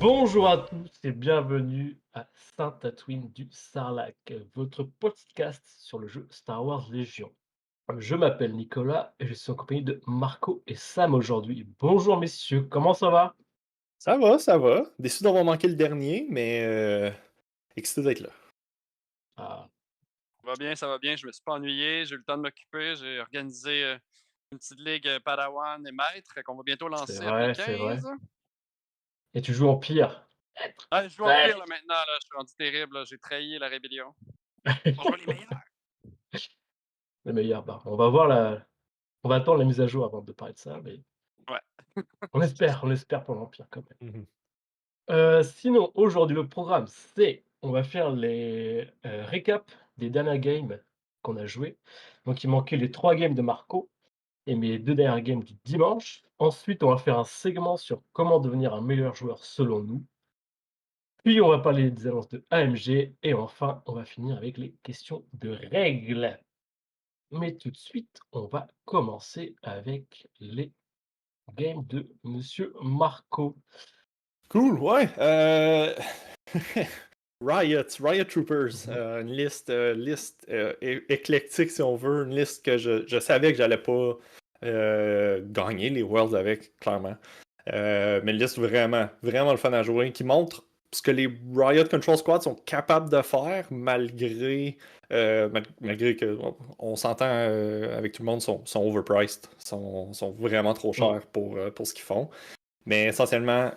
Bonjour à tous et bienvenue à Saint-Tatouine du Sarlac, votre podcast sur le jeu Star Wars Légion. Je m'appelle Nicolas et je suis en compagnie de Marco et Sam aujourd'hui. Bonjour messieurs, comment ça va? Ça va, ça va. Déçu d'avoir manqué le dernier, mais excité d'être là. Ah, Va bien, ça va bien. Je me suis pas ennuyé. J'ai eu le temps de m'occuper. J'ai organisé une petite ligue Padawan et Maître qu'on va bientôt c'est lancer après le vrai, c'est vrai. 15. Et tu joues en pire. Ah, je joue en Ouais. pire là, maintenant. Là. Je suis rendu terrible. Là. J'ai trahi la rébellion. On joue les meilleurs. Le meilleur, bah, on va attendre la mise à jour avant de parler de ça, mais Ouais. on espère pour l'Empire quand même. Mhm. Sinon, aujourd'hui, le programme, c'est on va faire les, récaps des dernières games qu'on a jouées. Donc il manquait les 3 games de Marco et mes 2 dernières games du dimanche. Ensuite, on va faire un segment sur comment devenir un meilleur joueur selon nous. Puis on va parler des annonces de AMG et enfin, on va finir avec les questions de règles. Mais tout de suite, on va commencer avec les games de monsieur Marco. Cool, ouais. Riot Troopers, Mmh. une liste éclectique si on veut, une liste que je savais que j'allais pas gagner les Worlds avec, clairement. Mais une liste vraiment, vraiment le fun à jouer, qui montre ce que les Riot Control Squad sont capables de faire, malgré que on s'entend avec tout le monde, sont overpriced, sont vraiment trop Mmh. chers pour ce qu'ils font. Mais essentiellement,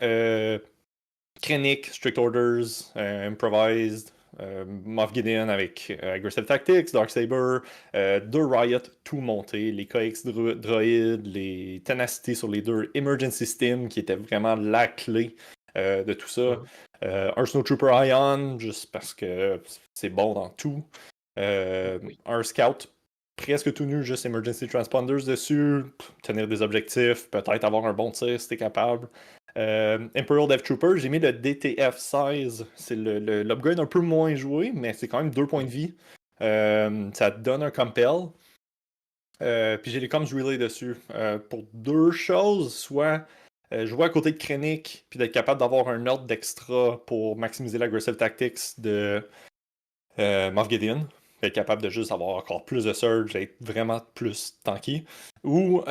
Krennic, Strict Orders, Improvised, Moff Gideon avec Aggressive Tactics, Darksaber, deux Riot tout montés, les KX Droid, les Tenacity sur les deux Emergency Stim qui était vraiment la clé de tout ça. Mmh. Un Snowtrooper Ion, juste parce que c'est bon dans tout. Oui. Un Scout presque tout nu, juste Emergency Transponders dessus, tenir des objectifs, peut-être avoir un bon tir si t'es capable. Imperial Death Trooper, j'ai mis le DTF-16. C'est l'upgrade un peu moins joué, mais c'est quand même 2 points de Mmh. vie. Ça te donne un Compel. Puis j'ai les comms relay dessus. Pour deux choses, soit jouer à côté de Krennic, puis d'être capable d'avoir un ordre d'extra pour maximiser l'aggressive tactics de Moff Gideon. Être capable de juste avoir encore plus de surge, être vraiment plus tanky. Ou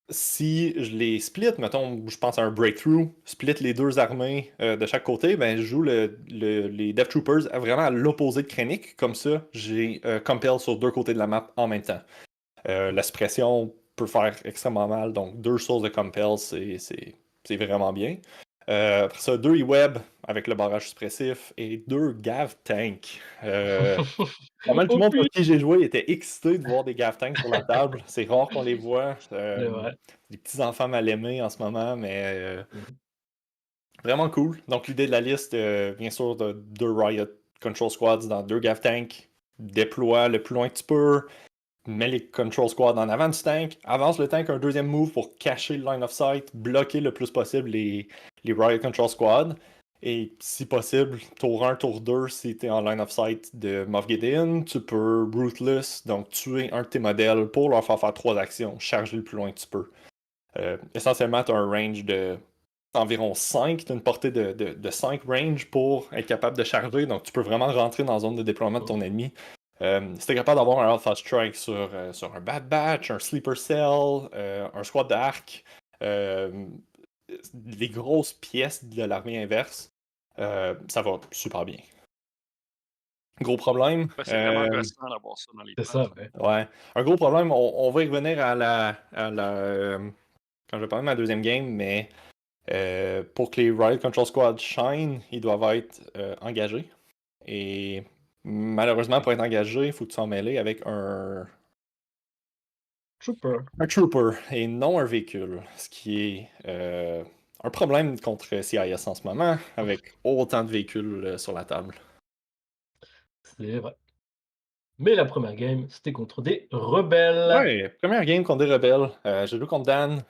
si je les split, mettons, je pense à un breakthrough, split les deux armées de chaque côté, ben je joue les Death Troopers vraiment à l'opposé de Krennic. Comme ça, j'ai Compel sur deux côtés de la map en même temps. La suppression peut faire extrêmement mal, donc deux sources de Compel, c'est vraiment bien. Après ça, deux E-Web avec le barrage suppressif et deux Gav Tank. Pas mal tout Oh le monde pour pu qui j'ai joué était excité de voir des Gav Tanks sur la table. C'est rare qu'on les voit. c'est vrai. Des petits enfants mal aimés en ce moment, mais Mmh. vraiment cool. Donc l'idée de la liste, bien sûr, de deux Riot Control Squads dans deux Gav Tanks. Déploie le plus loin que tu peux. Mets les Control Squads en avant du tank. Avance le tank un deuxième move pour cacher le line of sight. Bloquer le plus possible les Riot Control Squad. Et si possible, tour 1, tour 2, si tu es en line of sight de Moff Gideon, tu peux Ruthless, donc tuer un de tes modèles pour leur faire trois actions. Charger le plus loin que tu peux. Essentiellement, tu as un range de environ 5. Tu as une portée de 5 range pour être capable de charger. Donc, tu peux vraiment rentrer dans la zone de déploiement de ton Mmh. ennemi. Si tu es capable d'avoir un Alpha Strike sur un Bad Batch, un Sleeper Cell, un squad d'arc, euh, les grosses pièces de l'armée inverse, ça va super bien. Gros problème. Ben, c'est vraiment gossant d'avoir ça dans les C'est ça, tables. ouais. Ouais. Un gros problème, on va y revenir quand je vais parler de ma deuxième game, mais pour que les Riot Control Squad shine, ils doivent être engagés. Et malheureusement, pour être engagé, il faut que tu sois mêlé avec Super. un trooper et non un véhicule. Ce qui est un problème contre CIS en ce moment, avec autant de véhicules sur la table. C'est vrai. Mais la première game, c'était contre des rebelles. Ouais, première game contre des rebelles. J'ai joué contre Dan.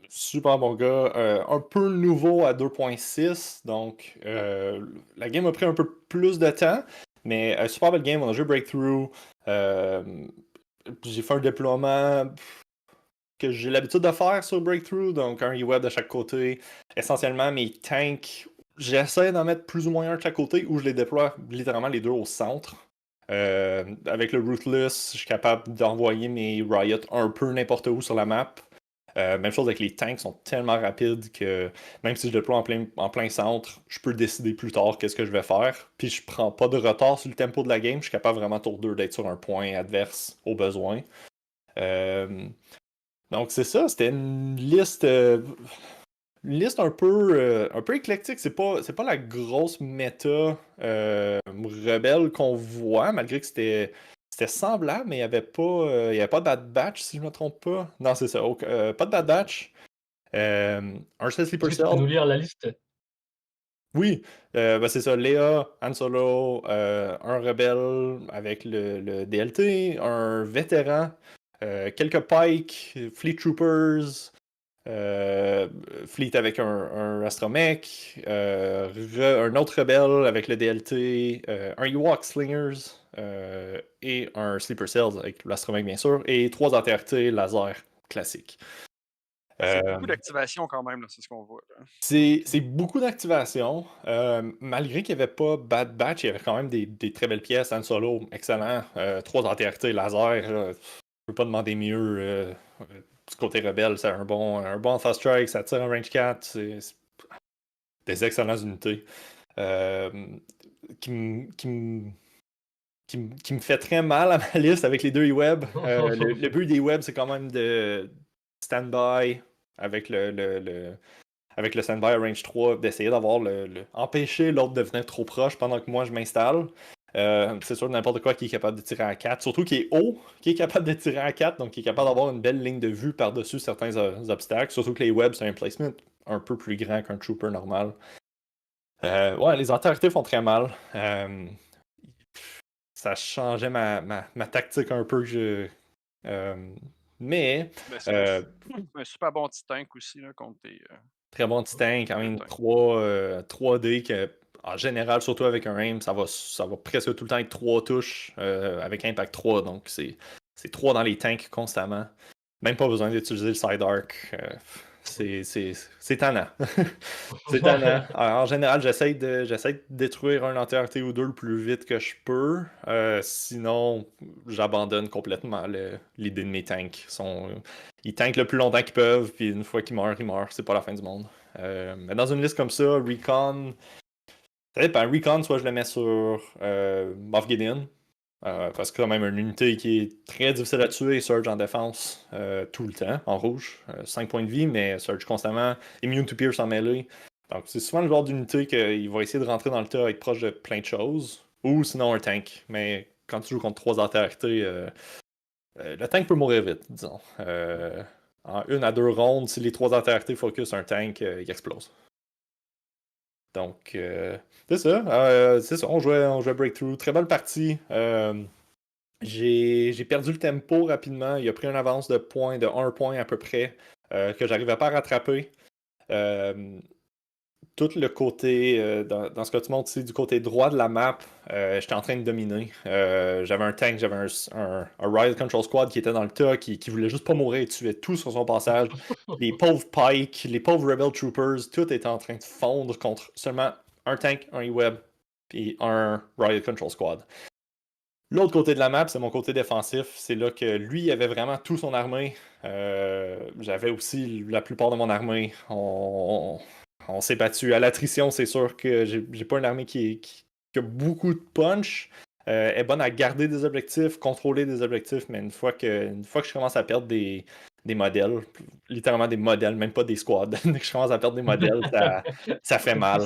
Super bon gars. Un peu nouveau à 2.6. Donc, la game a pris un peu plus de temps. Mais super belle game. On a joué Breakthrough. J'ai fait un déploiement que j'ai l'habitude de faire sur Breakthrough, donc un E-Web de chaque côté. Essentiellement, mes tanks, j'essaie d'en mettre plus ou moins un de chaque côté, ou je les déploie littéralement les deux au centre. Avec le Ruthless, je suis capable d'envoyer mes Riot un peu n'importe où sur la map. Même chose avec les tanks, sont tellement rapides que même si je déploie en plein centre, je peux décider plus tard qu'est-ce que je vais faire. Puis je prends pas de retard sur le tempo de la game, je suis capable vraiment tour 2 d'être sur un point adverse au besoin. Euh, donc c'est ça, c'était une liste un peu éclectique. C'est pas la grosse méta rebelle qu'on voit, malgré que c'était semblable, mais il y avait pas de Bad Batch, si je me trompe pas. Non, c'est ça. Pas de Bad Batch. Un seul Est-ce Sleeper que tu peux Cell. nous lire la liste? Oui, ben c'est ça. Léa, Han Solo, un rebelle avec le DLT, un vétéran, quelques Pike, Fleet Troopers, euh, Fleet avec un astromech, un autre rebelle avec le DLT, un Ewok Slingers et un Sleeper Cells avec l'astromech bien sûr, et 3 ATRT laser classiques. C'est Euh, beaucoup d'activation quand même, là, c'est ce qu'on voit. Là. c'est beaucoup d'activation. Malgré qu'il n'y avait pas Bad Batch, il y avait quand même des très belles pièces. Han Solo, excellent. 3 ATRT laser, je peux pas demander mieux. Du côté rebelle, c'est un bon fast strike, ça tire un range 4. C'est des excellentes unités. Euh, qui me fait très mal à ma liste avec les deux E-Web. Le but des web, c'est quand même de stand-by avec avec le stand-by à range 3, d'essayer d'avoir empêcher l'autre de venir trop proche pendant que moi je m'installe. C'est sûr n'importe quoi qui est capable de tirer à 4, surtout qui est haut, qui est capable de tirer à 4, donc qui est capable d'avoir une belle ligne de vue par-dessus certains obstacles, surtout que les webs, c'est un placement un peu plus grand qu'un trooper normal. Ouais, les autorités font très mal. Ça changeait ma tactique un peu que euh, mais Ben, c'est euh, un super bon petit tank aussi là, contre des très bon petit tank, quand deux même tanks. 3D que en général, surtout avec un aim, ça va presque tout le temps être 3 touches avec impact 3, donc c'est 3 dans les tanks constamment. Même pas besoin d'utiliser le side arc. C'est tannant. C'est tannant. En général, j'essaie de détruire un entièreté ou deux le plus vite que je peux. Sinon, j'abandonne complètement l'idée de mes tanks. Ils tankent le plus longtemps qu'ils peuvent, puis une fois qu'ils meurent, ils meurent. C'est pas la fin du monde. Mais dans une liste comme ça, Recon. Ça dépend. Recon, soit je le mets sur Moff Gideon. Parce que quand même une unité qui est très difficile à tuer, Surge en défense tout le temps, en rouge. 5 points de vie, mais Surge constamment. Immune to Pierce en mêlée. Donc c'est souvent le genre d'unité qu'il va essayer de rentrer dans le tas, être proche de plein de choses. Ou sinon un tank. Mais quand tu joues contre 3 ATRT, le tank peut mourir vite, disons. En 1 à 2 rondes, si les 3 ATRT focus un tank, il explose. Donc, c'est ça. C'est ça. On jouait Breakthrough. Très belle partie. J'ai perdu le tempo rapidement. Il a pris une avance de 1 point à peu près, que j'arrivais pas à rattraper. Euh, Tout le côté, dans ce que tu montres ici, du côté droit de la map, j'étais en train de dominer. J'avais un tank, j'avais un Riot Control Squad qui était dans le tas, qui voulait juste pas mourir, il tuait tout sur son passage. Les pauvres Pike, les pauvres Rebel Troopers, tout était en train de fondre contre seulement un tank, un E-Web, puis un Riot Control Squad. L'autre côté de la map, c'est mon côté défensif. C'est là que lui avait vraiment tout son armée. J'avais aussi la plupart de mon armée. On s'est battu. À l'attrition, c'est sûr que j'ai pas une armée qui a beaucoup de punch. Elle est bonne à garder des objectifs, contrôler des objectifs, mais une fois que je commence à perdre des modèles, littéralement des modèles, même pas des squads, dès que je commence à perdre des modèles, ça fait mal.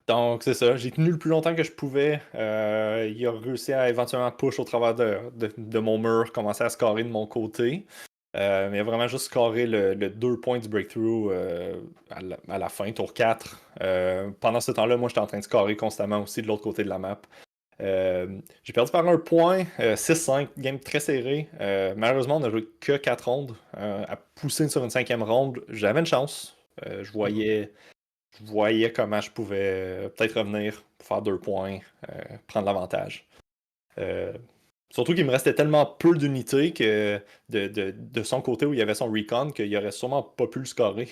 Donc, c'est ça. J'ai tenu le plus longtemps que je pouvais. Il a réussi à éventuellement push au travers de mon mur, commencer à scorer de mon côté. Mais il a vraiment juste scoré le 2 points du breakthrough à la fin, tour 4. Pendant ce temps-là, moi, j'étais en train de scorer constamment aussi de l'autre côté de la map. J'ai perdu par un point, 6-5, game très serré. Malheureusement, on n'a joué que 4 rondes. À pousser sur une 5e ronde, j'avais une chance. Je voyais comment je pouvais peut-être revenir pour faire 2 points, prendre l'avantage. Euh, Surtout qu'il me restait tellement peu d'unités que de son côté où il y avait son recon qu'il aurait sûrement pas pu le scorer.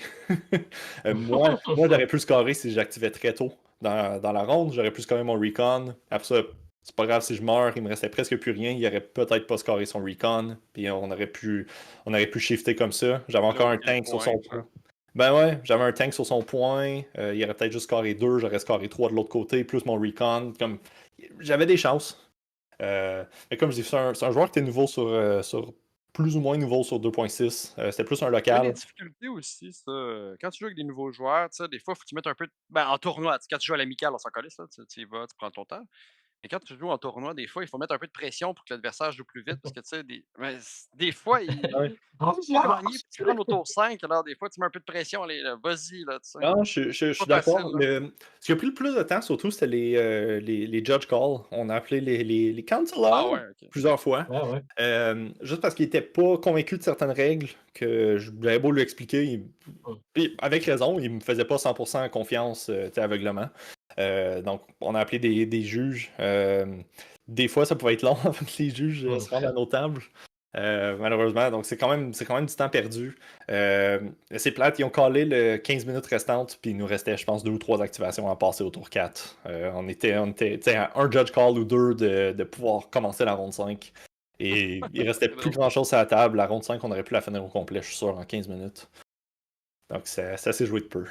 Moi j'aurais pu le scorer si j'activais très tôt dans la ronde. J'aurais pu scorer mon recon. Après ça, c'est pas grave si je meurs, il me restait presque plus rien. Il aurait peut-être pas scoré son recon. Puis on aurait pu shifter comme ça. J'avais Là, encore au un lieu le tank sur point, son quoi. point. Ben ouais, j'avais un tank sur son point. Il aurait peut-être juste scoré 2, j'aurais scoré 3 de l'autre côté, plus mon recon. Comme j'avais des chances. Mais comme je dis, c'est un joueur qui était nouveau sur plus ou moins nouveau sur 2.6. C'était plus un Il y a des local. difficultés aussi, ça. Quand tu joues avec des nouveaux joueurs, tu sais, des fois, faut que tu mettes un peu ben, en tournoi, tu sais, quand tu joues à l'amical, on s'en calisse, là, tu y vas, tu prends ton temps. Mais quand tu joues en tournoi, des fois, il faut mettre un peu de pression pour que l'adversaire joue plus vite parce que, tu sais, des fois, Ouais. tu peux gagner puis tu te rends au tour 5, alors des fois, tu mets un peu de pression, allez, là, vas-y, là, tu sais. Non, je Pas suis facile, d'accord. là. Ce qui a pris le plus de temps, surtout, c'était les judge calls. On a appelé les Ah counselors ouais, ok. plusieurs fois. Ouais, ouais. Juste parce qu'il était pas convaincu de certaines règles que j'avais beau lui expliquer. Mmh. Puis, avec raison, il me faisait pas 100% confiance tu sais, aveuglement. Donc, on a appelé des juges. Des fois, ça pouvait être long avant que les juges Mmh. se rendent à nos tables. Malheureusement, donc c'est quand même du temps perdu. C'est plate, ils ont collé le 15 minutes restantes, puis il nous restait, je pense, 2 ou 3 activations à passer au tour 4. On était tu sais, à un judge call ou deux de pouvoir commencer la ronde 5. Et il restait C'est plus drôle. grand-chose à la table. La ronde 5, on aurait pu la finir au complet, je suis sûr, en 15 minutes. Donc ça s'est joué de peu.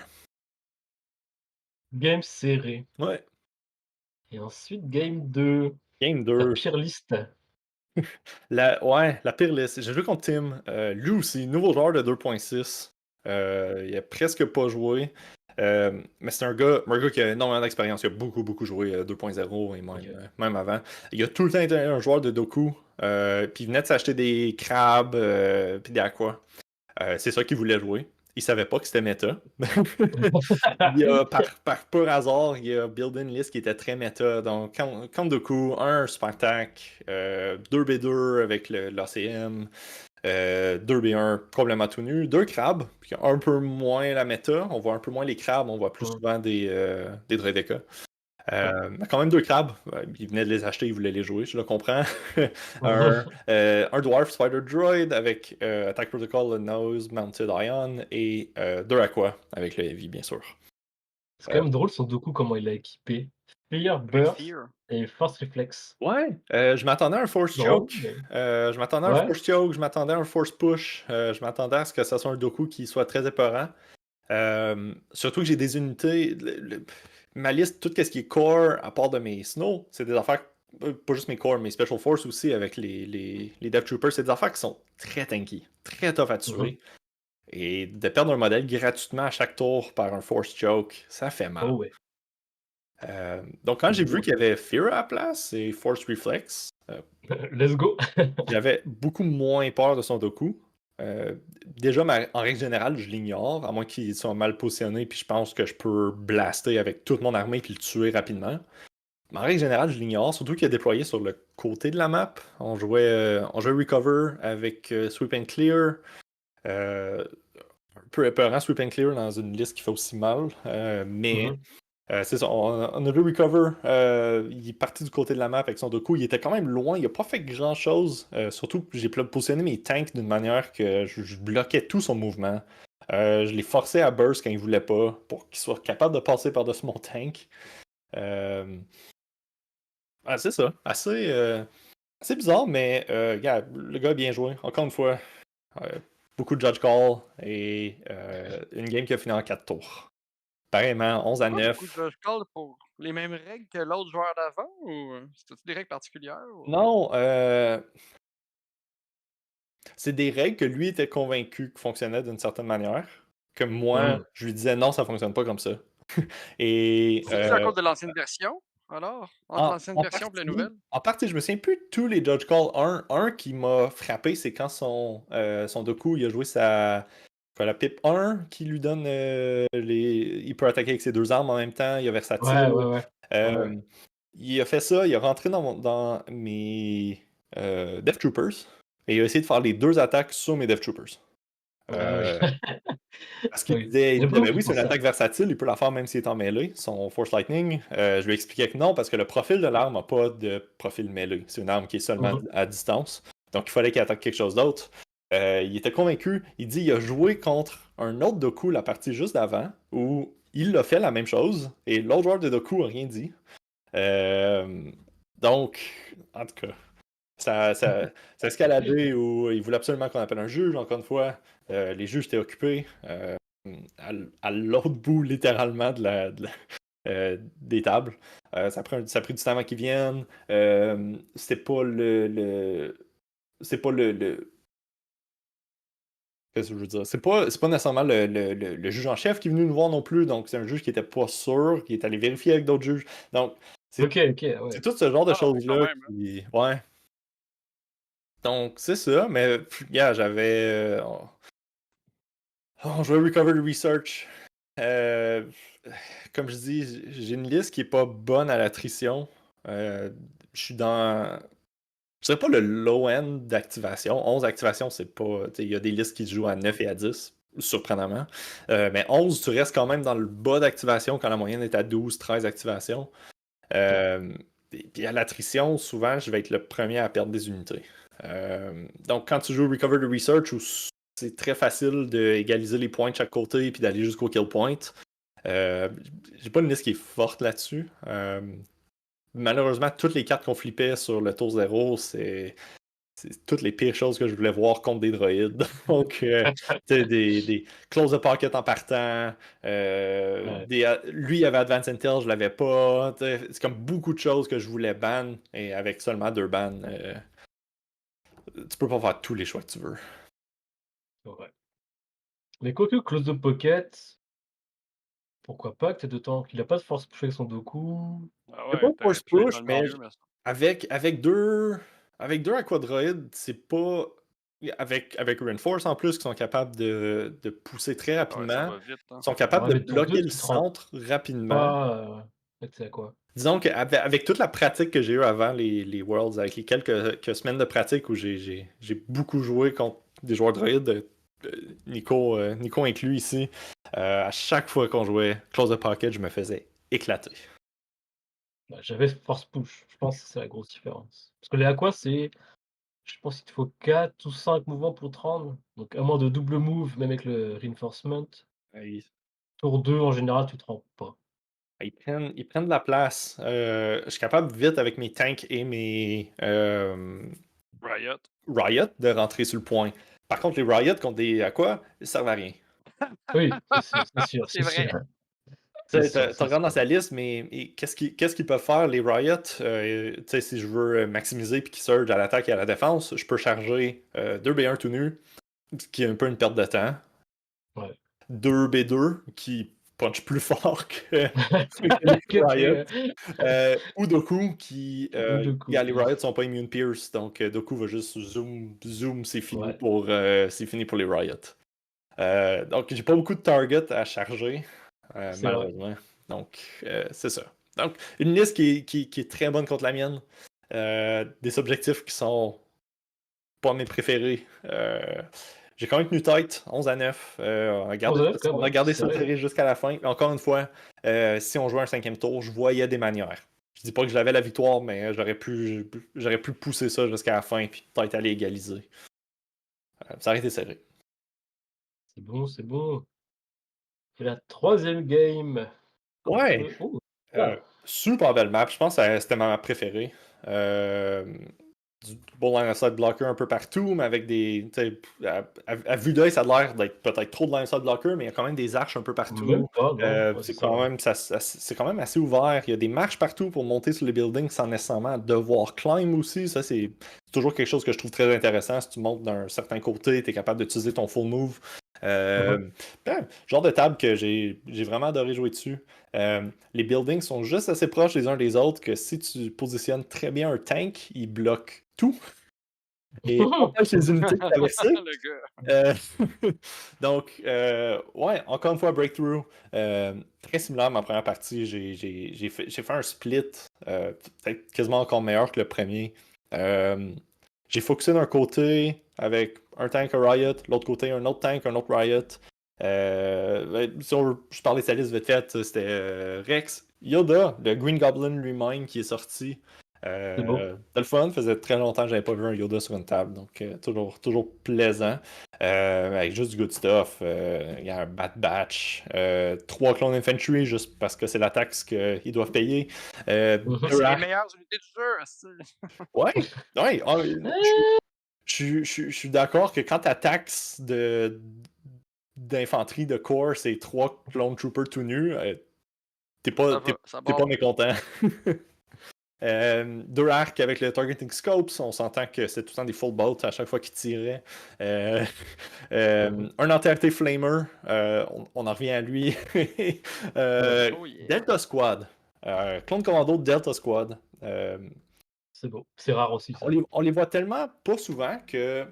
Game serré. Ouais. Et ensuite, game 2. Game La 2. pire liste. Ouais, la pire liste. J'ai joué contre Tim. Lui aussi, nouveau joueur de 2.6. Il a presque pas joué. Mais c'est un gars qui a énormément d'expérience. Il a beaucoup, beaucoup joué 2.0 et même, Ok. même avant. Il a tout le temps été un joueur de Doku. Puis il venait de s'acheter des crabes puis des aquas. C'est ça qu'il voulait jouer. Il savait pas que c'était méta. Par pur hasard, il a buildé une liste qui était très méta. Donc, contre Doku, un super tac, 2B2 avec l'ACM, 2B1 complètement tout nu, 2 crabes, puis un peu moins la méta. On voit un peu moins les crabes, on voit plus Mmh. souvent des Dredeka. Ouais. Mais quand même 2 crabes. Il venait de les acheter, il voulait les jouer, je le comprends. un Dwarf Spider Droid avec Attack Protocol, le Nose, Mounted Ion et 2 Aqua avec le Heavy, bien sûr. C'est quand même drôle son Doku, comment il l'a équipé. Fear, Avec Burst Fear. et Force Reflex. Ouais, je m'attendais à un Force Drôle, Choke. mais Je m'attendais à un ouais. Force Choke, je m'attendais à un Force Push. Je m'attendais à ce que ça soit un Doku qui soit très épeurant. Surtout que j'ai des unités. Ma liste, tout ce qui est core, à part de mes Snow, c'est des affaires. Pas juste mes core, mes Special Force aussi avec les Death Troopers, c'est des affaires qui sont très tanky, très tough à Mmh. tuer. Et de perdre un modèle gratuitement à chaque tour par un Force Choke, ça fait mal. Oh ouais. Donc quand j'ai vu Lourd. qu'il y avait Fear à la place et Force Reflex, Let's go. j'avais beaucoup moins peur de son Doku. Déjà, en règle générale, je l'ignore, à moins qu'il soit mal positionné, puis je pense que je peux blaster avec toute mon armée puis le tuer rapidement. Mais en règle générale, je l'ignore, surtout qu'il est déployé sur le côté de la map. On jouait Recover avec Sweep and Clear. Un peu épeurant Sweep and Clear dans une liste qui fait aussi mal. Mais Mmh. c'est ça, on a vu Recover. Il est parti du côté de la map avec son Doku. Il était quand même loin. Il n'a pas fait grand-chose. Surtout que j'ai positionné mes tanks d'une manière que je bloquais tout son mouvement. Je l'ai forcé à burst quand il voulait pas pour qu'il soit capable de passer par-dessus mon tank. Euh, c'est ça. Assez bizarre, mais regarde, le gars a bien joué. Encore une fois, beaucoup de judge call et une game qui a fini en 4 tours. Pareillement, 11 à Pourquoi beaucoup de 9. judge call pour les mêmes règles que l'autre joueur d'avant ou c'était des règles particulières? Ou... Non, c'est des règles que lui était convaincu que fonctionnaient d'une certaine manière. Que moi, Mmh. je lui disais non, ça fonctionne pas comme ça. Et C'est à cause de l'ancienne version, alors? Entre en, l'ancienne en version et la partie, nouvelle? en partie, je me souviens plus de tous les Judge Call. Un qui m'a frappé, c'est quand son Doku, il a joué la pipe 1 qui lui donne il peut attaquer avec ses 2 armes en même temps, il est versatile. Ouais, ouais, ouais. Ouais, ouais. Il a fait ça, il est rentré dans mes Death Troopers et il a essayé de faire les 2 attaques sur mes Death Troopers. Ah oui. Parce qu'il Oui. disait, Il il y en a disait, beaucoup ben qui oui, c'est une pensent ça. attaque versatile, il peut la faire même s'il est en mêlée, son Force Lightning. Je lui expliquais que non, parce que le profil de l'arme n'a pas de profil mêlé. C'est une arme qui est seulement Mmh. à distance. Donc il fallait qu'il attaque quelque chose d'autre. Il était convaincu. Il dit il a joué contre un autre Doku la partie juste d'avant, où il a fait la même chose, et l'autre joueur de Doku a rien dit. Euh, donc, en tout cas, ça a escaladé où il voulait absolument qu'on appelle un juge, encore une fois. Les juges étaient occupés à l'autre bout, littéralement, des tables. Ça a pris du temps avant qu'ils viennent. C'est pas c'est pas qu'est-ce que je veux dire? C'est pas nécessairement le juge en chef qui est venu nous voir non plus. Donc, c'est un juge qui était pas sûr, qui est allé vérifier avec d'autres juges. Donc, c'est OK, OK, c'est ouais. tout ce genre de Ah, mais quand choses-là même, hein. qui. Ouais. Donc, c'est ça, mais gars, on jouait Recovery Research. Euh, Comme je dis, j'ai une liste qui est pas bonne à l'attrition. Je suis dans. Je dirais pas le low-end d'activation. 11 activations, c'est pas. Il y a des listes qui se jouent à 9 et à 10, surprenamment. Mais 11, tu restes quand même dans le bas d'activation quand la moyenne est à 12, 13 activations. Ouais. Et puis à l'attrition, souvent, je vais être le premier à perdre des unités. Donc, quand tu joues Recover the Research, où c'est très facile d'égaliser les points de chaque côté et puis d'aller jusqu'au kill point, j'ai pas une liste qui est forte là-dessus. Malheureusement, toutes les cartes qu'on flippait sur le tour 0, c'est toutes les pires choses que je voulais voir contre des droïdes. Donc, des close the pocket en partant. Ouais. Lui, il avait Advance Intel, je l'avais pas. C'est comme beaucoup de choses que je voulais ban. Et avec seulement 2 bans, tu peux pas faire tous les choix que tu veux. Ouais. Mais quoique Close the Pocket, pourquoi pas que tu aies de temps qu'il a pas de force push avec son Doku. Ah C'est pas ouais, un force pu être dans push, le mais milieu, mais ça. avec deux aquadroïdes, c'est pas. Avec Reinforce en plus, qui sont capables de pousser très Ah ouais, ça rapidement, va vite, hein. sont capables Ouais, de mais ton bloquer 2 le qui te rend centre rapidement. pas, accès à quoi? Disons qu'avec toute la pratique que j'ai eue avant les Worlds, avec les quelques semaines de pratique où j'ai beaucoup joué contre des joueurs droïdes, Nico inclus ici, à chaque fois qu'on jouait Close the Pocket, je me faisais éclater. Bah, j'avais force push, je pense que c'est la grosse différence. Parce que les aquas, c'est je pense qu'il te faut 4 ou 5 mouvements pour te rendre, donc à moins de double move, même avec le reinforcement, Ils, tour 2 en général, tu te rends pas. ils prennent de la place. Je suis capable vite avec mes tanks et mes Riot. Riot de rentrer sur le point. Par contre, les Riot contre des Aqua, ils servent à rien. Oui, c'est sûr, C'est c'est sûr, vrai. c'est Tu sûr, c'est regardes dans sûr. sa liste, mais qu'est-ce qu'ils peuvent faire, les Riot? Tu sais, si je veux maximiser puis qu'ils surge à l'attaque et à la défense, je peux charger 2B1 tout nu, qui est un peu une perte de temps. Ouais. 2B2, qui punch plus fort que les Que Riot. tes, Ou Doku, qui. ou de coup, Les Riot sont pas immune pierce, donc Doku va juste zoom, ouais, c'est fini pour les Riot. Donc, j'ai pas beaucoup de targets à charger, c'est vrai. malheureusement. Donc, c'est ça. Donc, une liste qui est très bonne contre la mienne. Des objectifs qui sont pas mes préférés. J'ai quand même tenu tête, 11-9. On vous quand On même, a ouais, gardé c'est ça vrai. serré jusqu'à la fin. Mais encore une fois, si on jouait un 5e tour, je voyais des manières. Je dis pas que j'avais la victoire, mais j'aurais pu pousser ça jusqu'à la fin et peut-être aller égaliser. Ça aurait été serré. C'est bon, c'est bon. Et la troisième game Ouais. contre oh, Euh, ah, Super belle map. Je pense que c'était ma map préférée. Euh, du bon line of sight blocker un peu partout, mais avec des. Tu sais, à vue d'œil, ça a l'air d'être peut-être trop de line of sight blocker, mais il y a quand même des arches un peu même partout. pas, non. Ouais, c'est C'est ça, quand ouais. même, c'est quand même assez ouvert. Il y a des marches partout pour monter sur les buildings sans nécessairement devoir climb aussi. Ça, c'est toujours quelque chose que je trouve très intéressant. Si tu montes d'un certain côté, tu es capable d'utiliser ton full move. Mhm. Genre de table que j'ai vraiment adoré jouer dessus. Les buildings sont juste assez proches les uns des autres que si tu positionnes très bien un tank, il bloque tout et empêche les unités de traverser. Le gars. Euh, donc, ouais, encore une fois, Breakthrough. Très similaire à ma première partie. J'ai fait un split, peut-être quasiment encore meilleur que le premier. J'ai focusé d'un côté, avec un tank, un Riot, l'autre côté, un autre tank, un autre Riot. Si on veut, je parlais de sa liste vite fait, c'était Rex, Yoda, le Green Goblin lui-même qui est sorti. C'est beau. C'était le fun, ça faisait très longtemps que j'avais pas vu un Yoda sur une table, donc toujours plaisant. Avec juste du good stuff. Il y a un Bad Batch, 3 Clone Infantry juste parce que c'est la taxe qu'ils doivent payer. Mhm. C'est les meilleures unités du jeu. Ouais, ouais, je suis d'accord que quand ta taxe d'infanterie de corps, c'est 3 Clone Troopers tout nus, t'es pas, Ça t'es, va, ça t'es pas part. mécontent. Deux arcs avec le targeting scopes, on s'entend que c'est tout le temps des full bolts à chaque fois qu'ils tiraient. Euh, un anti flamer, on en revient à lui. Oh yeah. Delta Squad, clone commando Delta Squad. C'est beau. C'est rare aussi, ça. On les voit tellement pas souvent que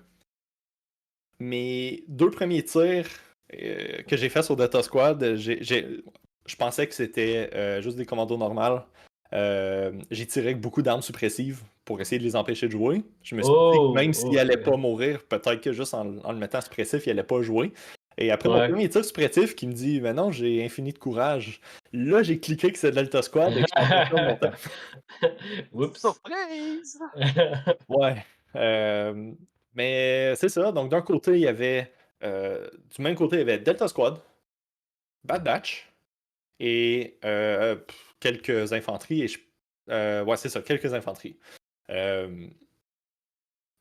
mes 2 premiers tirs que j'ai fait sur Delta Squad, je pensais que c'était juste des commandos normales. J'ai tiré avec beaucoup d'armes suppressives pour essayer de les empêcher de jouer. Je me suis dit que même s'il Oh, allait ok. pas mourir, peut-être que juste en le mettant suppressif, il allait pas jouer. Et après mon Ouais. premier tir suppressif qui me dit mais non, j'ai infini de courage. Là, j'ai cliqué que c'est de Delta Squad et que je pensais ça longtemps. Oups. Surprise! Ouais. Mais c'est ça. Donc, d'un côté, il y avait. Du même côté, il y avait Delta Squad, Bad Batch et quelques infanteries. Ouais, c'est ça, quelques infanteries.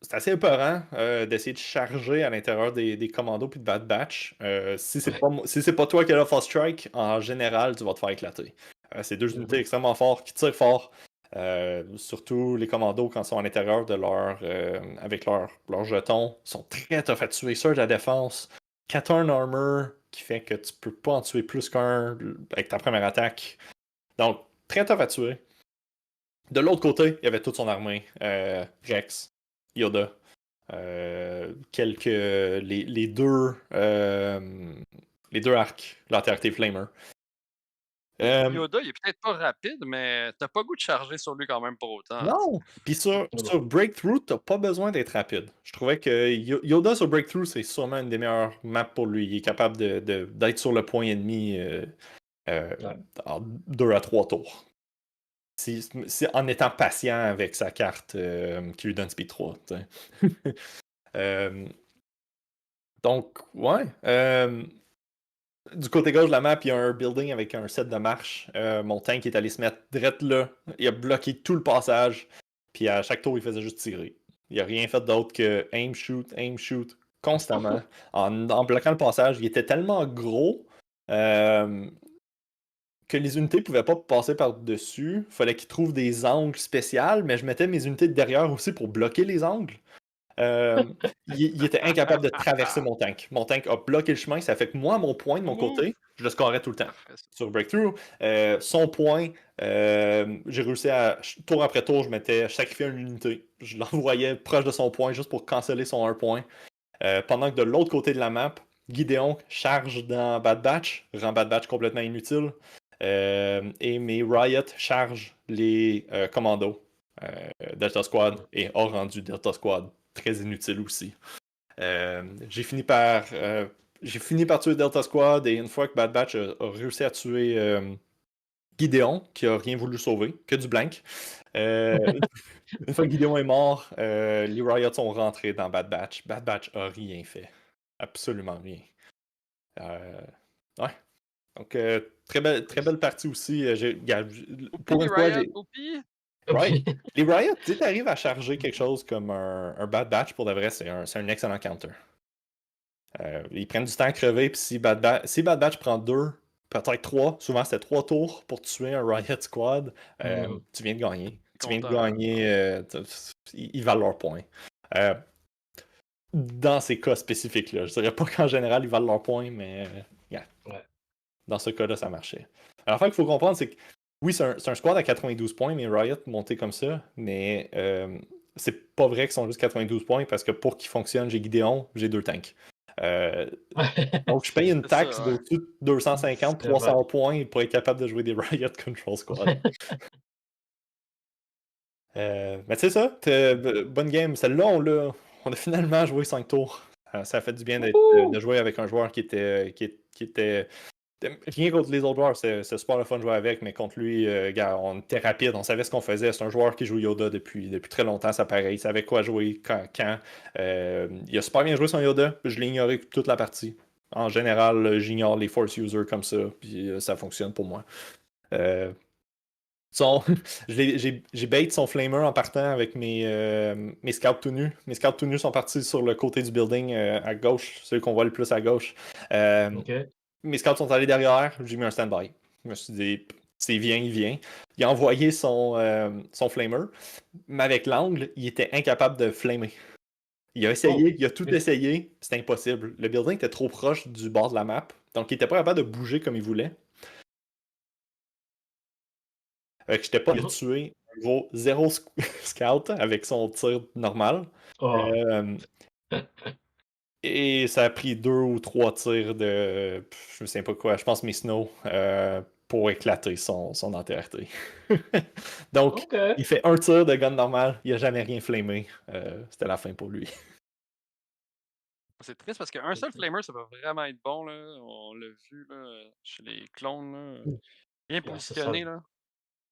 C'est assez épeurant d'essayer de charger à l'intérieur des commandos puis de Bad Batch. Si c'est Ouais. pas toi qui as le First Strike, en général, tu vas te faire éclater. C'est deux unités Mhm. extrêmement fortes qui tirent fort. Surtout les commandos quand ils sont à l'intérieur de avec leur jetons. Ils sont très tough à tuer. Surge à défense. 4-1 armor qui fait que tu peux pas en tuer plus qu'un avec ta première attaque. Donc, très tough à tuer. De l'autre côté, il y avait toute son armée. Rex, Yoda. Les deux arcs, l'Antarctic Flamer. Yoda, il est peut-être pas rapide, mais t'as pas goût de charger sur lui quand même pour autant. Non! Puis sur Ah bon. Breakthrough, t'as pas besoin d'être rapide. Je trouvais que Yoda sur Breakthrough, c'est sûrement une des meilleures maps pour lui. Il est capable d'être sur le point ennemi Ouais. en 2 à 3 tours. En étant patient avec sa carte qui lui donne Speed 3. Donc, ouais. Du côté gauche de la map, il y a un building avec un set de marche. Mon tank est allé se mettre direct là. Il a bloqué tout le passage. Puis à chaque tour, il faisait juste tirer. Il a rien fait d'autre que aim, shoot, constamment. En bloquant le passage, il était tellement gros que les unités pouvaient pas passer par-dessus. Fallait qu'ils trouvent des angles spéciaux, mais je mettais mes unités de derrière aussi pour bloquer les angles. Il était incapable de traverser mon tank. Mon tank a bloqué le chemin, ça fait que moi, mon point de mon Ouh, côté, je le scoreais tout le temps. parfait, ça. Sur Breakthrough, son point, j'ai réussi à, tour après tour, je sacrifiais une unité. Je l'envoyais proche de son point juste pour canceller son 1 point. Pendant que de l'autre côté de la map, Gideon charge dans Bad Batch, rend Bad Batch complètement inutile. Et mes Riot chargent les commandos. Delta Squad et a rendu Delta Squad très inutile aussi. J'ai fini par tuer Delta Squad et une fois que Bad Batch a réussi à tuer Gideon, qui a rien voulu sauver, que du blank. Une fois que Gideon est mort, les Riots sont rentrés dans Bad Batch. Bad Batch a rien fait. Absolument rien. Ouais. Donc, très belle partie aussi. Pour une Oupi, fois, Riot, Oupi! Right. Les Riots, tu arrives à charger quelque chose comme un Bad Batch, pour de vrai, c'est un excellent counter. Ils prennent du temps à crever, puis si Bad Batch prend 2, peut-être 3, souvent c'était 3 tours pour tuer un Riot Squad, tu viens de gagner. Tu viens de Content. gagner, ils valent leur point. Dans ces cas spécifiques-là, je dirais pas qu'en général ils valent leur point, mais yeah. Ouais. Dans ce cas-là, ça marchait. Alors, ce qu'il faut comprendre, c'est que oui, c'est un squad à 92 points, mais Riot monté comme ça, mais c'est pas vrai qu'ils sont juste 92 points parce que pour qu'ils fonctionnent, j'ai Gideon, j'ai 2 tanks. Donc, je paye une C'est ça, taxe ouais. d'au-dessus de 250, C'est vrai. 300 points pour être capable de jouer des Riot Control Squad. Mais c'est ça, bonne game. Celle-là, On a finalement joué 5 tours. Ça a fait du bien de Wouhou! jouer avec un joueur qui était. Rien contre les autres joueurs, c'est super le fun de jouer avec, mais contre lui, gars, on était rapide, on savait ce qu'on faisait. C'est un joueur qui joue Yoda depuis très longtemps, ça paraît. Il savait quoi jouer, quand. Il a super bien joué son Yoda, je l'ai ignoré toute la partie. En général, j'ignore les Force users comme ça, puis ça fonctionne pour moi. Euh, son... j'ai bait son flamer en partant avec mes scouts tout nus. Mes scouts tout nus sont partis sur le côté du building à gauche, ceux qu'on voit le plus à gauche. Euh, Ok. Mes scouts sont allés derrière, j'ai mis un stand-by. Je me suis dit, c'est vient, il vient. Il a envoyé son flamer, mais avec l'angle, il était incapable de flamer. Il a Oh! essayé, il a tout Ok. essayé, c'était impossible. Le building était trop proche du bord de la map, donc il était pas capable de bouger comme il voulait. Fait que j'étais pas, il a Mhm. tué un gros zéro scout avec son tir normal. Oh! Euh, et ça a pris 2 ou 3 tirs je me sais pas quoi, je pense mes snow pour éclater son entièreté. Donc, Ok. il fait un tir de gun normal, il a jamais rien flamé. C'était la fin pour lui. C'est triste parce qu'un seul flamer, ça va vraiment être bon, là. On l'a vu, là, chez les clones, là. Bien Ah, ça, positionné, là.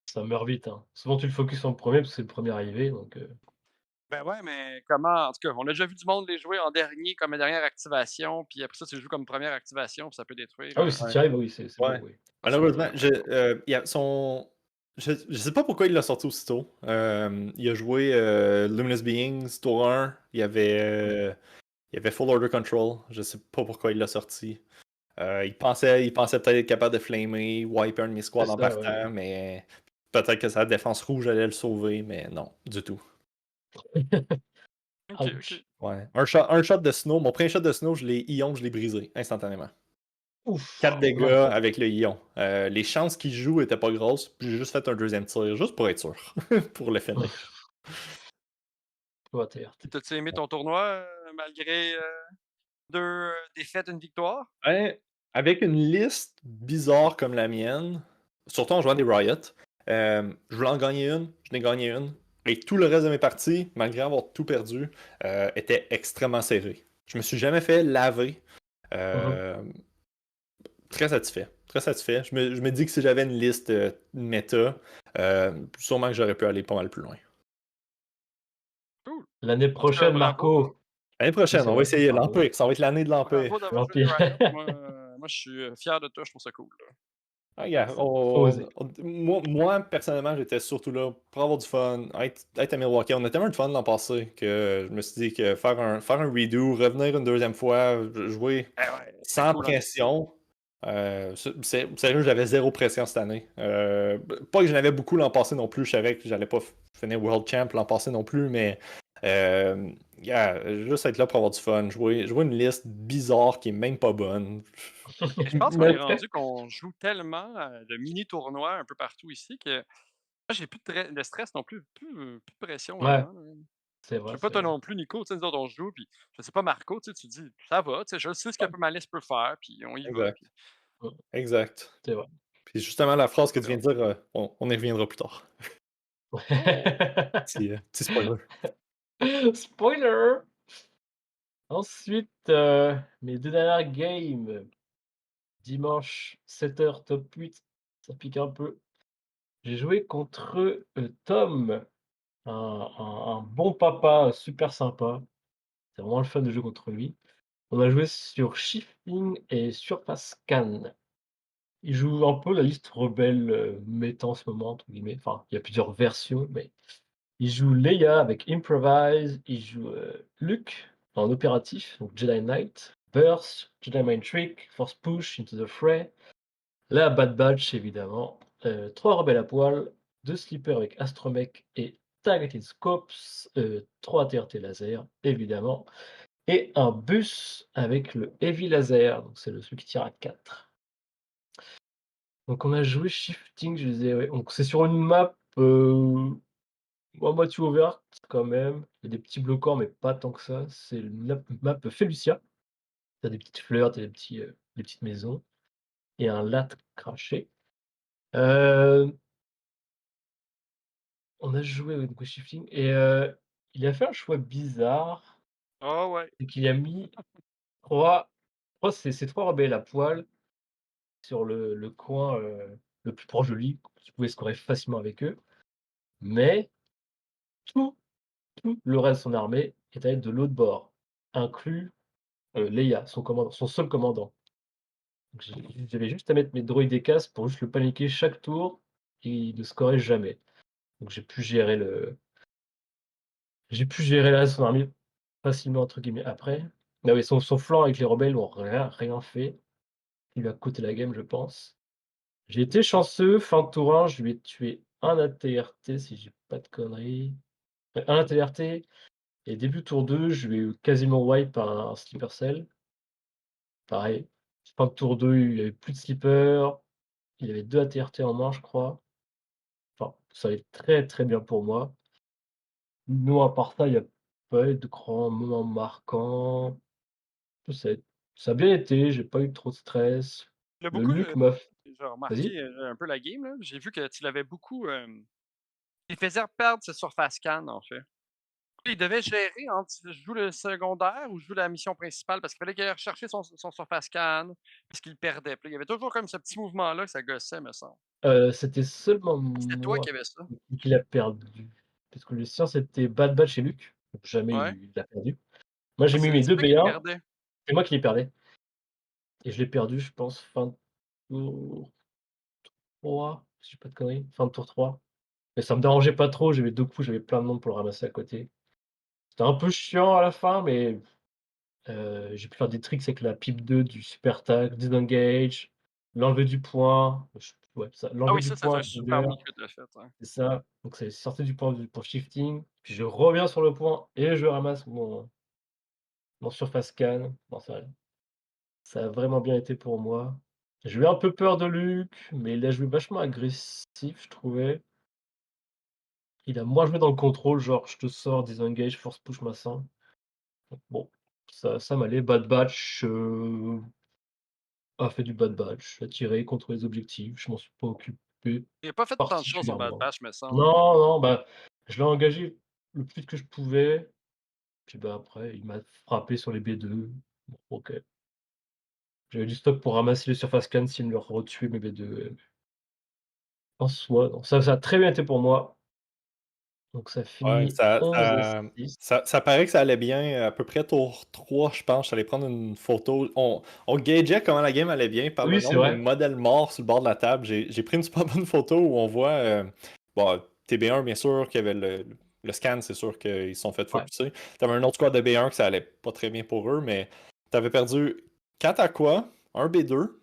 ça meurt vite, hein. Souvent, tu le focuses en premier parce que c'est le premier arrivé, donc Ben ouais, mais comment en tout cas, on a déjà vu du monde les jouer en dernier comme dernière activation, puis après ça, tu le joues comme première activation, puis ça peut détruire, ah oui, si Ouais. tu y arrives, oui, c'est beau, Ouais. oui. ça peut Malheureusement, devenir très bon. je sais pas pourquoi il l'a sorti aussitôt. Il a joué Luminous Beings, tour 1. Il y avait Full Order Control. Je sais pas pourquoi il l'a sorti. Il pensait peut-être être capable de flamer, wiper un de mes C'est squads en ça, ouais. partant, mais peut-être que sa défense rouge allait le sauver, mais non, du tout. OK, OK. Ouch. Ouais. Un shot de snow, mon premier shot de snow, je l'ai brisé instantanément. 4 Ouf! dégâts Mince. avec le ion. Les chances qu'il joue étaient pas grosses, puis j'ai juste fait un deuxième tir, juste pour être sûr, pour le finir. Toi, TRT. Puis t'as-tu aimé ton tournoi, malgré, 2 défaites, une victoire? Ouais, avec une liste bizarre comme la mienne, surtout en jouant des Riot, je voulais en gagner une, je n'ai gagné une, et tout le reste de mes parties, malgré avoir tout perdu, était extrêmement serré. Je me suis jamais fait laver. Mhm. Euh, Très satisfait. Très satisfait. Je me dis que si j'avais une liste méta, sûrement que j'aurais pu aller pas mal plus loin. Cool. L'année En tout cas, prochaine, bravo. Marco. L'année Oui, prochaine, c'est on va vrai. essayer Bravo. l'Empire. Ça va être l'année de l'Empire. Bravo d'avoir joué des L'Empire. Riot. Moi, je suis, fier de toi, je trouve ça cool, là. Ah, gars, Faut oser. moi, personnellement, j'étais surtout là pour avoir du fun, être à Milwaukee. On a tellement eu de fun l'an passé que je me suis dit que faire un redo, revenir une deuxième fois, jouer Eh ouais, c'était sans cool en esti. pression. Sérieux, j'avais zéro pression cette année. Pas que j'en avais beaucoup l'an passé non plus. Je savais que j'allais pas finir World Champ l'an passé non plus, mais yeah, juste être là pour avoir du fun. Jouer une liste bizarre qui est même pas bonne. Mais je pense qu'on est Mais rendu qu'on joue tellement, de mini tournois un peu partout ici que moi, j'ai plus de stress non plus, plus de pression ouais, vraiment, là. c'est Je vrai, sais pas c'est toi vrai. non plus, Nico, tu sais, nous autres, on joue, puis je sais pas, Marco, tu te dis: «Ça va, tu sais, je sais ce que ma liste peut faire, puis on y va», Exact. puis Mmh, Exact. c'est vrai. Puis justement, la phrase que tu c'est viens hâte. de dire, on y reviendra plus tard. Petit spoiler. Spoiler! Ensuite, mes 2 dernières games, dimanche 7 h top 8, ça pique un peu. J'ai joué contre, Tom, un bon papa super sympa. C'est vraiment le fun de jouer contre lui. On a joué sur Shifting et Surface Scan. Il joue un peu la liste rebelle, méta en ce moment entre guillemets. Enfin, il y a plusieurs versions, mais il joue Leia avec Improvise, il joue, Luke en opératif, donc Jedi Knight, Burst, Jedi Mind Trick, Force Push, Into the Fray, la Bad Batch évidemment, 3 rebelles à poil, 2 slippers avec Astromech et Targeted Scopes, 3 TRT laser évidemment et un bus avec le Heavy Laser, donc c'est le celui qui tire à 4. Donc on a joué Shifting, je disais, ouais, donc c'est sur une map, à moitié ouverte quand même. Il y a des petits bloquants, mais pas tant que ça. C'est une map Felucia. Tu as des petites fleurs, tu as des petites maisons et un lac craché. Heu, on a joué, ouais, donc au Shifting et il a fait un choix bizarre. Ah ouais. c'est qu'il a mis 3 c'est 3 rebelles à poil sur le coin, le plus proche de lui. Tu pouvais scorer facilement avec eux, mais tout, tout le reste de son armée est allé de l'autre bord, inclus, Leia, son seul commandant. Donc j'avais juste à mettre mes droïdes et casques pour juste le paniquer chaque tour et il ne scorait jamais. Donc j'ai pu gérer le reste de son armée «facilement» entre guillemets après. Mais oui, son flanc avec les rebelles ont rien fait. Il lui a coûté la game, je pense. J'ai été chanceux, fin de tour 1, je lui ai tué un AT-RT si j'ai pas de conneries. Un AT-RT et début tour 2, je lui ai eu quasiment wipe par un sleeper cell. Pareil, fin de tour 2, il y avait plus de sleeper, il avait 2 AT-RT en main, je crois. Enfin, ça allait très, très bien pour moi. Non, à part ça, il y a pas eu de grands moments marquants. Ça a ça a bien été, j'ai pas eu trop de stress. Il a Le beaucoup, Luc m'a f j'ai vas-y? remarqué, un peu la game, là. J'ai vu que tu l'avais beaucoup, il faisait perdre ses surface scan, en fait. Il devait gérer entre je joue le secondaire ou je joue la mission principale parce qu'il fallait qu'il aille rechercher son surface scan, parce qu'il perdait. Puis là, il y avait toujours comme ce petit mouvement-là que ça gossait, me semble. C'était seulement C'était toi qui moi avais ça? qui l'a perdu. Parce que le sien, c'était Bad Batch et Luc, donc jamais Ouais? il l'a perdu. Moi, j'ai Ah, mis mes c'est 2 toi qui le B1, perdais? c'est moi qui les perdais et je l'ai perdu, je pense, fin de tour 3, si je dis pas de conneries, fin de tour 3. Mais ça me dérangeait pas trop, j'avais 2 coups, j'avais plein de monde pour le ramasser à côté. C'était un peu chiant à la fin, mais j'ai pu faire des tricks avec la pipe 2 du super tag, disengage, l'enlever du point, ouais, ça, Ah l'enlever oui, du ça c'est point un super trigger, move que tu as fait, ouais. c'est ça. Donc ça sortait du point pour shifting, puis je reviens sur le point et je ramasse mon surface scan. Bon ça a vraiment bien été pour moi. J'ai eu un peu peur de Luc, mais il a joué vachement agressif, je trouvais. Il a moins joué dans le contrôle, genre je te sors, disengage, force push, machin. Donc bon, ça m'allait. Bad Batch, a fait du Bad Batch, a tiré contre les objectifs, je m'en suis pas occupé Il a pas fait tant de choses au Bad particulièrement. Batch, me semble. Non, non, bah, je l'ai engagé le plus que je pouvais, puis, bah, après il m'a frappé sur les B2. Bon, OK. J'avais du stock pour ramasser les surface scan s'il me le retuait mes B2. En soi, non, ça a très bien été pour moi, donc ça Ouais, finit 11-6. ça paraît que ça allait bien. À peu près tour 3, je pense. J'allais prendre une photo. On gageait comment la game allait bien par le Oui, c'est nombre de vrai. modèles morts sur le bord de la table. J'ai pris une super bonne photo où on voit bon, TB1, bien sûr, qu'il y avait le scan, c'est sûr qu'ils se sont fait Ouais, focuser. T'avais un autre squad de B1 que ça allait pas très bien pour eux, mais t'avais perdu 4 Aqua, un B2,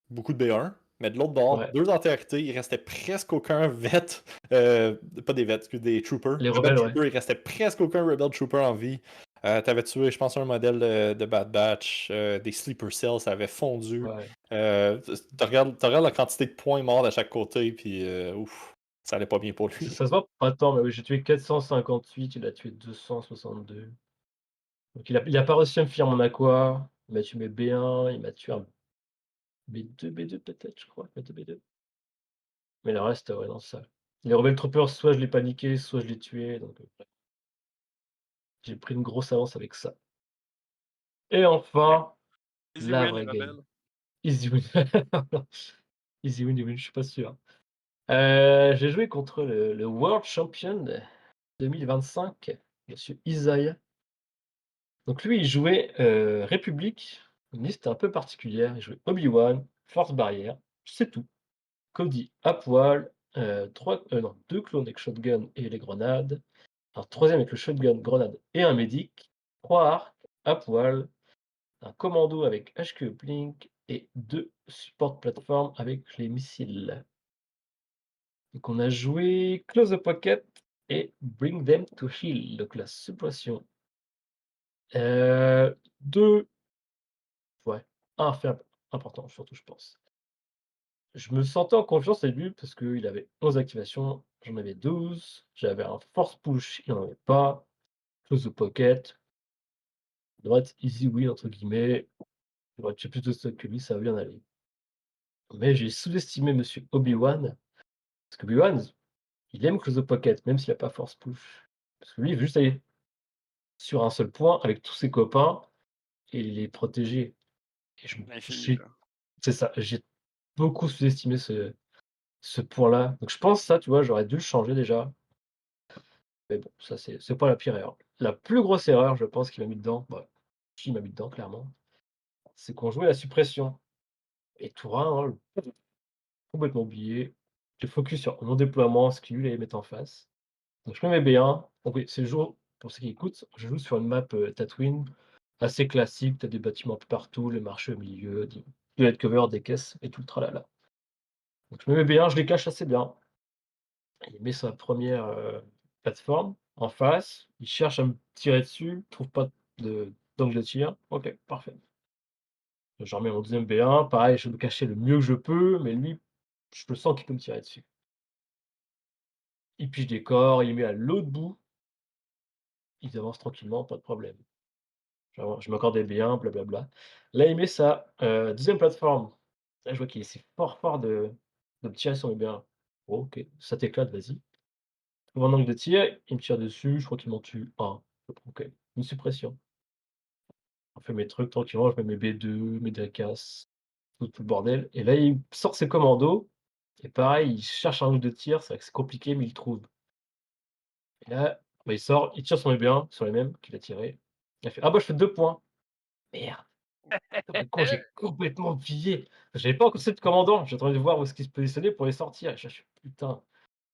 beaucoup de B1, mais de l'autre bord, ouais. 2 AT-RT, il restait presque aucun vet, pas des vets, que des troopers. Les Rebel rebelles, ouais. Trooper, il restait presque aucun Rebel Trooper en vie. T'avais tué, je pense, un modèle de Bad Batch, des Sleeper Cells, ça avait fondu. Ouais. Tu regardes la quantité de points morts de chaque côté, puis ouf, ça allait pas bien pour Ça lui. ça se voit pas tant, mais oui, j'ai tué 458, il a tué 262. Donc il a pas réussi à me finir mon aqua, il m'a tué mes B1, il m'a tué un B2 peut-être, je crois, B2, B2. Mais le reste, ouais, non, ça les Rebel Troopers, soit je les paniqué, soit je les tuais, donc ouais, j'ai pris une grosse avance avec ça. Et enfin, Easy la win, vraie game. rebelle. Easy win. Easy win, je suis pas sûr. J'ai joué contre le world champion 2025, monsieur Isaiah. Donc lui, il jouait, République, une liste un peu particulière. Il jouait Obi-Wan, Force Barrière, c'est tout. Cody à poil, 3 non, 2 clones avec shotgun et les grenades, un troisième avec le shotgun, grenade et un médic, 3 arcs à poil, un commando avec HQ Uplink et 2 support plateformes avec les missiles. Donc on a joué Close the Pocket et Bring Them to Heal, donc la suppression. 2 ouais, un fait important surtout, je pense. Je me sentais en confiance au début parce qu'il avait 11 activations, j'en avais 12, j'avais un force push, il en avait pas, close the pocket, droite «easy win» entre guillemets, j'aurais tué plus de stock que lui, ça va bien aller. Mais j'ai sous-estimé monsieur Obi-Wan, parce qu'Obi-Wan, il aime close the pocket, même s'il a pas force push. Parce que lui, il veut juste aller sur un seul point avec tous ses copains et les protéger. Et L'infini, j'ai là. c'est ça, j'ai beaucoup sous-estimé ce point-là. Donc je pense ça, tu vois, j'aurais dû le changer déjà. Mais bon, ça c'est pas la pire erreur. La plus grosse erreur, je pense, qui m'a mis dedans, bah, qui m'a mis dedans clairement, c'est qu'on jouait la suppression et Tourin, hein, complètement oublié. J'ai focus sur mon déploiement, ce qu'il allait mettre en face. Donc je mets mes B1. Donc oui, c'est le jour, pour ceux qui écoutent, je joue sur une map, Tatooine assez classique. Tu as des bâtiments un peu partout, les marchés au milieu, du head cover, des caisses et tout le tralala. Donc je mets mes B1, je les cache assez bien. Il met sa première plateforme en face, il cherche à me tirer dessus, trouve pas d'angle de tir. OK, parfait. Je remets mon deuxième B1, pareil, je vais me cacher le mieux que je peux, mais lui, je le sens qu'il peut me tirer dessus. Il pige des corps, il met à l'autre bout, ils avancent tranquillement, pas de problème. Je m'accorde des biens, blablabla. Là, il met sa, 2e plateforme. Là, je vois qu'il essaie fort de me tirer sur mes biens. OK, ça t'éclate, vas-y. Trouve un angle de tir, il me tire dessus, je crois qu'il m'en tue un. OK, une suppression. On fait mes trucs tranquillement, je mets mes B2, mes DACAS, tout le bordel et là, il sort ses commandos et pareil, il cherche un angle de tir, c'est vrai que c'est compliqué, mais il le trouve et là, bah, il sort, il tire sur mes biens, sur les mêmes qu'il a tirés. Il a fait: «Ah bah, je fais 2 points». Merde! Comme un con, j'ai complètement oublié. J'avais pas encore cette commandant, j'attendais de voir où est-ce qu'il se positionnait pour les sortir et je fais: «Putain,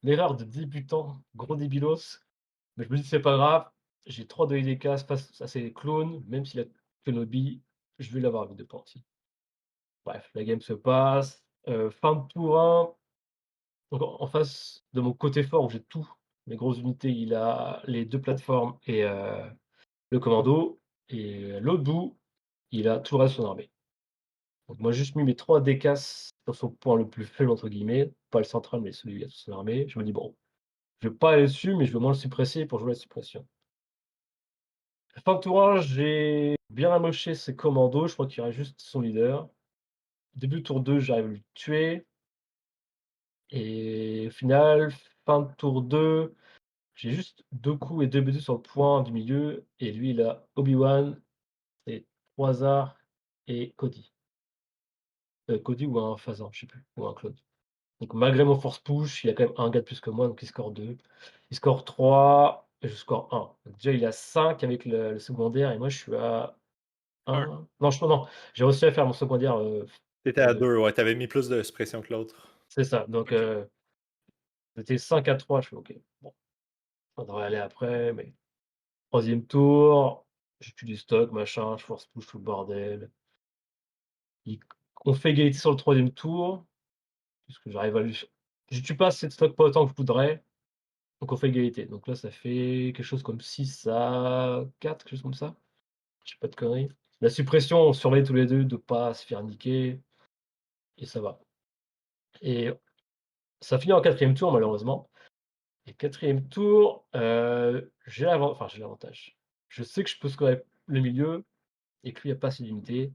l'erreur de débutant, gros débilos». Mais je me dis: «C'est pas grave, j'ai 3 de IDK face à ces clones, même s'il a Kenobi, je vais l'avoir avec 2 parties». Bref, la game se passe, fin de tour 1, donc en face de mon côté fort où j'ai tout, mes grosses unités, il a les 2 plateformes et le commando et l'autre bout, il a tout le reste de son armée. Donc moi, j'ai juste mis mes 3 décasses sur son point le plus «faible» entre guillemets, pas le central, mais celui où il y a toute son armée. Je me dis: «Bon, je vais pas aller dessus, mais je vais au moins le suppresser pour jouer la suppression». Fin de tour 1, j'ai bien amoché ses commandos, je crois qu'il reste juste son leader. Début de tour 2, j'arrive à le tuer et au final, fin de tour 2, j'ai juste 2 coups et 2 BD sur le point du milieu et lui, il a Obi-Wan et 3 arcs et Cody. Cody ou un Phasant, je sais plus, ou un clone. Donc malgré mon force push, il a quand même un gars de plus que moi, donc il score 2. Il score 3 et je score 1. Donc déjà, il a 5 avec le secondaire et moi, je suis à Un. 1. Non, non, j'ai réussi à faire mon secondaire, T'étais à heu, 2, ouais, t'avais mis plus de suppression que l'autre. c'est ça. Donc OK. c'était 5-3. Je fais: «OK, bon, ça devrait aller après», mais troisième tour, j'ai plus du stock, machin, je force push tout le bordel. Il On fait égalité sur le troisième tour, puisque j'arrive à lui je tue pas assez de stock, pas autant que je voudrais. Donc on fait égalité. Donc là, ça fait quelque chose comme 6-4, quelque chose comme ça. Je dis pas de conneries. La suppression, on surveille tous les 2 de pas se faire niquer et ça va. Et ça finit en quatrième tour malheureusement. Et quatrième tour, j'ai l'avantage. Je sais que je peux scorer le milieu et que lui a pas assez d'unités.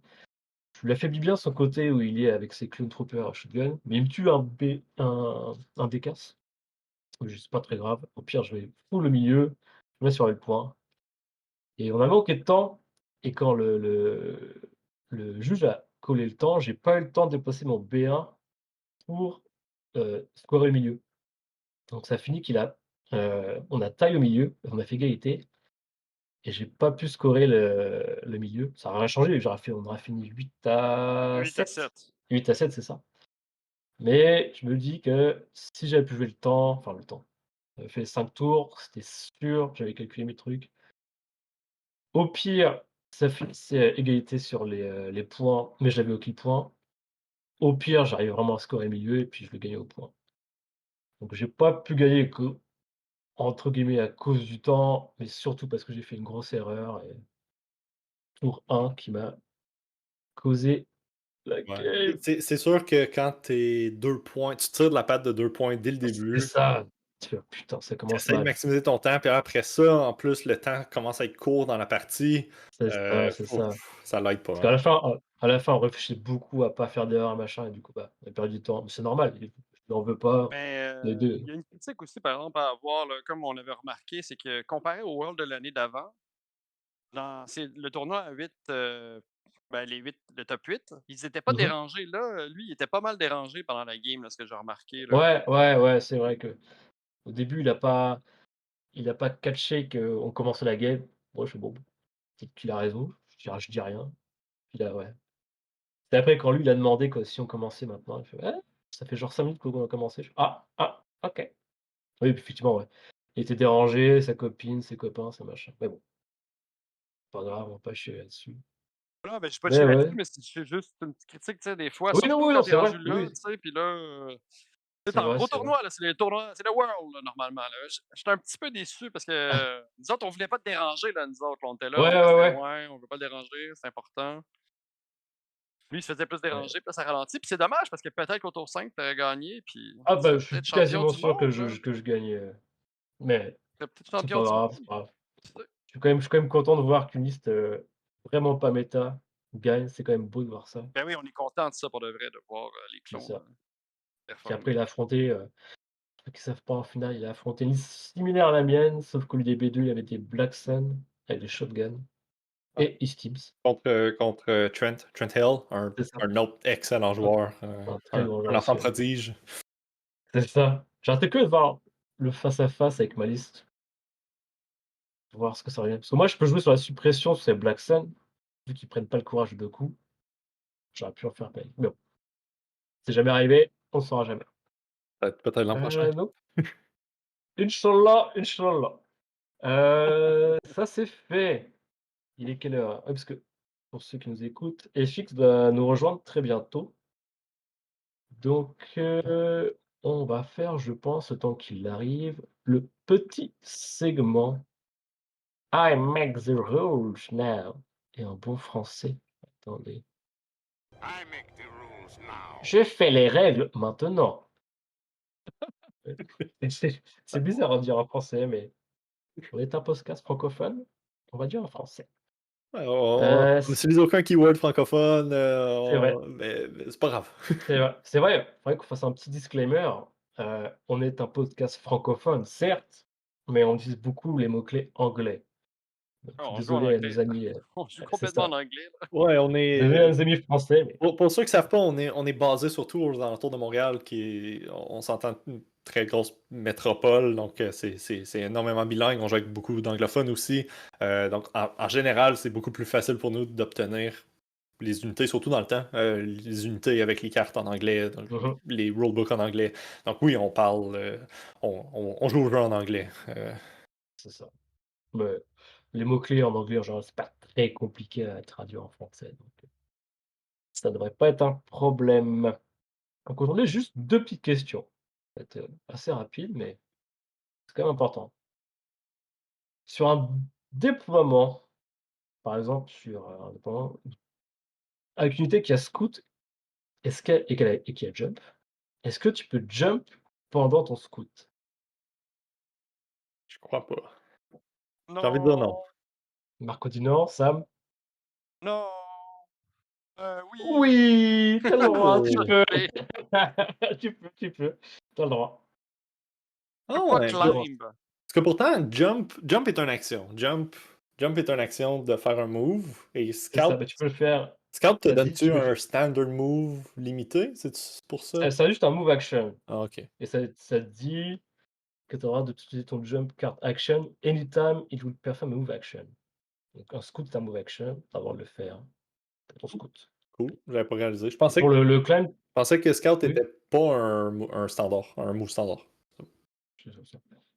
Je l'affaiblis bien son côté où il est avec ses clone troopers à shotgun, mais il me tue un DCAS. C'est pas très grave. Au pire, je vais full le milieu, je mets sur le point. Et on a manqué de temps et quand le juge a collé le temps, j'ai pas eu le temps de déplacer mon B1 pour, scorer le milieu. Donc ça finit qu'il a, on a taille au milieu, on a fait égalité et j'ai pas pu scorer le milieu. Ça aurait rien changé, on aurait fini 8 à 8-7. 7. 8-7, c'est ça. Mais je me dis que si j'avais pu jouer le temps, enfin le temps, j'avais fait 5 tours, c'était sûr, j'avais calculé mes trucs. Au pire, ça finissait à égalité sur les points, mais j'avais aucun point. Au pire, j'arrive vraiment à scorer milieu et puis je vais gagner au point. Donc j'ai pas pu gagner que entre guillemets «à cause du temps», mais surtout parce que j'ai fait une grosse erreur et tour 1 qui m'a causé la Ouais. game. C'est sûr que quand t'es 2 points, tu tires de la patte de 2 points dès le C'est début, ça. Tu fais: «Putain, ça tu commence essaies de mal». maximiser ton temps, puis après ça, en plus, le temps commence à être court dans la partie, C'est ça, c'est faut ça. ça l'aide Parce pas, qu'à hein. la fin, on réfléchit beaucoup à pas faire d'erreur, machin et du coup, bah, on a perdu du temps. Mais c'est normal, je n'en veux pas. Mais, Les 2. il y a une critique aussi, par exemple, à avoir, là, comme on avait remarqué, c'est que comparé au World de l'année d'avant, C'est le tournoi à 8, ben, le top 8, ils étaient pas Mmh. dérangés. Là, lui, il était pas mal dérangé pendant la game, là, ce que j'ai remarqué, là. Ouais, ouais, ouais, c'est vrai qu'au début, il a pas catché qu'on commençait la game. Moi, je fais: «Bon, peut-être qu'il a raison», je dis rien. Puis là, ouais. C'est après quand lui, il a demandé que si on commençait maintenant, il fait: «Ouais, ça fait genre 5 minutes qu'on a commencé». Je fais: «Ah, ah, OK». Oui, puis effectivement, ouais. Il était dérangé, sa copine, ses copains, ses machins. Mais bon, pas grave, on va pas chier là-dessus. Ah, ben, j'ai pas Mais chié là-dessus, ouais. mais c'est juste une petite critique, tu sais, des fois, Oui, non, surtout oui, quand non, tu es c'est vrai. rendu là, Oui, tu sais, puis là, c'est c'est un vrai, gros c'est vrai. tournoi, là, c'est les tournois, c'est le World, là, normalement, là. J'étais un petit peu déçu parce que nous autres, on voulait pas te déranger, là, nous autres. On était là, Ouais, on ouais, restait ouais. loin, on veut pas le déranger, c'est important. Lui, il se faisait plus Ouais. déranger, puis là, ça ralentit, puis c'est dommage parce que peut-être qu'au tour 5, tu aurais gagné, puis Ah tu bah, serais je suis peut-être champion quasiment du sûr que monde, je là. je que je gagne, mais Tu serais peut-être c'est champion pas du grave, c'est monde. pas grave. Tu sais. Je suis quand même content de voir qu'une liste, vraiment pas méta gagne. C'est quand même beau de voir ça. Ben oui, on est content de ça pour de vrai, de voir les C'est clones ça. Puis après performer. il a affronté, ceux qui savent pas en finale, il a affronté une liste similaire à la mienne, sauf qu'au lieu des B2, il avait des Black Sun avec des shotguns Ouais. et East Contre Trent Hill, C'est ça. un autre excellent Un joueur, un très grand un joueur enfant aussi, ouais. prodige. C'est ça. J'attends que de voir le face à face avec ma liste, voir ce que ça revient. Parce que moi, je peux jouer sur la suppression sur ces Black Sun, vu qu'ils prennent pas le courage de 2 coups, j'aurais pu en faire pareil. Mais bon, c'est jamais arrivé, on ne saura jamais. Peut-être l'an prochain. Non. Inch'Allah, Inch'Allah. Ça c'est fait. Il est quelle heure? Ouais, parce que pour ceux qui nous écoutent, FX va nous rejoindre très bientôt. Donc, on va faire, je pense, le temps qu'il arrive, le petit segment I make the rules now. Et en bon français, attendez. I make the rules now. Je fais les règles maintenant. C'est bizarre à dire en français, mais on est un podcast francophone, on va dire en français. Ouais, on C n'utilise aucun keyword francophone, c'est vrai, mais c'est pas grave. c'est vrai, il faudrait qu'on fasse un petit disclaimer. On est un podcast francophone, certes, mais on utilise beaucoup les mots-clés anglais. Donc Ah, je suis on joue en désolé à anglais. nos amis, On joue c'est complètement en ça. anglais, là. Ouais, on Désolé est. à nos amis français, mais Pour ceux qui savent pas, on est basé surtout aux alentours de Montréal, on s'entend une très grosse métropole, donc c'est énormément bilingue. On joue avec beaucoup d'anglophones aussi. Donc en général, c'est beaucoup plus facile pour nous d'obtenir les unités, surtout dans le temps, les unités avec les cartes en anglais, donc mmh les rulebooks en anglais. Donc oui, on parle, on joue au jeu en anglais. c'est ça. Mais les mots-clés en anglais, en général, c'est pas très compliqué à traduire en français, donc ça devrait pas être un problème. Donc aujourd'hui, juste 2 petites questions. Ça va être, assez rapide, mais c'est quand même important. Sur un déploiement, par exemple sur, un déploiement avec une unité qui a scout, est-ce qu'elle et qu'elle a et qui a jump, est-ce que tu peux jump pendant ton scout? Je crois pas. J'ai envie de dire non. Non, Marco dit non, Sam? non, oui. Oui! Tu as le droit, tu Oh! peux! Et Tu peux, tu as le droit. je peux Ah pas ouais, Tu as le droit. climb. parce que pourtant, jump est une action. Jump est une action de faire un move. Et C'est ça, bah, tu peux le faire. Scout te Ça dit donne-tu tu peux f un standard move limité? C'est pour ça? ça a juste un move action Ah, ok. et ça te dit que tu auras d'utiliser ton jump card action anytime it will perform a move action. Donc un scout, c'est un move action, tu as le droit de le faire pour ton scout. Cool. J'avais pas réalisé. Et pour le climb Je pensais que Scout oui, était pas un standard, un move standard. je Makes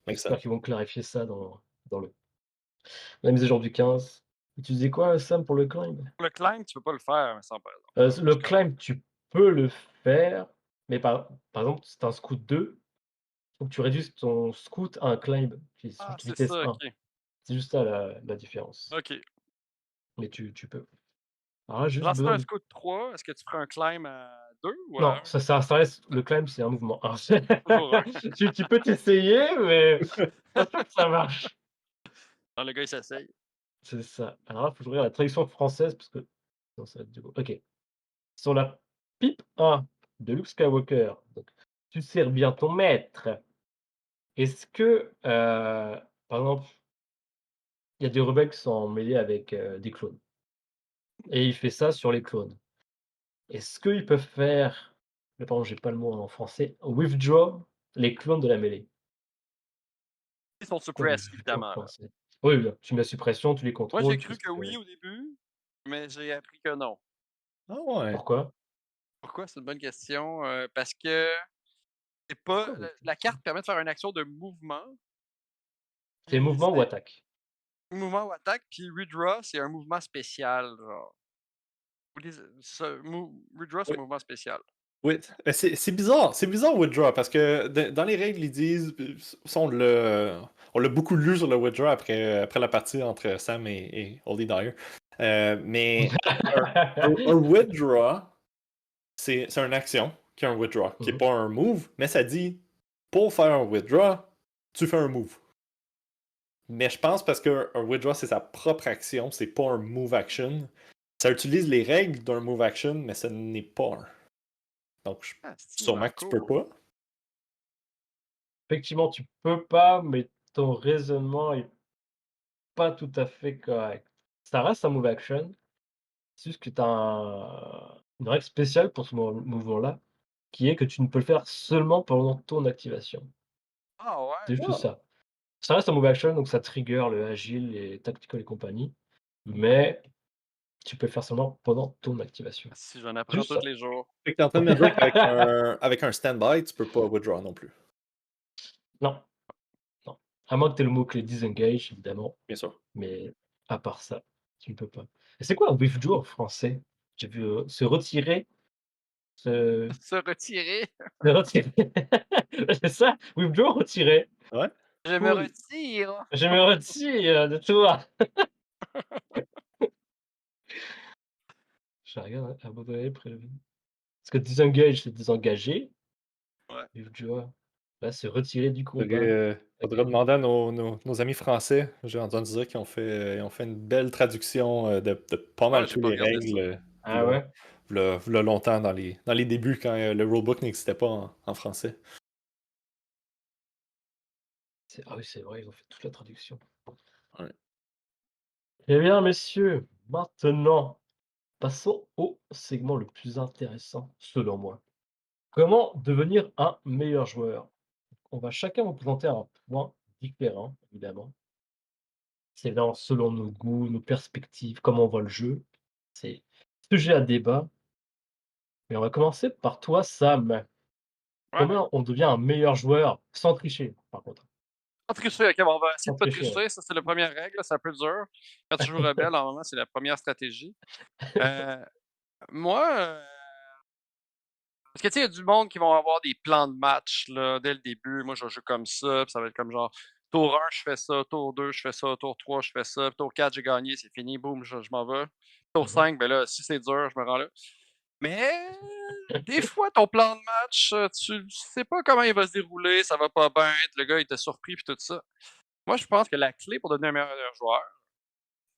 j'espère sense. qu'ils vont clarifier ça dans la mise à jour du 15. Tu disais quoi, Sam, pour le climb? Pour le climb, tu peux pas le faire, mais sans par exemple. Le climb, tu peux le faire, mais par exemple, si tu un scout 2, faut que tu réduises ton scout à un climb qui est Ah, juste c'est vitesse ça, 1. OK. C'est juste ça la différence. OK. Mais tu peux. Alors là, j'ai juste Genre, si tu besoin un de scout 3, est-ce que tu ferais un climb à 2 ou à non, 1? ça reste le climb, c'est un mouvement. Alors Toujours 1. tu peux t'essayer, mais pas sûr que ça marche. Ah, le gars, il s'essaye. C'est ça. Alors là, faut que je regarde la traduction française parce que sinon ça va être du OK. Sur la pipe 1 de Luke Skywalker, donc tu sers bien ton maître. Est-ce que, par exemple, il y a des rebelles qui sont mêlés avec, des clones et il fait ça sur les clones. Est-ce qu'ils peuvent faire là, pardon, j'ai pas le mot en français, withdraw les clones de la mêlée? Ils sont Quoi suppressed, withdraw en évidemment, là. français? Oui, oui, tu mets la suppression, tu les Moi, j'ai contrôles, tout cru ce que que oui au début, mais j'ai appris que non. Ah ouais. pourquoi? Pourquoi? C'est une bonne question. Parce que c'est pas Pourquoi la withdraw? carte permet de faire une action de mouvement, C'est puis mouvement ou c'est attaque? mouvement ou attaque, puis redraw, c'est un mouvement spécial, genre. Ou les ça, redraw, c'est un Oui. mouvement spécial. Oui, mais c'est bizarre Withdraw parce que dans les règles ils disent, ça, on l'a beaucoup lu sur le Withdraw après la partie entre Sam et Holy Dyer. Mais un Withdraw, c'est une action qui est un Withdraw, qui n'est Mmh. pas un move, mais ça dit pour faire un Withdraw, tu fais un move. Mais je pense parce qu'un Withdraw c'est sa propre action, c'est pas un move action. Ça utilise les règles d'un move action, mais ce n'est pas un. Donc Ah, c'est sûrement que tu peux Marco. pas. Effectivement, tu peux pas, mais ton raisonnement est pas tout à fait correct. Ça reste un move action, c'est juste que tu as une règle spéciale pour ce mouvement-là, qui est que tu ne peux le faire seulement pendant ton activation. Ah C'est ouais? juste Ah. ça. Ça reste un move action, donc ça trigger le agile, les tactical et compagnie, mais tu peux le faire seulement pendant ton activation. Si j'en apprends Juste tous ça. les jours. Fait que t'es en train de me dire qu'avec avec un stand-by, tu peux pas withdraw non plus. Non, non. À moins que tu aies le mot-clé disengage, évidemment, Bien sûr. mais à part ça, tu ne peux pas. Et c'est quoi un withdraw en français? J'ai vu, se retirer, se Se retirer. se retirer. C'est ça? Withdraw, retirer. Ouais. Je me Cool. retire. Je me retire de toi. Je regarde, hein, abandonner, prélever. Parce que disengage, c'est désengager. Ouais. Withdraw, là, c'est retirer du Faudrait, combat. faudrait OK. demander à nos amis français. J'ai entendu dire qu'ils ont fait une belle traduction de pas Ah, mal j'ai tous pas les regardé ça. règles Ah ouais? v'là longtemps dans les débuts quand le rulebook n'existait pas en français. Ah oui, c'est vrai, ils ont fait toute la traduction. Ouais. Eh bien, messieurs, maintenant, passons au segment le plus intéressant, selon moi. Comment devenir un meilleur joueur? On va chacun vous présenter un point différent, évidemment. C'est évidemment selon nos goûts, nos perspectives, comment on voit le jeu. C'est sujet à débat. Mais on va commencer par toi, Sam. Ouais. Comment on devient un meilleur joueur sans tricher, par contre? Pas tricher, ok, bon, on va essayer Sans de pas tricher, ouais. tricher, ça c'est la première règle, c'est un peu dur. Quand tu joues rebelle, normalement, c'est la première stratégie. Euh, moi, parce que tu sais, il y a du monde qui vont avoir des plans de match là, dès le début. Moi, je joue comme ça, puis ça va être comme genre tour 1, je fais ça, tour 2, je fais ça, tour 3, je fais ça, puis tour 4, j'ai gagné, c'est fini, boum, je m'en vais. Tour Mmh. 5, ben là, si c'est dur, je me rends là. Mais des fois, ton plan de match, tu sais pas comment il va se dérouler, ça va pas bien être, le gars il était surpris puis tout ça. Moi, je pense que la clé pour devenir un meilleur joueur,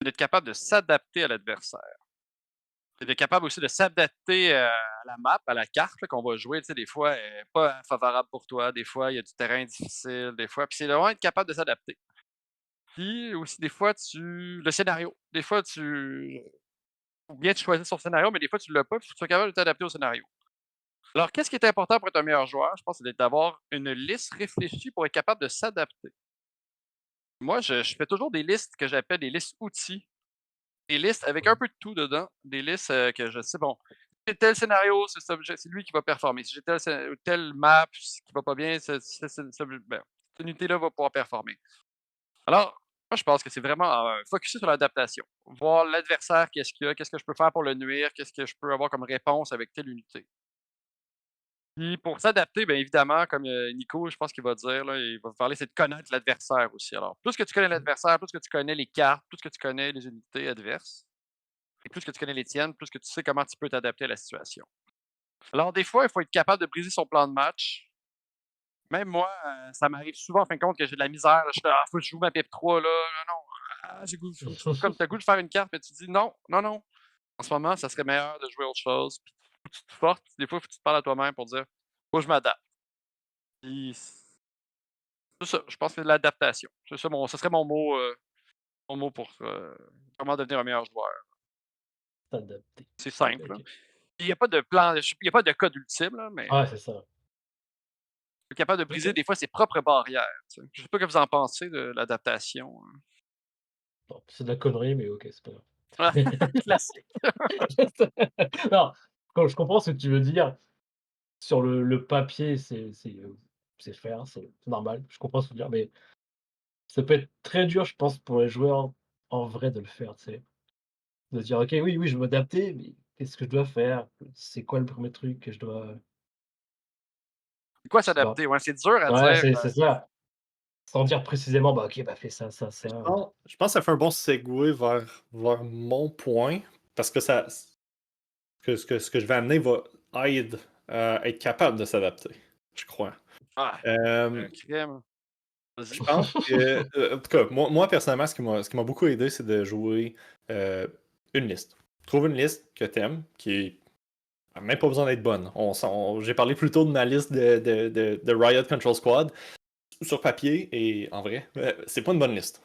c'est d'être capable de s'adapter à l'adversaire. C'est d'être capable aussi de s'adapter à la map, à la carte là, qu'on va jouer. Tu sais, des fois, elle est pas favorable pour toi, des fois, il y a du terrain difficile, des fois. Puis c'est vraiment être capable de s'adapter. Puis aussi, des fois, le scénario. Des fois, ou bien tu choisis son scénario, mais des fois, tu l'as pas, puis tu es capable de t'adapter au scénario. Alors, qu'est-ce qui est important pour être un meilleur joueur? Je pense que c'est d'avoir une liste réfléchie pour être capable de s'adapter. Moi, je fais toujours des listes que j'appelle des listes outils. Des listes avec un peu de tout dedans. Des listes que je sais, bon, si j'ai tel scénario, c'est lui qui va performer. Si j'ai telle map qui va pas bien, ben, cette unité-là va pouvoir performer. Alors, moi, je pense que c'est vraiment focusser sur l'adaptation. Voir l'adversaire, qu'est-ce qu'il y a, qu'est-ce que je peux faire pour le nuire, qu'est-ce que je peux avoir comme réponse avec telle unité. Puis pour s'adapter, bien évidemment, comme Nico, je pense qu'il va dire, là, il va parler, c'est de connaître l'adversaire aussi. Alors, plus que tu connais l'adversaire, plus que tu connais les cartes, plus que tu connais les unités adverses, et plus que tu connais les tiennes, plus que tu sais comment tu peux t'adapter à la situation. Alors, des fois, il faut être capable de briser son plan de match. Même moi, ça m'arrive souvent, en fin de compte, que j'ai de la misère. Là, je suis là, ah, faut que je joue ma PEP 3, là. Non, non. Ah, comme tu as goût de faire une carte, mais tu te dis non, non, non. En ce moment, ça serait meilleur de jouer autre chose. Puis, faut que tu te forces. Des fois, il faut que tu te parles à toi-même pour dire, faut que je m'adapte. Puis, c'est ça, je pense que c'est de l'adaptation. C'est ça, ce serait mon mot Mon mot pour comment devenir un meilleur joueur. S'adapter. C'est OK, simple, là. OK. Il y a pas de plan, il y a pas de code ultime, là, mais Ouais, c'est ça. être capable de briser OK. des fois ses propres barrières, tu sais. Je sais pas ce que vous en pensez de l'adaptation, hein. Bon, c'est de la connerie, mais OK, c'est pas grave. Classique. Non, quand je comprends ce que tu veux dire. Sur le papier, c'est faire, c'est normal, je comprends ce que tu veux dire, mais ça peut être très dur, je pense, pour les joueurs en vrai de le faire, tu sais? De se dire: «OK, oui, oui, je veux m'adapter, mais qu'est-ce que je dois faire? C'est quoi le premier truc que je dois» C'est quoi je sais pas. s'adapter? Ouais, c'est dur à Ouais, dire, c'est ça. Sans dire précisément: «Bah, OK, bah, fais ça, ça, ça». Je pense que ça fait un bon segue vers mon point, parce que ce que je vais amener va aide à être capable de s'adapter, je crois. ah, Euh, crème. je Vas-y. pense que, en tout cas, moi personnellement, ce qui m'a beaucoup aidé, c'est de jouer une liste. Trouve une liste que t'aimes, qui a même pas besoin d'être bonne. J'ai parlé plus tôt de ma liste de Riot Control Squad. Sur papier et en vrai, c'est pas une bonne liste.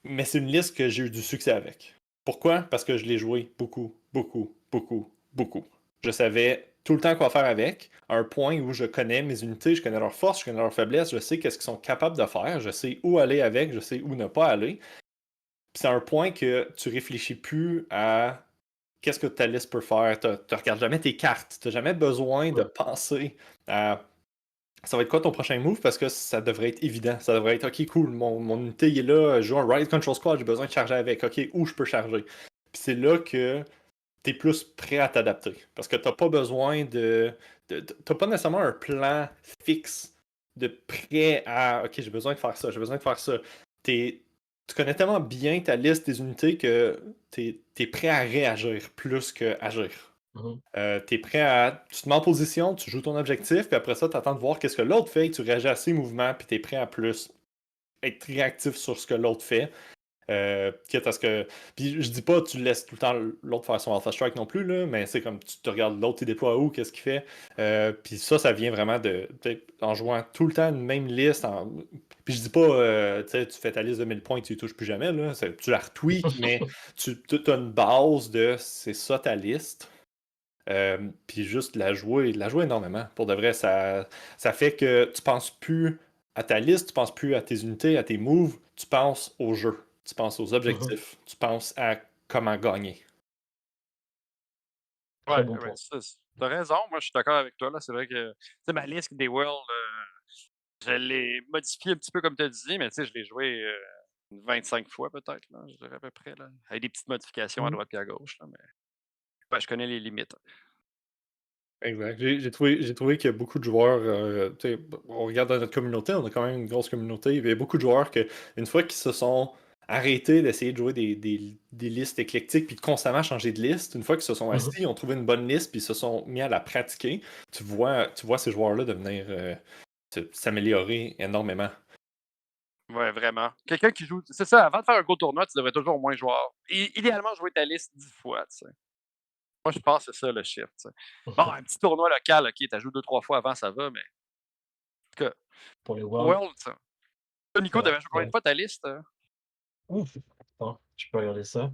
Mais c'est une liste que j'ai eu du succès avec. Pourquoi? Parce que je l'ai joué beaucoup, beaucoup, beaucoup, beaucoup. Je savais tout le temps quoi faire avec, à un point où je connais mes unités, je connais leurs forces, je connais leurs faiblesses, je sais qu'est-ce qu'ils sont capables de faire, je sais où aller avec, je sais où ne pas aller. Puis c'est un point que tu réfléchis plus à qu'est-ce que ta liste peut faire. Tu regardes jamais tes cartes, tu n'as jamais besoin de Ouais. penser à ça va être quoi ton prochain move parce que ça devrait être évident. Ça devrait être ok, cool, mon unité il est là, je joue un Riot Control Squad, j'ai besoin de charger avec. Ok, où je peux charger. Puis c'est là que tu es plus prêt à t'adapter. Parce que t'as pas besoin t'as pas nécessairement un plan fixe de prêt à ok, j'ai besoin de faire ça, j'ai besoin de faire ça. Tu connais tellement bien ta liste des unités que t'es prêt à réagir plus que agir. Mmh. T'es prêt à. Tu te mets en position, tu joues ton objectif, puis après ça, tu attends de voir qu'est-ce que l'autre fait, et tu réagis à ses mouvements, puis t'es prêt à plus être réactif sur ce que l'autre fait. Quitte à ce que. Puis je dis pas tu laisses tout le temps l'autre faire son Alpha Strike non plus, là, mais c'est comme tu te regardes l'autre, il déploie où, qu'est-ce qu'il fait. Puis ça vient vraiment de. En jouant tout le temps une même liste. Puis je dis pas, tu fais ta liste de 1000 points, tu y touches plus jamais, là. Tu la retweaks, mais tu as une base de c'est ça ta liste. Puis juste la jouer énormément. Pour de vrai, ça fait que tu penses plus à ta liste, tu penses plus à tes unités, à tes moves, tu penses au jeu, tu penses aux Mmh. objectifs, tu penses à comment gagner. Très Ouais, bon ouais, point. ça, t'as raison. Moi, je suis d'accord avec toi, là. C'est vrai que, tu sais, ma liste des Worlds, je l'ai modifiée un petit peu comme tu as dit, mais tu sais, je l'ai joué 25 fois peut-être, là, je dirais à peu près, là. Avec des petites modifications à Mmh. droite et à gauche, là, mais ouais, je connais les limites. Exact. J'ai trouvé qu'il y a beaucoup de joueurs, tu sais, on regarde dans notre communauté, on a quand même une grosse communauté, il y a beaucoup de joueurs que, une fois qu'ils se sont arrêtés d'essayer de jouer des listes éclectiques puis de constamment changer de liste, une fois qu'ils se sont Mmh. assis, ils ont trouvé une bonne liste puis ils se sont mis à la pratiquer, tu vois ces joueurs-là devenir, s'améliorer énormément. Ouais, vraiment. Quelqu'un qui joue. C'est ça, avant de faire un gros tournoi, tu devrais toujours au moins jouer. Idéalement, jouer ta liste 10 fois, tu sais. Moi, je pense que c'est ça le shift, tu sais. Bon, un petit tournoi local, ok, t'as joué 2-3 fois avant, ça va, mais en tout cas, Pour les Worlds, World, ça. Toi, c'est Nico, vrai, t'avais joué c'est combien de vrai. fois ta liste? Ouf! Attends, je peux regarder ça.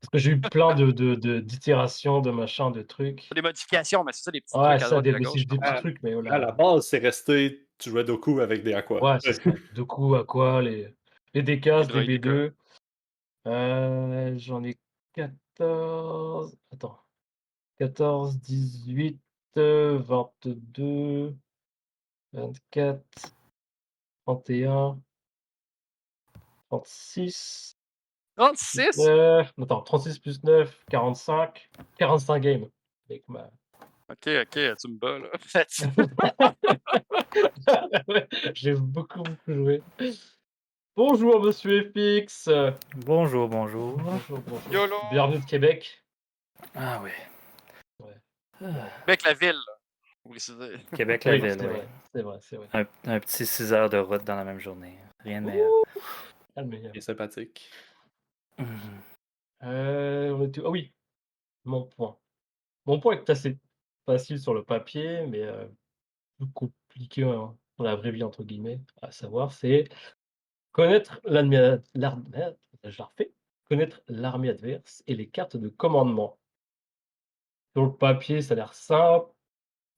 Parce que j'ai eu plein d'itérations, de machins, de trucs. Des modifications, mais c'est ça, des petits Ouais, trucs à ça, droite et des à mais c'est gauche, des comme petits À, trucs, mais oh à la là, base, c'est resté, tu jouais Doku avec des Aqua. ouais, c'est ça. Doku, Aqua, les les D-Cast, droïdes. DB2. J'en ai 14. Attends, 14, 18, 22, 24, 31, 36, 36? 9. Attends, 36 plus 9, 45. 45 games avec ma. Ok, ok, tu me bats, là. Ouais, j'ai beaucoup, beaucoup joué. Bonjour monsieur FX. Bonjour, bonjour. Bonjour, bonjour. YOLO! Bienvenue de Québec. Ah oui. Ouais, Ah, Avec la ville, là. Faut préciser. Québec, la oui, ville, c'est oui. vrai, c'est vrai, c'est vrai. Un petit 6 heures de route dans la même journée. Rien de meilleur. Ouh, ah, le meilleur. C'est sympathique. Mhm. On était ah oui, mon point. Mon point est assez facile sur le papier, mais plus compliqué, dans la vraie vie entre guillemets, à savoir, c'est Connaître je la refais. Connaître l'armée adverse et les cartes de commandement. Sur le papier, ça a l'air simple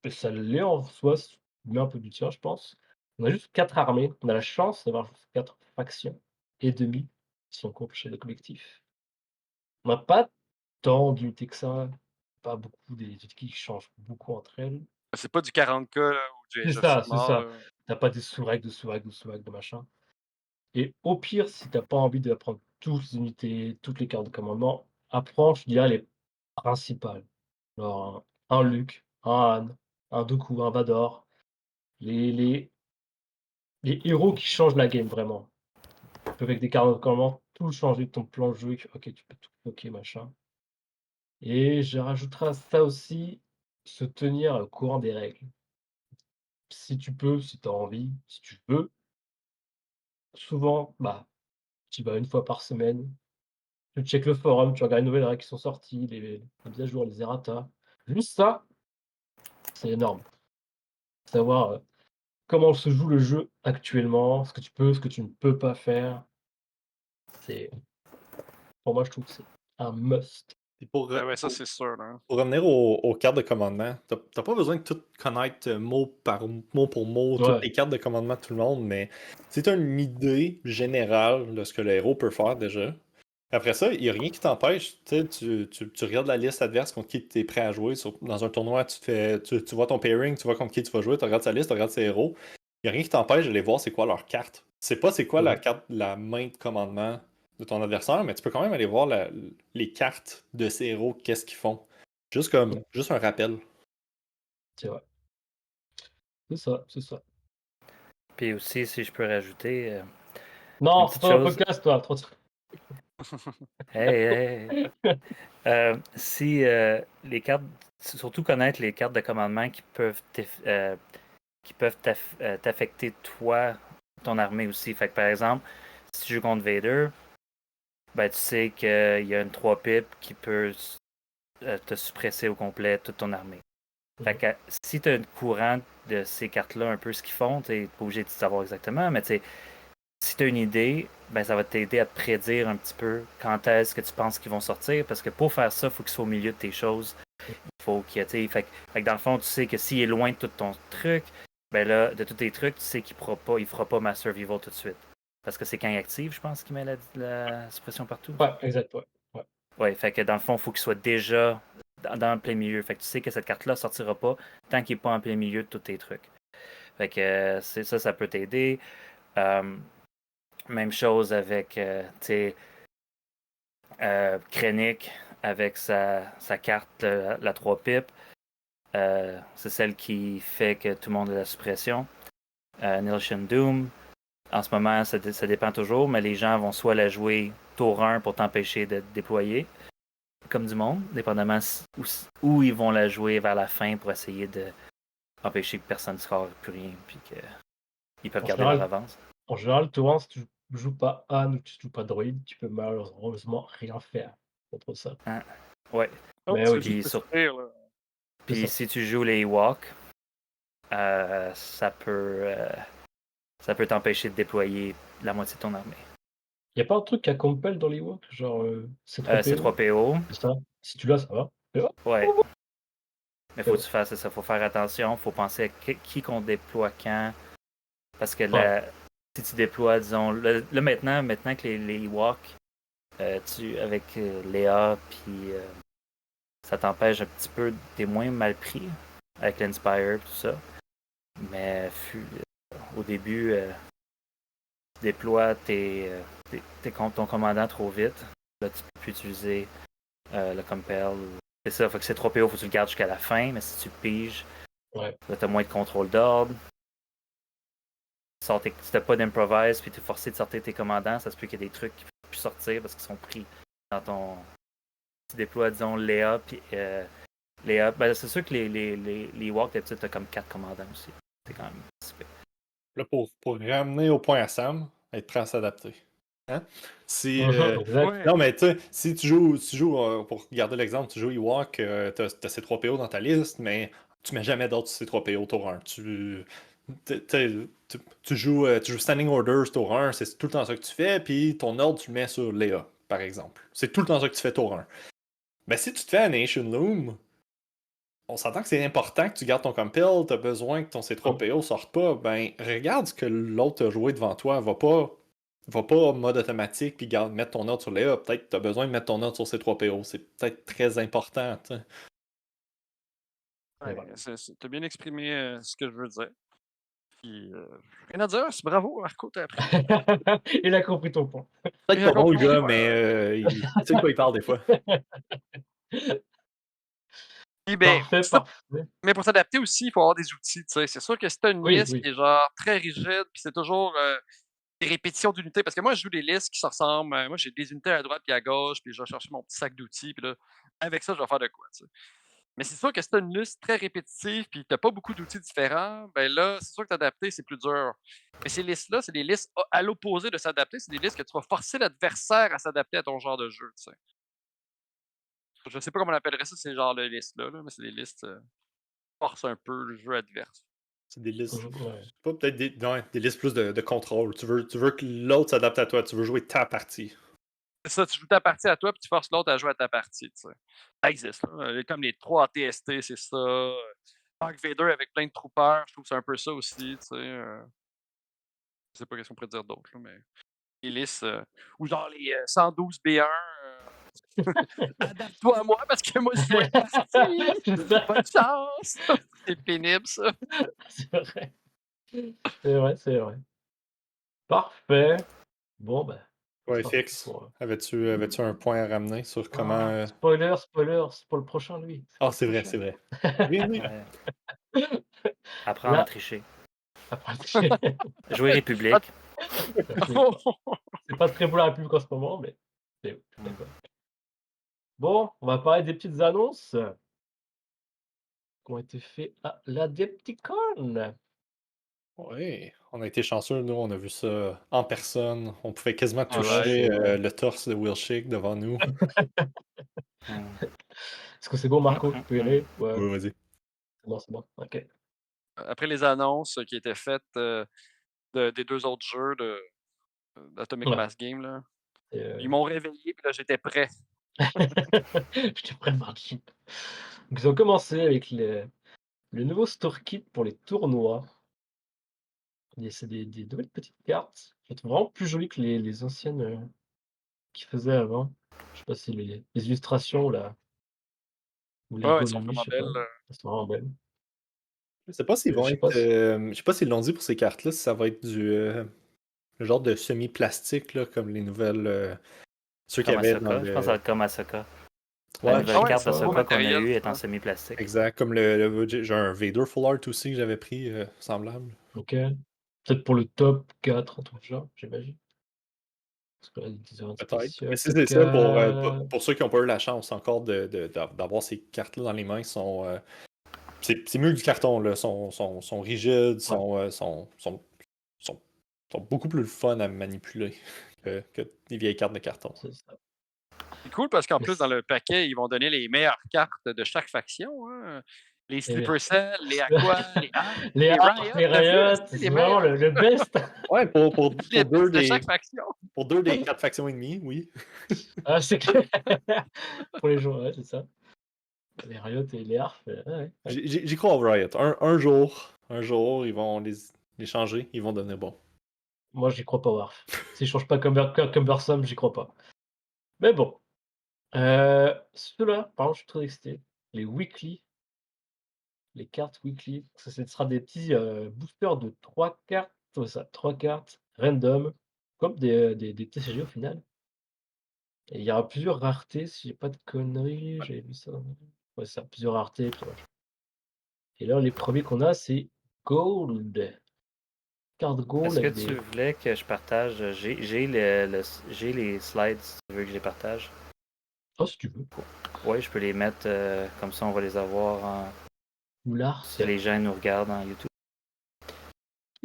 et ça l'est en soi, si tu mets un peu du tien, je pense. On a juste 4 armées. On a la chance d'avoir juste 4 factions et demie si on compte chez le collectif. On n'a pas tant d'unités que ça, pas beaucoup des unités qui changent beaucoup entre elles. C'est pas du 40K là, ou du C'est Age of ça, c'est Sigmar, ça. là. Tu pas des sous-règles, de sous-règles, de sous-règles, de machin. Et au pire, si tu pas envie d'apprendre toutes les unités, toutes les cartes de commandement, apprends, je dirais, les principales. Genre un Luke, un Han, un Dooku, un Vador. Les les les héros qui changent la game vraiment. Tu peux avec des cartes de commandement tout changer ton plan de jeu, OK, tu peux tout bloquer, machin. Et je rajouterais à ça aussi, se tenir au courant des règles. Si tu peux, si tu as envie, si tu veux. Souvent, bah, tu y vas 1 fois par semaine. Tu checkes le forum, tu regardes les nouvelles règles qui sont sorties, les mises à jour, les errata. Juste ça, c'est énorme. Savoir, comment se joue le jeu actuellement, ce que tu peux, ce que tu ne peux pas faire. C'est pour moi, je trouve que c'est un must. Et pour, Ben ouais, ça c'est sûr, là. pour revenir aux cartes de commandement, t'as pas besoin de tout connaître mot pour mot, toutes Ouais, les cartes de commandement de tout le monde, mais si t'as une idée générale de ce que le héros peut faire déjà, après ça, il n'y a rien qui t'empêche. Tu sais, tu regardes la liste adverse contre qui tu es prêt à jouer. Dans un tournoi, tu vois ton pairing, tu vois contre qui tu vas jouer, tu regardes sa liste, tu regardes ses héros. Il n'y a rien qui t'empêche d'aller voir c'est quoi leur carte. Tu sais pas c'est quoi la mmh, carte, la main de commandement de ton adversaire, mais tu peux quand même aller voir les cartes de ces héros, qu'est-ce qu'ils font. Juste un rappel. c'est vrai. C'est ça, c'est ça. Puis aussi, si je peux rajouter une Non, c'est petite pas un chose. podcast, toi, trop Hey, hey, hey. Si les cartes, surtout connaître les cartes de commandement qui peuvent t'affecter toi, ton armée aussi. Fait que par exemple, si tu joues contre Vader, ben tu sais qu'il y a une 3 pipe qui peut te suppresser au complet toute ton armée. Fait que si tu as un courant de ces cartes-là, un peu ce qu'ils font, tu n'es pas obligé de savoir exactement, mais si tu as une idée, ben ça va t'aider à te prédire un petit peu quand est-ce que tu penses qu'ils vont sortir, parce que pour faire ça, il faut qu'ils soient au milieu de tes choses. Il faut qu'il fait que dans le fond, tu sais que s'il est loin de tout ton truc, ben là, de tous tes trucs, tu sais il fera pas Mass Survival tout de suite. Parce que c'est quand il active, je pense, qu'il met la suppression partout. Ouais, exact, ouais. Ouais. Ouais, fait que dans le fond, il faut qu'il soit déjà dans le plein milieu. Fait que tu sais que cette carte-là sortira pas tant qu'il n'est pas en plein milieu de tous tes trucs. Fait que c'est ça peut t'aider. Euh, Même chose avec, tu sais, Krennic avec sa carte, la 3 pipe. C'est celle qui fait que tout le monde a la suppression. Nilshan Doom, en ce moment, ça dépend toujours, mais les gens vont soit la jouer tour 1 pour t'empêcher de te déployer, comme du monde, dépendamment où ils vont la jouer vers la fin pour essayer de empêcher que personne ne score plus rien, puis qu'ils peuvent En garder leur général avance. en général, toi, si tu joues pas Han ou que tu joues pas Droïde, tu peux malheureusement rien faire contre ça. Hein? Ouais. Oh, Mais c'est oui, Puis, juste pire, là. c'est puis ça. si tu joues les Ewoks, ça peut t'empêcher de déployer la moitié de ton armée. Y a pas un truc à compel dans les WoW, genre, C'est C3PO? 3PO, C'est ça? Si tu l'as, ça va. Et hop, ouais. Mais c'est faut que bon. tu fasses ça, faut faire attention, faut penser à qui qu'on déploie quand. Parce que Ouais, si tu déploies, disons, là maintenant que les Ewoks, avec Léa, puis ça t'empêche un petit peu, t'es moins mal pris avec l'Inspire, tout ça. Mais au début, tu déploies ton commandant trop vite. Là, tu peux plus utiliser le Compel. C'est ça, faut que c'est 3PO, faut que tu le gardes jusqu'à la fin, mais si tu piges, ouais. là, t'as moins de contrôle d'ordre. Si t'as pas d'improvise, puis t'es forcé de sortir tes commandants, ça se peut qu'il y ait des trucs qui peuvent plus sortir parce qu'ils sont pris dans ton. Tu déploies, disons, Léa, puis Léa. Ben, c'est sûr que les Walk, d'habitude, t'as comme 4 commandants aussi. C'est quand même super. Là, pour ramener au point à Sam, être prêt à s'adapter. Hein? Si, Exact. Ouais. non, mais tu sais, si tu joues pour garder l'exemple, tu joues Ewok, t'as C3PO dans ta liste, mais tu mets jamais d'autres C3PO tour 1. tu joues Standing Orders tour 1, c'est tout le temps ça que tu fais, puis ton ordre, tu le mets sur Léa, par exemple. C'est tout le temps ça que tu fais tour 1. Mais si tu te fais Annihilation Loom, on s'entend que c'est important que tu gardes ton compel, t'as besoin que ton C3PO sorte pas, ben regarde ce que l'autre a joué devant toi, va pas en mode automatique puis mettre ton ordre sur Léa, peut-être que t'as besoin de mettre ton ordre sur C3PO, c'est peut-être très important, t'sais. Et Ouais, voilà. t'as bien exprimé ce que je veux dire. Puis, rien à dire, c'est bravo, Marco, t'as appris. Il a compris ton point. Peut-être Il a pas bon le compris mon gars, point. mais il sait de quoi il parle des fois. Puis, ben, Parfait, ça, parfait. mais pour s'adapter aussi, il faut avoir des outils, tu sais. C'est sûr que si t'as une Oui, liste oui. qui est genre très rigide, puis c'est toujours des répétitions d'unités, parce que moi, je joue des listes qui se ressemblent. Moi, j'ai des unités à droite puis à gauche, puis je vais chercher mon petit sac d'outils, puis là, avec ça, je vais faire de quoi, tu sais. Mais c'est sûr que si t'as une liste très répétitive, puis t'as pas beaucoup d'outils différents, ben là, c'est sûr que t'adapter, c'est plus dur. Mais ces listes-là, c'est des listes à l'opposé de s'adapter. C'est des listes que tu vas forcer l'adversaire à s'adapter à ton genre de jeu, tu sais. Je sais pas comment on appellerait ça, ces genres de listes-là, là, mais c'est des listes forcent un peu le jeu adverse. C'est des listes. Ouais. C'est pas peut-être des listes plus de contrôle. Tu veux que l'autre s'adapte à toi, tu veux jouer ta partie. C'est ça, tu joues ta partie à toi, puis tu forces l'autre à jouer à ta partie, tu sais. Ça existe, là. Comme les 3 ATST, c'est ça. Dark Vader avec plein de troopers, je trouve que c'est un peu ça aussi, tu sais. Je sais pas qu'est-ce qu'on pourrait dire d'autre, là, mais les listes, ou genre les 112 B1, adapte-toi à moi parce que moi je joue une partie. C'est ça. Bonne chance. C'est pénible, ça. C'est vrai. C'est vrai, c'est vrai. Parfait. Bon, ben, Ouais, ça sera tout fixe. pour, Avais-tu un point à ramener sur comment. spoiler, spoiler, c'est pour le prochain, lui. C'est Ah, pour c'est le vrai, prochain. c'est vrai. Oui, oui. Ouais. Apprendre à Là, tricher. après, Jouer République. c'est pas très beau la République en ce moment, mais c'est d'accord. Bon, on va parler des petites annonces qui ont été faites à l'Adepticon. Oui, on a été chanceux, nous, on a vu ça en personne. On pouvait quasiment En toucher live. le torse de Will Shake devant nous. Mm. Est-ce que c'est bon, Marco? Tu peux y aller? Ouais, Oui, vas-y. c'est bon. Ok. Après les annonces qui étaient faites des 2 autres jeux d'Atomic Ouais. Mass Game, là, Et, ils m'ont réveillé, puis là, j'étais prêt. j'étais prêt de Donc, ils ont commencé avec le nouveau store kit pour les tournois. C'est des nouvelles petites cartes. Je les trouve vraiment plus jolies que les anciennes qu'ils faisaient avant. Je sais pas si les illustrations là, ou Ouais, ils sont l'ergonomie, vraiment je sais pas. belles. Elles sont vraiment belles. Je sais pas s'ils Je vont sais être. pas si. Je sais pas s'ils l'ont dit pour ces cartes-là, si ça va être le genre de semi-plastique, là, comme les nouvelles. Ceux qu'il y Comme avait dans Ahsoka. Je pense que ça va le. être comme Ahsoka. La Ouais, je nouvelle Ah ouais, carte c'est du beau Ahsoka qu'on a matériel, eue est en ça. semi-plastique. exact. Comme j'ai un Vader Full Art aussi que j'avais pris, semblable. Ok. Peut-être pour le top 4, un truc genre, j'imagine. Parce que là, il y a des events Peut-être. Mais spéciaux, si top c'est ça, quatre. pour ceux qui n'ont pas eu la chance encore d'avoir ces cartes-là dans les mains, c'est mieux que du carton, là. Sont rigides, Ouais, sont beaucoup plus fun à manipuler que des vieilles cartes de carton. c'est ça. C'est cool parce qu'en Mais plus, dans le paquet, ils vont donner les meilleures cartes de chaque faction, hein. Les et Sleeper Cell, les Aqua, les Arc, les les Arcs, Riot. les T'as vu? Riot, C'est c'est les vraiment meilleurs. le best. Ouais, Les best de chaque faction. pour 2 des 4 factions et demie, oui. Ah, c'est clair. Pour les joueurs, ouais, c'est ça. Les Riot et les Arcs, ouais. J'y crois au Riot. Un jour, ils vont les changer, ils vont devenir bons. Moi, j'y crois pas au Arc. S'ils changent pas Cumbersome, j'y crois pas. Mais bon. Ceux-là, par contre, je suis très excité. Les weekly, les cartes weekly, ce sera des petits boosters de 3 cartes, ça, 3 cartes random, comme des TCG au final. Et il y aura plusieurs raretés, si j'ai pas de conneries, j'avais vu ça. Ouais, ça, plusieurs raretés, puis ouais. Et là, les premiers qu'on a, c'est Gold. Carte Gold Est-ce que avec tu des. voulais que je partage? J'ai j'ai les slides si tu veux que je les partage. Oh, si tu veux. Oui, je peux les mettre comme ça, on va les avoir Ou l'Arc. si les gens nous regardent en YouTube.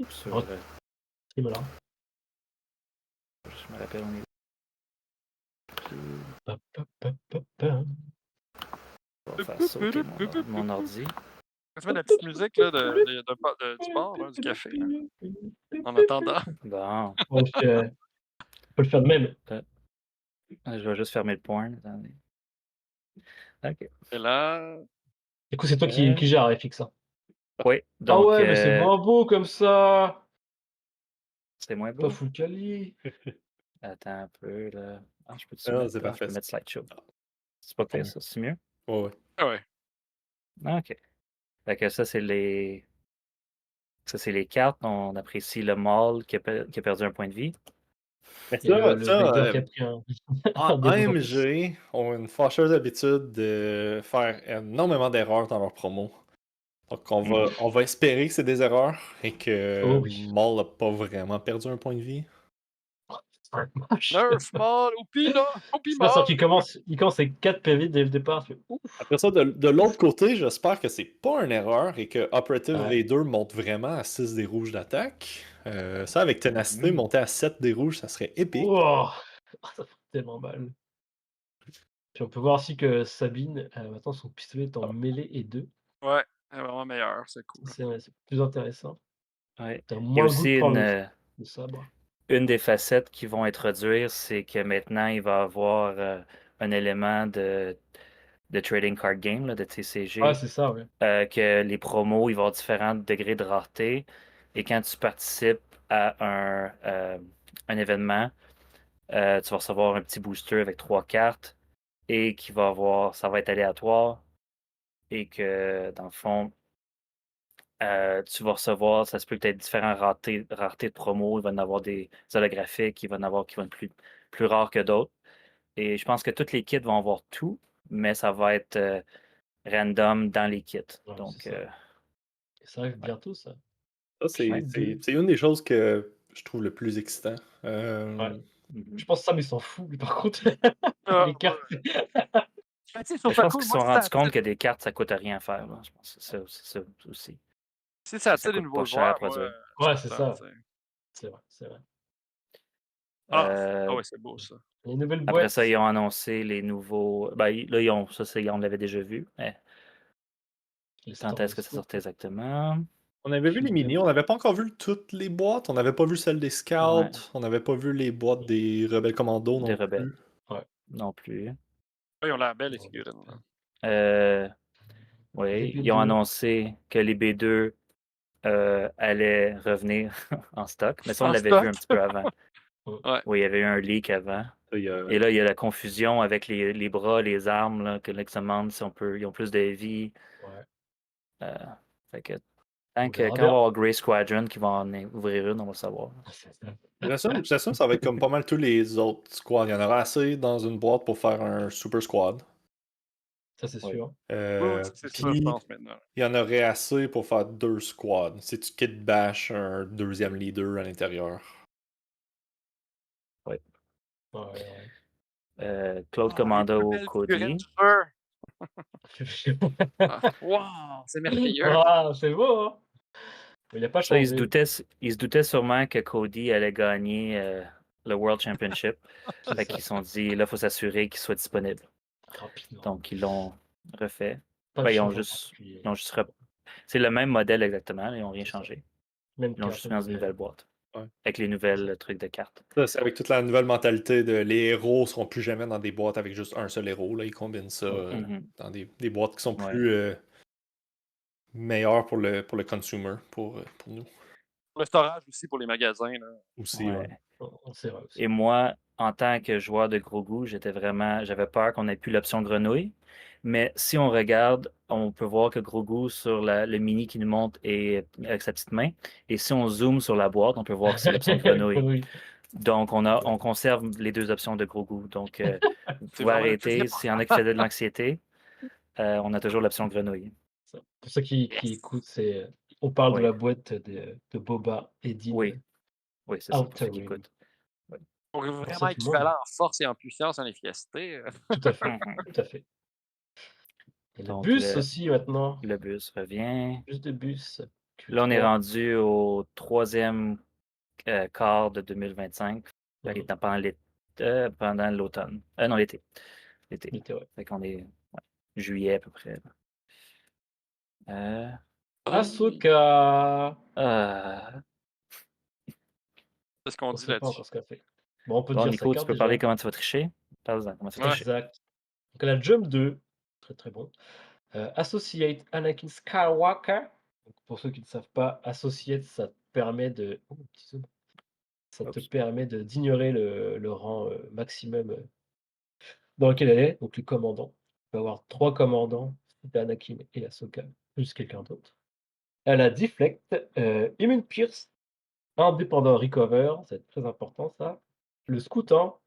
Sur, Stream là. je me rappelle, on est. Hop, hop, hop, hop, hop. On va faire sauter mon ordi. Tu mets la petite musique là, du bar, là, du café, là, en attendant. Bon, On peut le faire de même. je vais juste fermer le point. Attendez. OK. Et là, Du coup, c'est toi Euh, qui gère, FX, hein. Oui, Ah donc ouais, mais c'est pas beau comme ça. c'est moins Pas beau. full quali. Attends un peu, là. Ah, je peux-tu Ah, mettre... c'est Ah, je parfait. peux mettre slideshow. Ah, C'est pas tant pire, mieux. ça. C'est mieux? Ouais. ah ouais. Ah, OK. Fait que ça, c'est les... Ça, c'est les cartes. On apprécie le mâle qui a perdu un point de vie. Mais Il y a ça, le Vader qui a pris un débuff en plus. AMG ont une fâcheuse habitude de faire énormément d'erreurs dans leurs promos. Donc on va espérer que c'est des erreurs et que Oh oui. Maul n'a pas vraiment perdu un point de vie. Moche. Nerf Maul, au C'est pas ça Maul. il commence avec 4 PV dès le départ. Je fais, ouf. Après ça, de l'autre côté, j'espère que c'est pas une erreur et que Operative Ouais. V2 monte vraiment à 6 des rouges d'attaque. Ça, avec Ténacité, monter à 7 des rouges, ça serait épique. Oh, ça fait tellement mal. Puis on peut voir aussi que Sabine, maintenant son pistolet est en mêlée et 2. Ouais, c'est vraiment meilleur, c'est cool. C'est plus intéressant. Ouais. T'as Il y a moins le goût aussi de prendre le sabre. une des facettes qu'ils vont introduire, c'est que maintenant, il va y avoir un élément de Trading Card Game, là, de Ouais, TCG, c'est ça, ouais. que les promos, ils vont avoir différents degrés de rareté. Et quand tu participes à un événement, tu vas recevoir un petit booster avec 3 cartes et qui va avoir, ça va être aléatoire et que dans le fond, tu vas recevoir, ça se peut peut-être différentes raretés de promo. Il va y en avoir des holographiques, il va y en avoir qui vont être plus rares que d'autres. Et je pense que toutes les kits vont avoir tout, mais ça va être random dans les kits. Ouais, Donc, c'est ça. Et ça arrive ouais. bientôt, ça. Ça, Puis deux. c'est une des choses que je trouve le plus excitant. Ouais. Mhm. Je pense que Sam, il s'en fout, lui, par contre. Ah, Les cartes. Ben, tu sais, je trouve Je ça pense cool. qu'ils se Moi, sont si ça rendus compte attire, que des cartes, ça coûte rien à faire. Là. Je pense que c'est ça aussi. si ça Ça attire des coûte pas nouveaux cher à joueurs, moi, produire. je suis Ouais, c'est content, ça. tu sais. C'est vrai, c'est vrai. Ah Euh, ouais, c'est beau, ça. Les nouvelles Après ça, boîtes. ils ont annoncé les nouveaux. Ben, là, on l'avait déjà vu. Mais Les quand est-ce que ça stéréoscopes. sortait exactement? On avait vu les mini, on n'avait pas encore vu toutes les boîtes, on n'avait pas vu celles des Ouais, scouts, on n'avait pas vu les boîtes des rebelles commando des non rebelles. plus. Ouais. Non plus. Ouais, ils ont l'air belles, les Non, figurines. Là. Euh, les oui, ils ont B2. annoncé que les B2 allaient revenir en stock. Mais ça, on En l'avait vu stock. un petit peu avant. Ouais. Oui, il y avait eu un leak avant. Ça, il y a- Et là, il y a la confusion avec les bras, les armes, là, que là, ils se demandent si ils ont plus de vie. Ouais. Euh, fait que, On verra quand on va bien. avoir Grey Squadron qui va en ouvrir une, on va le savoir. C'est ça. J'assume que ça va être comme pas mal tous les autres squads. Il y en aura assez dans une boîte pour faire un super squad. Ça, c'est Oui. sûr. Oui, ça, c'est ça, je Puis pense, maintenant. il y en aurait assez pour faire 2 squads. Si tu kit bash un deuxième leader à l'intérieur. Oui. Ouais, ouais. Claude Oh, les plus Commando belles figurines Cody. du jeu. Ah, wow, c'est merveilleux. Ah, c'est beau, hein? Mais il n'a pas Ça, changé. il se doutait sûrement que Cody allait gagner le World Championship. C'est Fait ça. qu'ils se sont dit, là, il faut s'assurer qu'il soit disponible. Rapidement. Donc, ils l'ont refait. Pas de Ben, changement particulier. C'est le même modèle exactement, ils n'ont rien C'est ça. changé. Même Ils l'ont carte, juste même mis dans une modèle. nouvelle boîte. Ouais. Avec les nouvelles trucs de cartes. Ça, c'est avec toute la nouvelle mentalité de les héros seront plus jamais dans des boîtes avec juste un seul héros. Là, ils combinent ça Mhm. dans des boîtes qui sont Ouais. plus meilleures pour le consumer, pour nous Le storage aussi pour les magasins. Là. aussi. Ouais. Ouais. C'est vrai aussi. Et moi, en tant que joueur de gros goût, j'avais peur qu'on ait plus l'option grenouille. Mais si on regarde, on peut voir que gros goût sur le mini qui nous montre est avec sa petite main. Et si on zoome sur la boîte, on peut voir que c'est l'option grenouille. Oui. Donc, on conserve les deux options de gros goût. Donc, vous C'est pouvez vraiment le plus arrêter. S'il y en a qui faisaient de l'anxiété, on a toujours l'option grenouille. Ça. Pour ceux qui Yes. écoutent, on parle de Oui, la boîte de Boba et Dean oui, oui, c'est ça, pour ceux qui Outer Rim. écoutent. Oui. Pour Pour vraiment ça, tout le monde. équivalent en force et en puissance, en efficacité. Tout à fait. Mhm. Tout à fait. Et le Donc, bus aussi maintenant. le bus revient. Bus de bus. Là, on est Q3. rendu au troisième quart de 2025. Fait qu'il est pendant l'automne. Non, l'été. L'été. L'été, ouais. Fait qu'on est juillet à peu près. Là. Asuka. C'est ce qu'on On dit sait pas là-dessus. encore ce qu'elle fait. Bon, on peut Bon, dire sa Nico, tu carte peux déjà. parler comment tu vas tricher? Parle-en, comment tu vas Ouais. tricher. Exact. Donc elle a Jump 2. Très très bon. Associate Anakin Skywalker. Donc, pour ceux qui ne savent pas, Associate, ça te permet de. Oh, petit zoom. Ça te Oups. permet d'ignorer le rang maximum dans lequel elle est, donc les commandants. Tu peux avoir 3 commandants, c'est Anakin et Ahsoka, plus quelqu'un d'autre. Elle a Deflect, Immune Pierce, Indépendant Recover, c'est très important ça. Le Scoutant,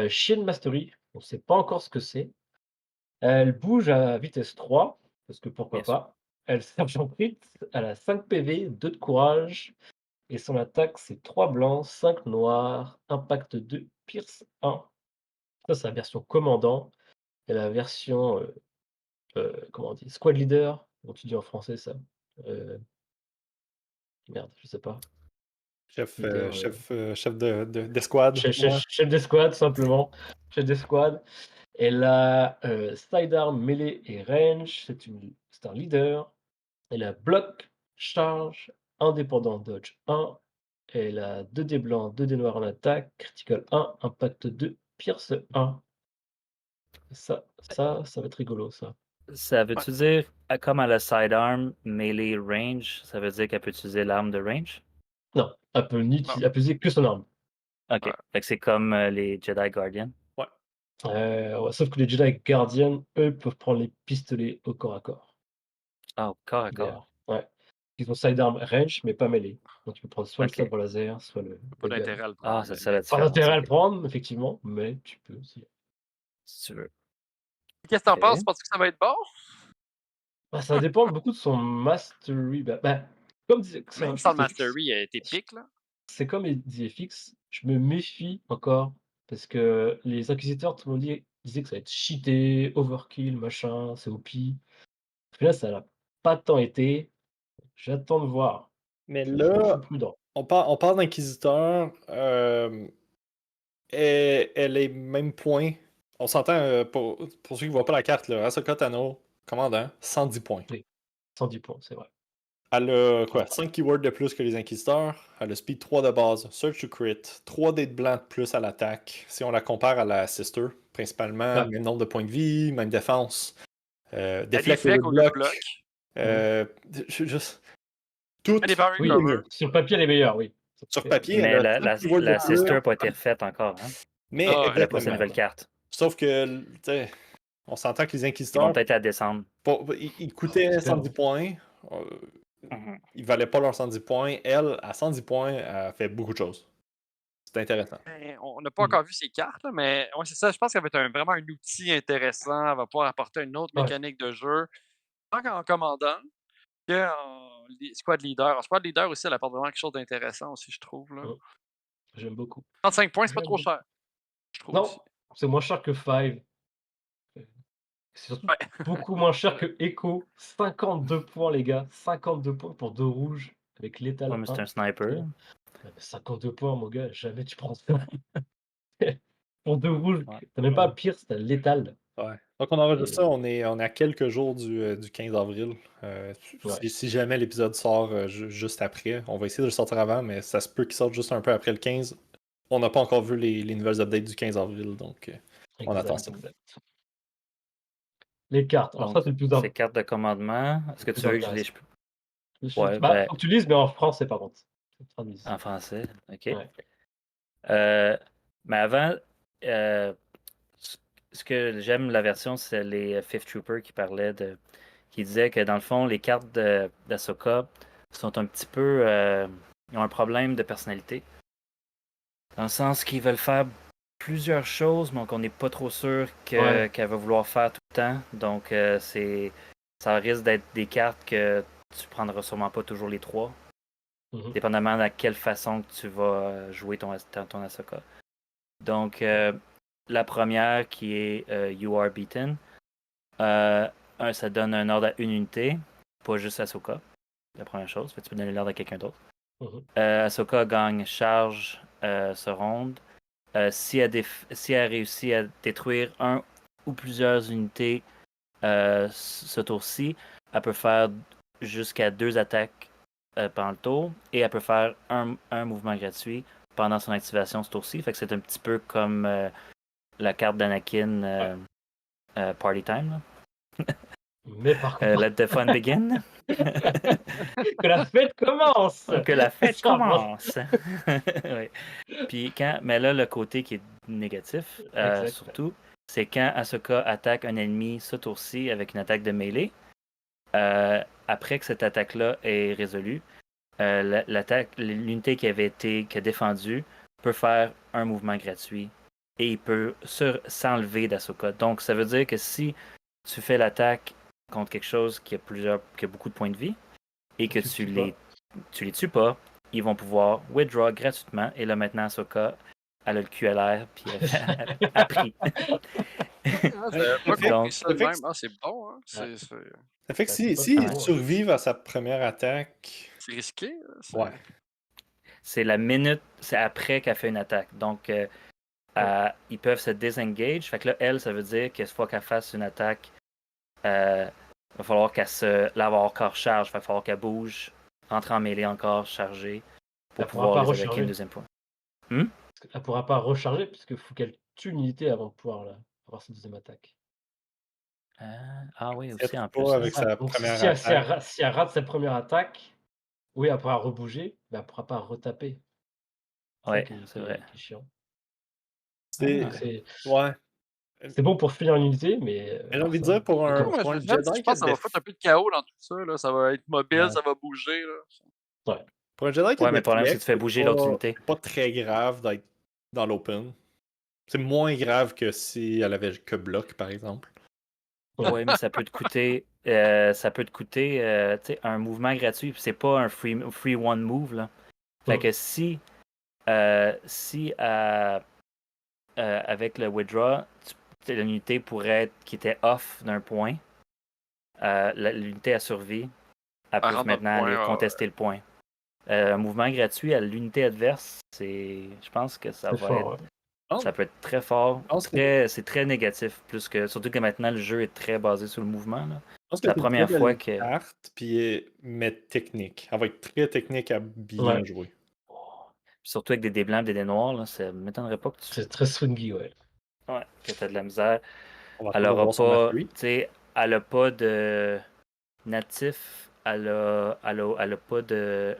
Shield Mastery, on ne sait pas encore ce que c'est. Elle bouge à vitesse 3, parce que pourquoi Bien sûr. pas. Elle Sergent Crit, elle a 5 PV, 2 de courage, et son attaque c'est 3 blancs, 5 noirs, Impact 2, Pierce 1. Ça c'est la version commandant. Et la version, comment on dit? Squad leader? Comment tu dis en français ça? Heu, merde, je sais pas. Chef, Leader, chef d'escouade. Ouais. chef d'escouade simplement, chef d'escouade. Elle a, sidearm, mêlée et range, c'est un leader. Elle a bloc, charge, indépendant, dodge 1. Elle a 2 dés blancs, 2 dés noirs en attaque, critical 1, impact 2, pierce 1. Ça va être rigolo ça. Ça Ouais. veut-tu dire, comme à la sidearm, melee range, ça veut dire qu'elle peut utiliser l'arme de range? Non, elle peut ni Non. elle peut utiliser que son arme. Ok. Ouais. Fait que c'est comme les Jedi Guardian. Ouais. Ouais, sauf que les Jedi Guardians, eux, peuvent prendre les pistolets au corps à corps. Ah, corps à D'ailleurs, corps. ouais. Ils ont sidearm range, mais pas mêlé. Donc tu peux prendre soit le Ok. sabre laser, soit Pas le gun. d'intérêt à le Ah, prendre. c'est ça la Pas différence. d'intérêt à le Ok. prendre, effectivement, mais tu peux aussi. Si tu veux. Qu'est-ce que t'en Ok. penses? Penses-tu que ça va être bon? Bah, ça dépend beaucoup de son mastery. Comme disait, Même sans le Mastery, t'es pique, là. c'est comme il disait FX, je me méfie encore. Parce que les inquisiteurs, tout le monde disait que ça va être cheaté, overkill, machin, c'est OP. Puis là, ça l'a pas tant été. J'attends de voir. Mais Je suis là, prudent. on parle d'inquisiteur. Elle est même point. On s'entend, pour ceux qui ne voient pas la carte, là, Ahsoka Tano, commandant, 110 points. Oui, 110 points, c'est vrai. Elle a quoi, 5 keywords de plus que les inquisiteurs. Elle a speed 3 de base, search to crit, 3 dés de blanc de plus à l'attaque. Si on la compare à la sister, principalement, Ouais. même nombre de points de vie, même défense. Elle Deflect déflect au lieu de bloc. bloc. Juste. Tout Elle est power Oui, est cover. mieux. sur le papier, elle est meilleure, oui. Sur papier, Mais elle a 5 keywords de la plus. sister n'a pas été refaite encore. Hein? Mais Ah, Elle n'a pas sa exactement. nouvelle carte. Sauf que, tu sais, on s'entend que les Ils vont inquisiteurs, peut-être la descendre. ils coûtaient J'espère. 110 points. euh, Mhm. Ils valaient pas leurs 110 points. Elle, à 110 points, elle fait beaucoup de choses. C'est intéressant. Ben, on n'a pas encore vu ses cartes, là, mais ouais, c'est ça. Je pense qu'elle va être vraiment un outil intéressant. Elle va pouvoir apporter une autre Ouais. mécanique de jeu. Tant qu'en commandant, qu'en squad leader. En squad leader aussi, elle apporte vraiment quelque chose d'intéressant aussi, je trouve. Là. Mm. J'aime beaucoup. 35 points, c'est pas J'aime trop beaucoup. cher, je trouve aussi. Non, c'est moins cher que Five. C'est surtout Ouais. beaucoup moins cher que Echo. 52 points, les gars. 52 points pour 2 rouges avec Ouais, l'étal mais c'est 1. un sniper. 52 points, mon gars, jamais tu prends ça. Pour 2 rouges, Ouais. t'as même pas pire, c'est l'étal. Ouais. Donc on enregistre ça, Et- on est à quelques jours du 15 avril. Ouais. Si jamais l'épisode sort juste après, on va essayer de le sortir avant, mais ça se peut qu'il sorte juste un peu après le 15. On n'a pas encore vu les nouvelles updates du 15 avril, donc on attend ça. Exact. Les cartes. Alors ça, Donc, c'est le plus, ces cartes de commandement. Est-ce que plus tu veux que je les. intéressant. Ouais, Bah, ben, faut que tu lises, mais en français, par contre. Faut que tu traduises. en français. OK. Ouais. Mais avant, euh, ce que j'aime la version, c'est les Fifth Troopers qui disaient que dans le fond, les cartes d'Ahsoka sont un petit peu. Ils ont un problème de personnalité. Dans le sens qu'ils veulent faire plusieurs choses, mais qu'on n'est pas trop sûr Ouais. qu'elle va vouloir faire tout le temps. Donc, ça risque d'être des cartes que tu prendras sûrement pas toujours les trois, Mhm. dépendamment de quelle façon que tu vas jouer ton Ahsoka. Donc, la première qui est You Are Beaten. Ça donne un ordre à une unité, pas juste Ahsoka. La première chose, tu peux donner l'ordre à quelqu'un d'autre. Mhm. Ahsoka gagne charge ce ronde. Si elle réussit à détruire un ou plusieurs unités ce tour-ci, elle peut faire jusqu'à 2 attaques pendant le tour et elle peut faire un mouvement gratuit pendant son activation ce tour-ci. Fait que c'est un petit peu comme la carte d'Anakin Party Time. Mais par contre, Let the fun begin. que la fête commence! Que la fête Ça va. commence. Oui. Puis mais là, le côté qui est négatif, Exact. surtout, c'est quand Ahsoka attaque un ennemi ce tour-ci avec une attaque de mêlée. Après que cette attaque-là est résolue, l'unité qui a défendu peut faire un mouvement gratuit et il peut s'enlever d'Ahsoka. Donc, ça veut dire que si tu fais l'attaque contre quelque chose qui a beaucoup de points de vie et que tu les tues pas, ils vont pouvoir withdraw gratuitement. Et là, maintenant, Ahsoka, elle a le cul à l'air puis elle a pris. Pas compris Donc, ça de même. Ah, c'est bon, hein? Ça fait que Ben, c'est si pas ils très bon, survivent à sa première attaque, C'est risqué. Là, ouais. c'est la minute, c'est après qu'elle fait une attaque. Donc, ils peuvent se disengage. Fait que là, elle, ça veut dire qu'une fois qu'elle fasse une attaque, il va falloir l'avoir encore charge. Il va falloir qu'elle bouge, entre en mêlée encore chargée pour Elle pourra pouvoir pas les attaquer recharger. une deuxième fois. Elle pourra pas recharger puisqu'il faut qu'elle tue une unité avant de pouvoir avoir sa deuxième attaque. Ah oui, Si aussi elle en peut plus. pas Hein. avec Ah, sa donc première si elle, attaque. si elle rate sa première attaque, oui, elle pourra rebouger, mais elle pourra pas retaper. C'est ça Ouais, qui c'est vrai. est chiant. C'est. Ah. Ouais. C'est bon pour finir une unité, mais Mais j'ai envie de ça, dire, pour ça un, commence. pour un Je Jedi qui pense a que ça va foutre un peu de chaos dans tout ça. Là. Ça va être mobile, Ouais. ça va bouger. Là. Ouais. Pour un Jedi qui a Ouais, mais le problème, c'est que Deflect, tu fais bouger l'autre unité. c'est pas très grave d'être dans l'open. C'est moins grave que si elle avait que bloc, par exemple. Oui, mais ça peut te coûter, tu sais, un mouvement gratuit. Puis c'est pas un free one move là. Fait que si avec le withdraw, l'unité pourrait être qui était off d'un point, l'unité a survie, elle Elle peut rentre dans le maintenant aller point. contester le point. Un mouvement gratuit à l'unité adverse, je pense que ça C'est va fort, être, ouais. ça peut être très fort, Je pense que c'est très négatif, surtout que maintenant le jeu est très basé sur le mouvement. Là. c'est C'est la une première très fois belle que. carte, mais technique. Elle va être très technique à bien Ouais. jouer. Surtout avec des dés blancs, des dés noirs, là, ça m'étonnerait pas que C'est très swingy, ouais. que tu as de la misère. On va Elle pas aura voir son pas, mastery. tu sais, elle a pas de natif, elle a pas de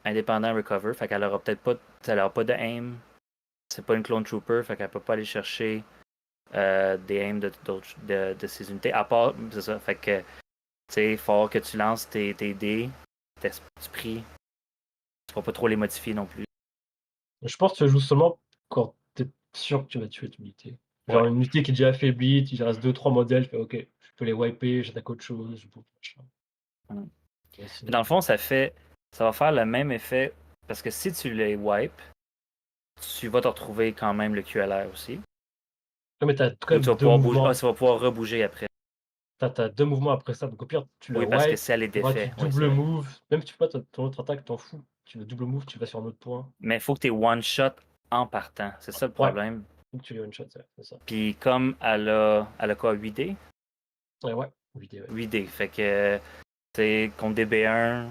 indépendant recover, fait qu'elle aura peut-être pas, elle aura pas de aim. C'est pas une clone trooper, fait qu'elle peut pas aller chercher des aims de ses unités. À part, c'est ça, fait que, tu sais, il faut que tu lances tes dés, tes esprits. Tu pourras pas trop les modifier non plus. Je pense que tu joues seulement quand t'es sûr que tu vas tuer ton unité. Genre Ouais. une unité qui est déjà affaiblie, il reste 2-3 modèles, tu fais OK, je peux les wiper, j'attaque autre chose, je bouge, machin. Mm. Mais sinon, Dans le fond, ça va faire le même effet parce que si tu les wipes, tu vas te retrouver quand même le QLR aussi. ouais, mais t'as quand Ou tu même vas deux pouvoir bouger. mouvements. Ah, tu vas pouvoir rebouger après. T'as 2 mouvements après ça, donc au pire, tu la Oui, parce que wipes, si elle est après tu défait. Oui, c'est double vrai. move, même si tu peux pas ton autre attaque, t'en fous. Tu le double move, tu vas sur un autre point. Mais il faut que tu aies one shot en partant. C'est ça le Ouais, problème. faut que tu les one shot, c'est ça. Puis comme elle a quoi, 8D? Ouais, 8D, ouais. 8D. Fait que, c'est contre des B1,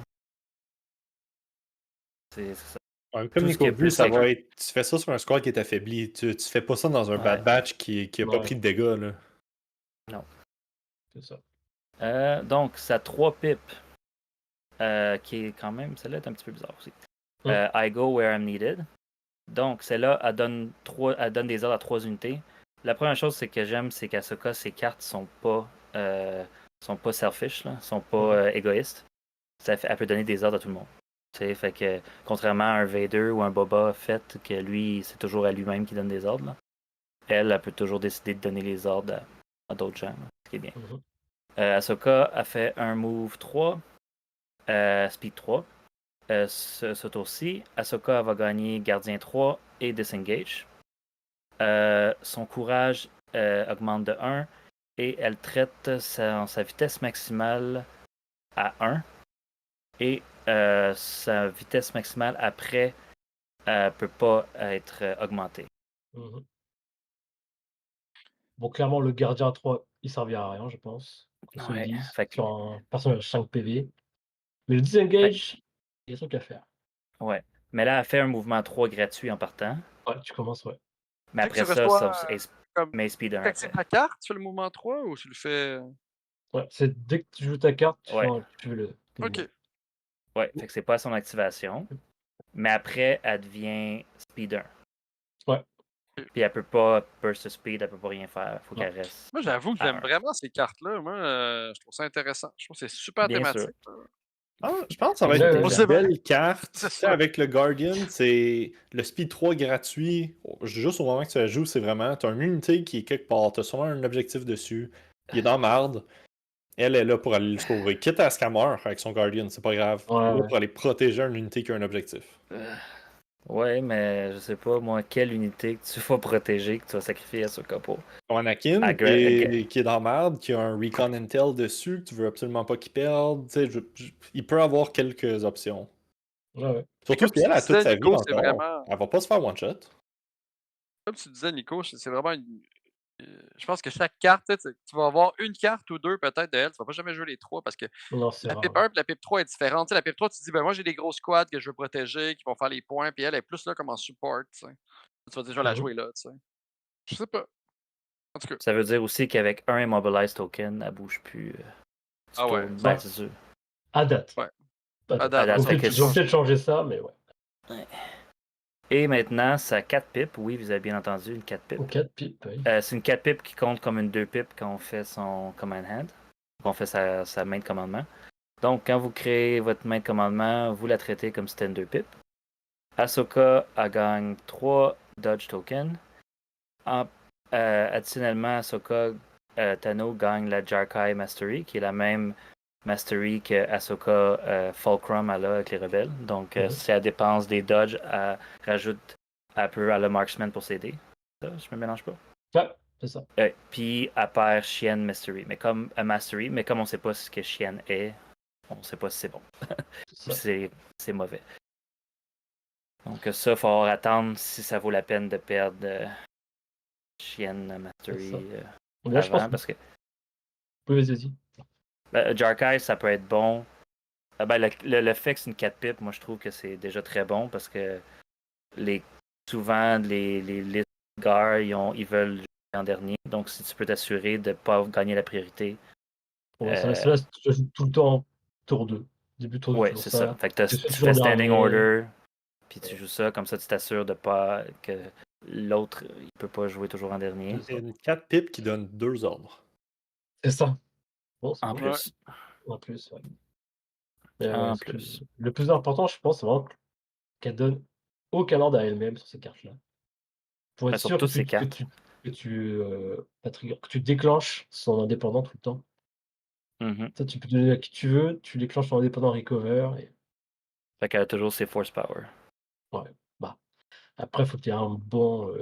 c'est ça. Ouais, Tout comme ce qui Nico est vu, plus ça avec. va être. Tu fais ça sur un squad qui est affaibli. Tu fais pas ça dans un Ouais. bad batch qui a pas Ouais. pris de dégâts, là. Non. C'est ça. Donc, ça 3 pipes. Qui est quand même. Celle-là est un petit peu bizarre aussi. I go where I'm needed. Donc, celle-là, elle donne des ordres à 3 unités. La première chose que j'aime, c'est qu'Ahsoka, ses cartes sont pas selfish, là, sont pas égoïstes. Elle peut donner des ordres à tout le monde. T'sais, fait que, contrairement à un Vader ou un Boba Fett, que lui, c'est toujours à lui-même qui donne des ordres, là, elle peut toujours décider de donner les ordres à d'autres gens, là, ce qui est bien. Ahsoka a fait un move 3, speed 3. Ce tour-ci, Ahsoka va gagner Gardien 3 et Disengage. Son courage augmente de 1 et elle traite sa vitesse maximale à 1. Et sa vitesse maximale après peut pas être augmentée. Bon, clairement, le gardien 3, il servira à rien, je pense. qu'on se le Ouais, dise, fait que sur un personnage 5 PV. Mais le disengage, il y a des trucs à faire. ouais. Mais là, elle fait un mouvement 3 gratuit en partant. Ouais, tu commences, ouais. Mais Tu sais que après tu ça, reçois comme mais speed 1 tu après. actives la carte, tu fais le mouvement 3 ou tu le fais. Ouais, c'est dès que tu joues ta carte, Ouais. tu fais le mouvement. Ok. Ouais, fait que c'est pas son activation. Mais après, elle devient speed 1. Ouais. Puis elle peut pas burst speed, elle peut pas rien faire. Faut Non. qu'elle reste. Moi, j'avoue que à j'aime 1. vraiment ces cartes-là. Moi, je trouve ça intéressant. Je trouve que c'est super Bien sûr. thématique. Ah, je pense que ça va C'est être Ouais, une c'est vrai. belle carte. C'est Tu sais, ça. avec le Guardian, c'est le Speed 3 gratuit. Juste au moment que tu la joues, c'est vraiment. Tu as une unité qui est quelque part. Tu as sûrement un objectif dessus. Il est dans marde. Elle est là pour aller le sauver. Quitte à ce qu'elle meure avec son Guardian, c'est pas grave. Elle est là ouais. pour aller protéger une unité qui a un objectif. Ouais, mais je sais pas, moi, quelle unité que tu vas protéger, que tu vas sacrifier à ce capot. Ton Anakin, qui est dans marde, qui a un Recon Intel dessus, que tu veux absolument pas qu'il perde. Tu sais, il peut avoir quelques options. Ouais. Mais Surtout comme si tu elle a toute disais, sa vie Nico, c'est encore. vraiment. Elle va pas se faire one-shot. Comme tu disais, Nico, c'est vraiment une. Je pense que chaque carte, tu vas avoir une carte ou deux peut-être de elle. Tu vas pas jamais jouer les trois parce que Non, c'est la PIP rare. 1 et la PIP 3 est différente. Tu sais, la PIP 3, tu te dis, ben moi j'ai des gros squads que je veux protéger, qui vont faire les points, puis elle est plus là comme en support. Tu sais. Tu vas déjà la Mhm. jouer là. Tu sais. Je sais pas. En tout cas. Ça veut dire aussi qu'avec un Immobilize Token, elle bouge plus. Tu Ah ouais. tournes. Ouais. Ben, c'est sûr. À date. Ouais. À À date. date, date, Ils fait vont que peut-être changer ça, mais ouais. Et maintenant, sa 4 pips. Oui, vous avez bien entendu, une 4 pips. Ou 4 pipes, oui. C'est une 4 pips qui compte comme une 2 pips quand on fait son command hand. Quand on fait sa main de commandement. Donc, quand vous créez votre main de commandement, vous la traitez comme si c'était une 2 pips. Ahsoka elle gagne 3 dodge tokens. Additionnellement, Ahsoka Tano gagne la Jarkai Mastery, qui est la même Mastery que Ahsoka Fulcrum elle a avec les rebelles. Donc, si elle dépense des dodges, elle rajoute un peu à le Marksman pour s'aider. Ça, je me mélange pas. Ouais, c'est ça. Puis, elle perd Chienne Mastery. Mais comme Mastery, mais comme on sait pas ce que Chienne est, on sait pas si c'est bon. C'est ça. c'est mauvais. Donc ça, il faut attendre si ça vaut la peine de perdre Chienne Mastery Là, je pense avant, parce que oui, vas-y. Jarkai, ça peut être bon. Ben, le fait que c'est une 4 pipe, moi je trouve que c'est déjà très bon parce que souvent les gars, ils veulent jouer en dernier. Donc si tu peux t'assurer de ne pas gagner la priorité. Ouais, ça, tu joues tout le temps tour 2. Début tour 2, Ouais, toujours c'est ça. Fait que Tu tu toujours fais standing dernier. order, puis tu joues ça, comme ça tu t'assures de pas que l'autre il peut pas jouer toujours en dernier. C'est une 4 pipe qui donne 2 ordres. C'est ça. Bon, c'est En bon. plus. En plus, ouais. Mais, En plus. le plus important, je pense, c'est vraiment qu'elle donne aucun ordre à elle-même sur ces cartes-là. Pour être Sur sûr toutes ces cartes. que tu déclenches son indépendant tout le temps. Mhm. Ça, tu peux donner à qui tu veux, tu déclenches ton indépendant recover. Et... Fait qu'elle a toujours ses force power. Ouais. Bah. Après, il faut que tu aies un bon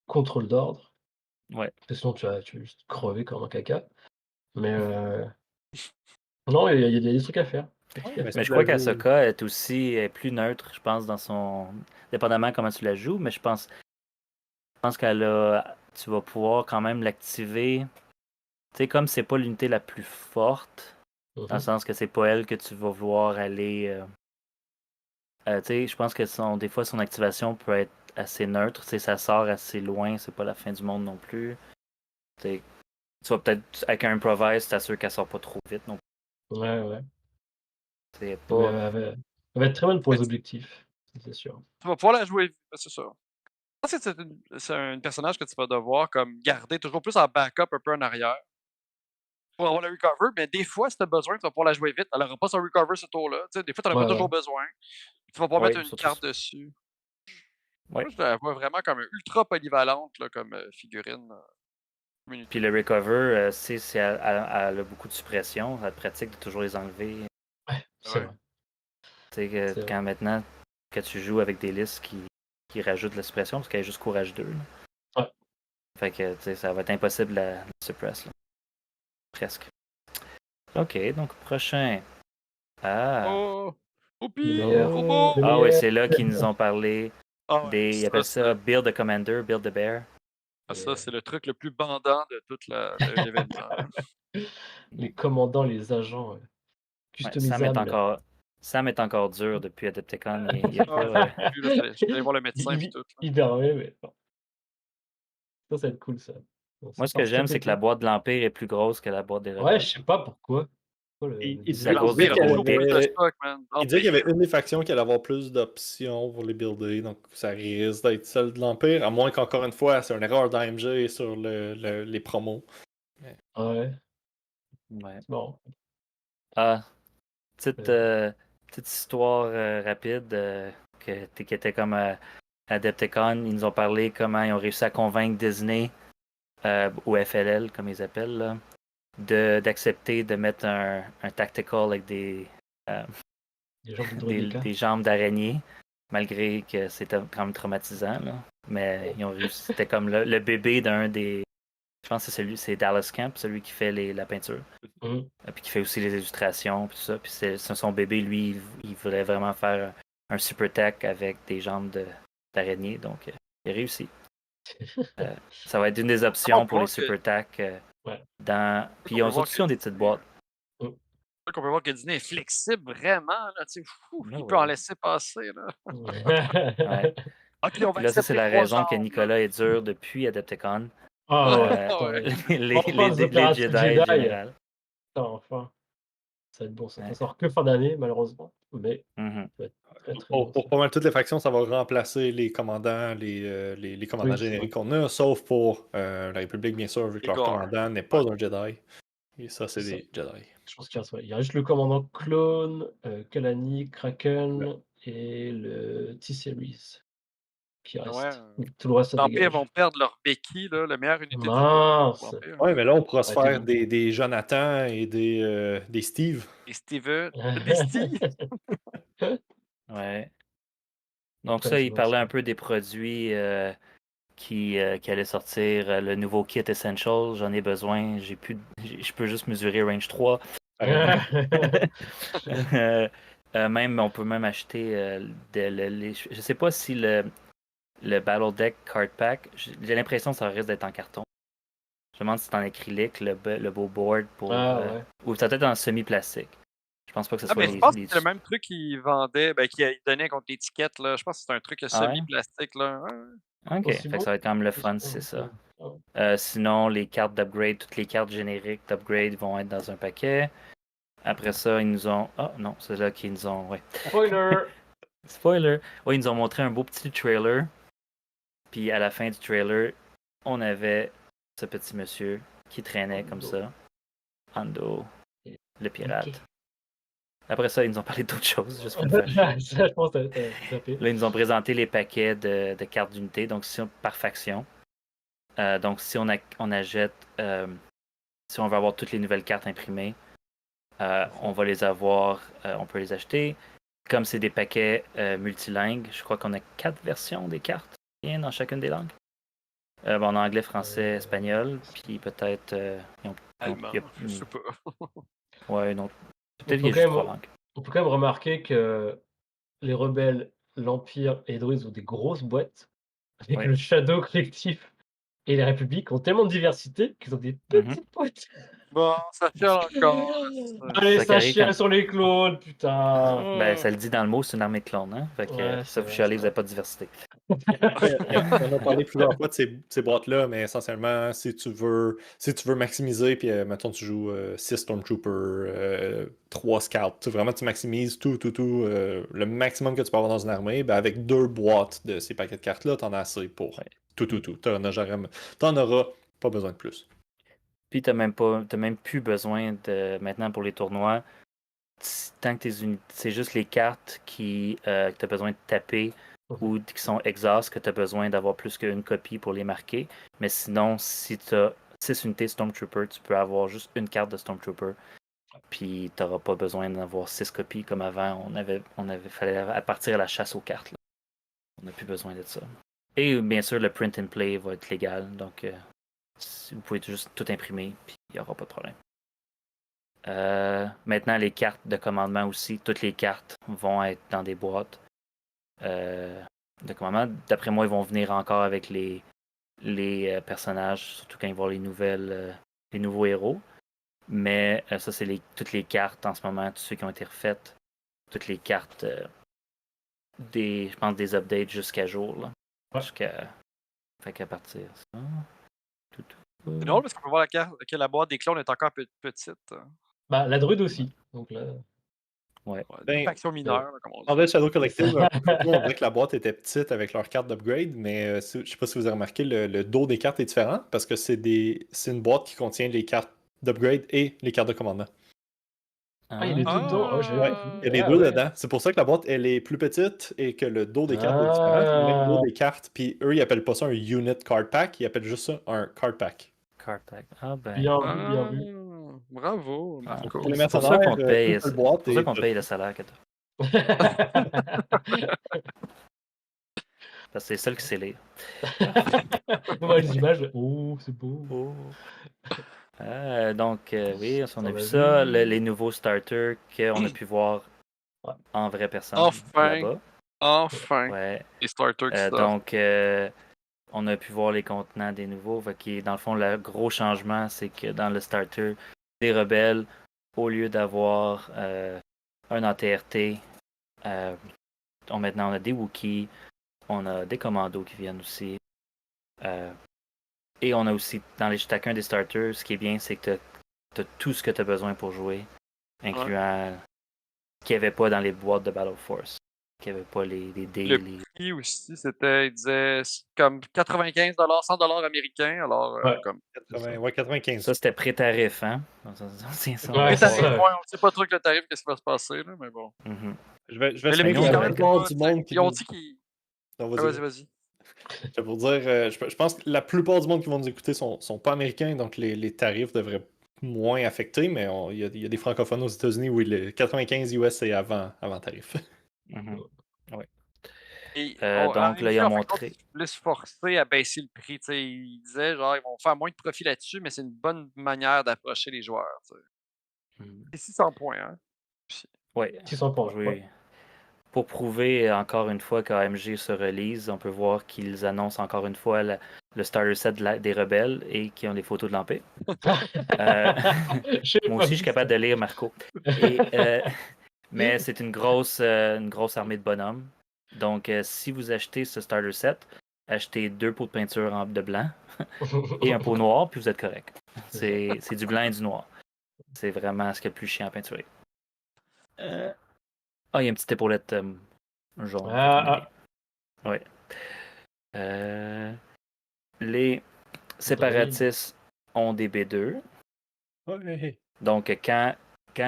contrôle d'ordre. Ouais. Parce que sinon, tu vas juste crever comme un caca. Mais non, il y a des trucs à faire. Mais je crois qu'Ahsoka est plus neutre, je pense, dans son. Dépendamment comment tu la joues, mais je pense qu'elle a. Tu vas pouvoir quand même l'activer. Tu sais, comme c'est pas l'unité la plus forte, dans le sens que c'est pas elle que tu vas voir aller. Tu sais, je pense que des fois son activation peut être assez neutre. Tu sais, ça sort assez loin, c'est pas la fin du monde non plus. Tu sais, tu vas peut-être avec un improvise, t'assures qu'elle sort pas trop vite non plus. Ouais. C'est Mais pas. elle va être très bonne pour les objectifs, c'est sûr. Tu vas pouvoir la jouer, c'est ça. Je pense que c'est un personnage que tu vas devoir comme garder toujours plus en backup un peu en arrière. Pour avoir le recover, mais des fois, si tu as besoin, tu vas pouvoir la jouer vite. Elle n'aura pas son recover ce tour-là. Tu sais, des fois, tu n'en as pas toujours besoin. Tu vas pouvoir Oui, mettre une surtout carte dessus. Ouais. Moi, je la vois vraiment comme ultra polyvalente là, comme figurine. Puis le recover, si elle a beaucoup de suppression, ça te pratique de toujours les enlever. Ouais, c'est vrai. Tu sais, C'est quand maintenant que tu joues avec des listes qui rajoutent la suppression, parce qu'elle est juste courage 2. Ouais. Fait que tu sais, ça va être impossible de la suppress. Là. Presque. Ok, donc prochain. Ah. Oh! Oupi! Le meilleur. Robot! Le Ah oui, meilleur. c'est là qu'ils nous ont parlé Ah ouais, ils appellent ça Build the Commander, Build the Bear. Ça, c'est le truc le plus bandant de tout l'événement. Les commandants, les agents Ouais, customisables. Sam est encore dur depuis Adepticon. Il y a Ah, pas. j'en peux plus, là, je suis allé voir le médecin pis Il tout, là. il dormait, mais bon, ça va être cool ça. Bon, Moi, ça ce que part j'aime, cet c'est que la été. boîte de l'Empire est plus grosse que la boîte des Ouais, rebelles. je sais pas pourquoi. Pourquoi Il, le il C'est à disait, design cause il du disait L'Empire a qu'il y gros toujours plus de bébé. avait, stock, man. il disait qu'il y Empire. avait une des factions qui allait avoir plus d'options pour les builder, donc ça risque d'être celle de l'Empire, à moins qu'encore une fois, c'est une erreur d'AMG sur les promos. Ouais, Ouais. c'est marrant. Ah, petite, Euh, petite histoire rapide qui était comme Adepticon. Ils nous ont parlé comment ils ont réussi à convaincre Disney, ou FLL, comme ils appellent, là, d'accepter de mettre un tactical avec euh, les gens de Droideka. des jambes d'araignée, malgré que c'était quand même traumatisant. Là. Mais ils ont réussi. C'était comme le bébé d'un des. Je pense que c'est Dallas Camp, celui qui fait la peinture. Mhm. Puis qui fait aussi les illustrations, puis tout ça. Puis c'est son bébé, lui, il voulait vraiment faire un super tech avec des jambes d'araignée. Donc, il a réussi. Ça va être une des On options peut pour les voir que, super tech. Ouais. Puis on ils peut ont voir aussi que ont des petites boîtes. Mhm. qu'on peut voir que Disney est flexible vraiment, là, tu sais, Ah il peut en ouais. laisser passer, là. Ouais. OK, on va Puis là, ça, c'est accepter la 3 raison que jambes, là. Nicolas est dur depuis Adepticon. Ah ouais, Euh, putain, Ouais. ouais. les Enfin, des les opérations Jedi en Jedi. général. Putain, enfin, ça va être bon ça. Ça Ouais. sort que fin d'année, malheureusement. Mais Mhm. ça va être très très bon Pour, ça. pour pas mal toutes les factions, ça va remplacer les commandants, les commandants Oui, c'est vrai. génériques qu'on a, sauf pour la République, bien sûr, vu que leur Igor. commandant n'est pas un Jedi. Et ça, c'est C'est ça. des Jedi. Je pense qu'il reste, ouais. Il y a juste le commandant clone, Kalani, Ouais. Kraken et le T-Series qui Ouais. reste. Tout le reste, ça L'Empire vont dégage. perdre leur béquille, là, la meilleure unité du jeu pour Mince! l'Empire. Ouais, mais là, on pourra Ça se aurait été faire beau. des Jonathan et des Steve. Et Steven. Des Steve. Ouais. Donc Ouais, ça, c'est il bon ça. parlait un peu des produits qui allaient sortir. Le nouveau kit Essential, j'en ai besoin. Je peux juste mesurer range 3. Même, on peut même acheter je sais pas si le Battle Deck Card Pack, j'ai l'impression que ça risque d'être en carton. Je me demande si c'est en acrylique, le beau board Ah ouais. ou ça peut-être en semi-plastique. Je pense pas que ce Ah, soit mais je pense que les. c'est le même truc qu'ils vendaient, ben, qu'ils donnaient contre l'étiquette, là. Je pense que c'est un truc Ah ouais? semi-plastique, là. Ouais, ouais. Ok, Aussi fait que bon? ça va être quand même le Je fun sais si pas. c'est ça. Ah ouais. Sinon, les cartes d'upgrade, toutes les cartes génériques d'upgrade vont être dans un paquet. Après ça, ils nous ont. Ah non, c'est là qu'ils nous ont. Ouais. Spoiler! Spoiler! Oui, ils nous ont montré un beau petit trailer. Puis à la fin du trailer, on avait ce petit monsieur qui traînait comme Ando. ça. Ando, le pirate. Ok. Après ça, ils nous ont parlé d'autres choses, juste pour me faire chier. Ça, je pense que t'as zappé. Là, ils nous ont présenté les paquets de cartes d'unité, donc par faction. Donc, si on achète, si on veut avoir toutes les nouvelles cartes imprimées, on va les avoir, on peut les acheter. Comme c'est des paquets multilingues, je crois qu'on a 4 versions des cartes dans chacune des langues. En anglais, français, espagnol, puis peut-être. Allemand, je sais pas. Ouais, non. On Peut-être qu'il peut y a quand juste même, 3 langues. on peut quand même remarquer que les rebelles, l'Empire et les droïdes ont des grosses boîtes, avec Oui. le Shadow collectif et les républiques ont tellement de diversité qu'ils ont des Mhm. petites boîtes. Bon, ça chiale encore. Allez, Ça qui ça arrive chiale quand. sur les clones, putain. Ben, ça le dit dans le mot, c'est une armée de clones, hein? Fait que Ouais, c'est ça, vous vrai, chialez, c'est vous n'avez vrai. pas de diversité. On a parlé plusieurs fois de ces boîtes-là, mais essentiellement, si tu veux maximiser, puis mettons, tu joues 6 Stormtroopers, 3 Scouts, vraiment tu maximises tout, le maximum que tu peux avoir dans une armée, ben avec 2 boîtes de ces paquets de cartes-là, t'en as assez pour Ouais. tout. T'en auras pas besoin de plus. Puis t'as même plus besoin de maintenant pour les tournois. Tant que c'est juste les cartes que tu as besoin de taper ou qui sont exhausts que tu as besoin d'avoir plus qu'une copie pour les marquer. Mais sinon, si tu as 6 unités Stormtrooper, tu peux avoir juste une carte de Stormtrooper. Puis tu n'auras pas besoin d'avoir 6 copies comme avant. Fallait à partir à la chasse aux cartes. Là. On n'a plus besoin de ça. Et bien sûr, le print and play va être légal. Donc vous pouvez juste tout imprimer, puis il n'y aura pas de problème. Maintenant, les cartes de commandement aussi, toutes les cartes vont être dans des boîtes de commandement. D'après moi, ils vont venir encore avec les personnages, surtout quand ils vont voir les nouveaux héros. Mais ça, c'est toutes les cartes en ce moment, tous ceux qui ont été refaites. Toutes les cartes je pense des updates jusqu'à jour. Là. Ouais. Fait qu'à partir de ça. C'est drôle parce qu'on peut voir que la boîte des clones est encore petite. Bah, la druide aussi. Donc là. Ouais. Ouais, Ben, des factions mineures, là, comme on En dit. fait, Shadow Collective, un peu plus tôt, on dirait que la boîte était petite avec leurs cartes d'upgrade, mais je sais pas si vous avez remarqué, le dos des cartes est différent parce que c'est une boîte qui contient les cartes d'upgrade et les cartes de commandement. Ah, il y a les deux dedans. Oh, j'avais Ouais, pas vu. il y a les Ah, deux ouais. dedans. C'est pour ça que la boîte, elle est plus petite et que le dos des cartes est différent. C'est le même dos Ah, des cartes, puis eux, ils appellent pas ça un unit card pack, ils appellent juste ça un card pack. Card pack. Ah ben. bien vu, bien vu. Bravo, Ah, Marco. Pour les c'est pour ça mercenaires, qu'on te paye. une seule C'est boîte pour ça et qu'on te t'as paye tout. le salaire que t'as. Parce que c'est ça qui sait lire. On voit les images. Oh, c'est beau. Donc, oui, on a On vu a ça. vu. Les nouveaux starters qu'on a pu voir Ouais. en vraie personne Enfin. là-bas. Enfin. Ouais. Les starters qui sortent. Donc, on a pu voir les contenants des nouveaux. Dans le fond, le gros changement, c'est que dans le starter des rebelles, au lieu d'avoir un ATRT, maintenant on a des Wookiees, on a des commandos qui viennent aussi. Et on a aussi, dans chacun des starters, ce qui est bien, c'est que tu as tout ce que tu as besoin pour jouer, incluant qu'il n'y avait pas dans les boîtes de Battle Force. Qu'il n'y avait pas les dés. Le prix aussi, il disait comme 95 $, 100 américains. Alors, Ouais. comme. 95. Ça, c'était pré-tarif, hein? Ouais, c'est Les ça. tarifs, ouais, on sait pas trop avec le tarif qu'est-ce qui va se passer, là, mais bon. Mhm. Je vais Mais le souligner prix, que quand la même, plupart du monde qui ils ont nous... dit qu'ils. Non, Ah, vas-y. C'est pour dire, je pense que la plupart du monde qui vont nous écouter sont pas américains, donc les tarifs devraient moins affecter, mais il y a des francophones aux États-Unis où le 95 US c'est avant tarif. Mhm. Ouais. Et Donc, là, ils ont montré. Ils voulaient se forcer à baisser le prix. T'sais. Ils disaient, genre, ils vont faire moins de profit là-dessus, mais c'est une bonne manière d'approcher les joueurs. T'sais. C'est 600 points, hein? Oui, 600 pour points. jouer. Ouais. Pour prouver encore une fois qu'AMG se relise, on peut voir qu'ils annoncent encore une fois le starter set des rebelles et qui ont des photos de l'Empire. Moi aussi, je suis capable de lire, Marco. Mais c'est une grosse armée de bonhommes. Donc, si vous achetez ce starter set, achetez 2 pots de peinture de blanc et un pot noir, puis vous êtes correct. C'est du blanc et du noir. C'est vraiment ce qui est le plus chiant à peinturer. Il y a une petite épaulette jaune. Oui. Les séparatistes ont des B2. Ouais. Donc, quand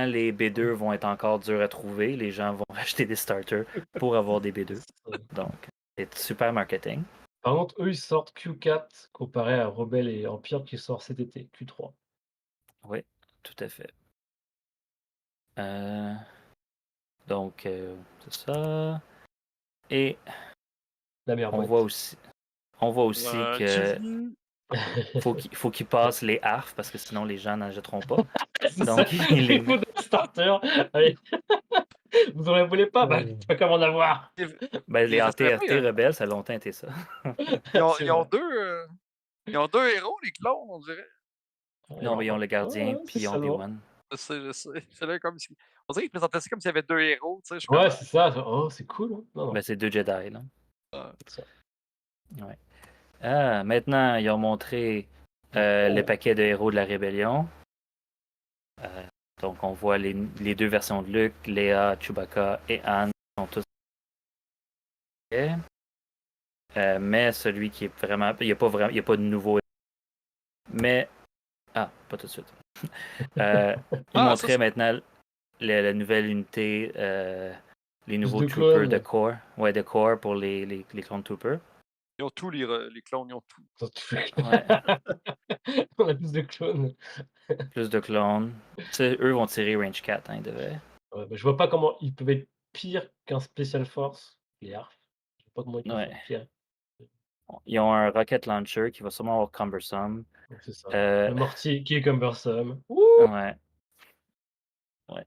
les B2 vont être encore durs à trouver, les gens vont acheter des starters pour avoir des B2. Donc, c'est super marketing. Par contre, eux, ils sortent Q4 comparé à Rebelle et Empire qui sort cet été, Q3. Oui, tout à fait. Donc, c'est ça. Et La meilleure on boîte. voit aussi que faut qu'ils passent les harfs parce que sinon les gens n'en jetteront pas. Donc, il faut des starters. Allez. Vous en voulez pas? Bah, tu peux comment en avoir. Ben, les Il ATRT resterait bien, rebelles, ça a longtemps été ça. Ils ont deux héros, les clones, on dirait. Non, mais ils ont le gardien, puis ils ont Obi-Wan. Je sais. C'est là comme si... On dirait qu'ils présentaient ça comme s'il y avait deux héros, tu sais. Ouais, c'est ça. Oh, c'est cool. Hein? Non. Ben, c'est 2 Jedi, là. C'est ça. Ouais. Maintenant, ils ont montré le paquet de héros de la rébellion. Donc, on voit les 2 versions de Luke, Leia, Chewbacca et Han sont tous. Mais celui qui est vraiment. Il n'y a pas de nouveau. Mais. Pas tout de suite. Ils montraient maintenant la nouvelle unité, les nouveaux troopers de corps. Ouais, de corps pour les clone troopers. Ils ont tous les clones, ils ont tout. Ouais. On a plus de clones. Plus de clones. T'sais, eux vont tirer range 4, hein, ils devraient. Ouais, bah, je vois pas comment ils peuvent être pires qu'un Special Force, les ARF. Je vois pas comment ils peuvent être pires. Ils ont un rocket launcher qui va sûrement avoir cumbersome. C'est ça. Le mortier qui est cumbersome. Ouais.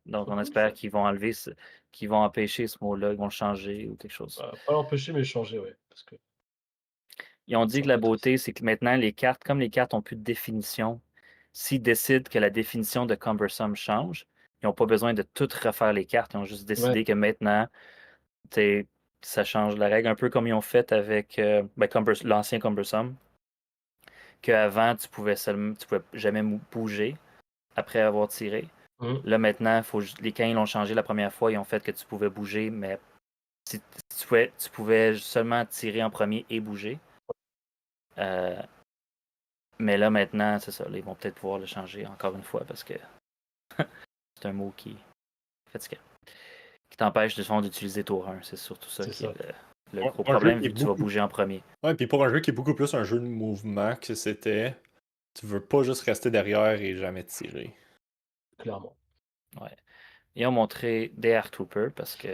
Donc, on espère qu'ils vont qu'ils vont empêcher ce mot-là, ils vont le changer ou quelque chose. Pas l'empêcher, mais le changer, ouais. Parce que... Ils ont dit que la beauté, c'est que maintenant, comme les cartes ont plus de définition, s'ils décident que la définition de cumbersome change, ils n'ont pas besoin de tout refaire les cartes. Ils ont juste décidé que maintenant, ça change la règle. Un peu comme ils ont fait avec l'ancien cumbersome. Qu'avant, tu pouvais jamais bouger après avoir tiré. Là, maintenant, quand ils l'ont changé la première fois, ils ont fait que tu pouvais bouger, mais tu pouvais seulement tirer en premier et bouger. Mais là, maintenant, c'est ça. Là, ils vont peut-être pouvoir le changer encore une fois parce que c'est un mot qui est fatigant. Qui t'empêche de fond d'utiliser tour 1. C'est surtout ça qui est le gros problème vu que tu vas bouger en premier. Ouais, puis pour un jeu qui est beaucoup plus un jeu de mouvement que c'était, tu veux pas juste rester derrière et jamais tirer. Clairement. Ouais. Ils ont montré des Arc Troopers parce que.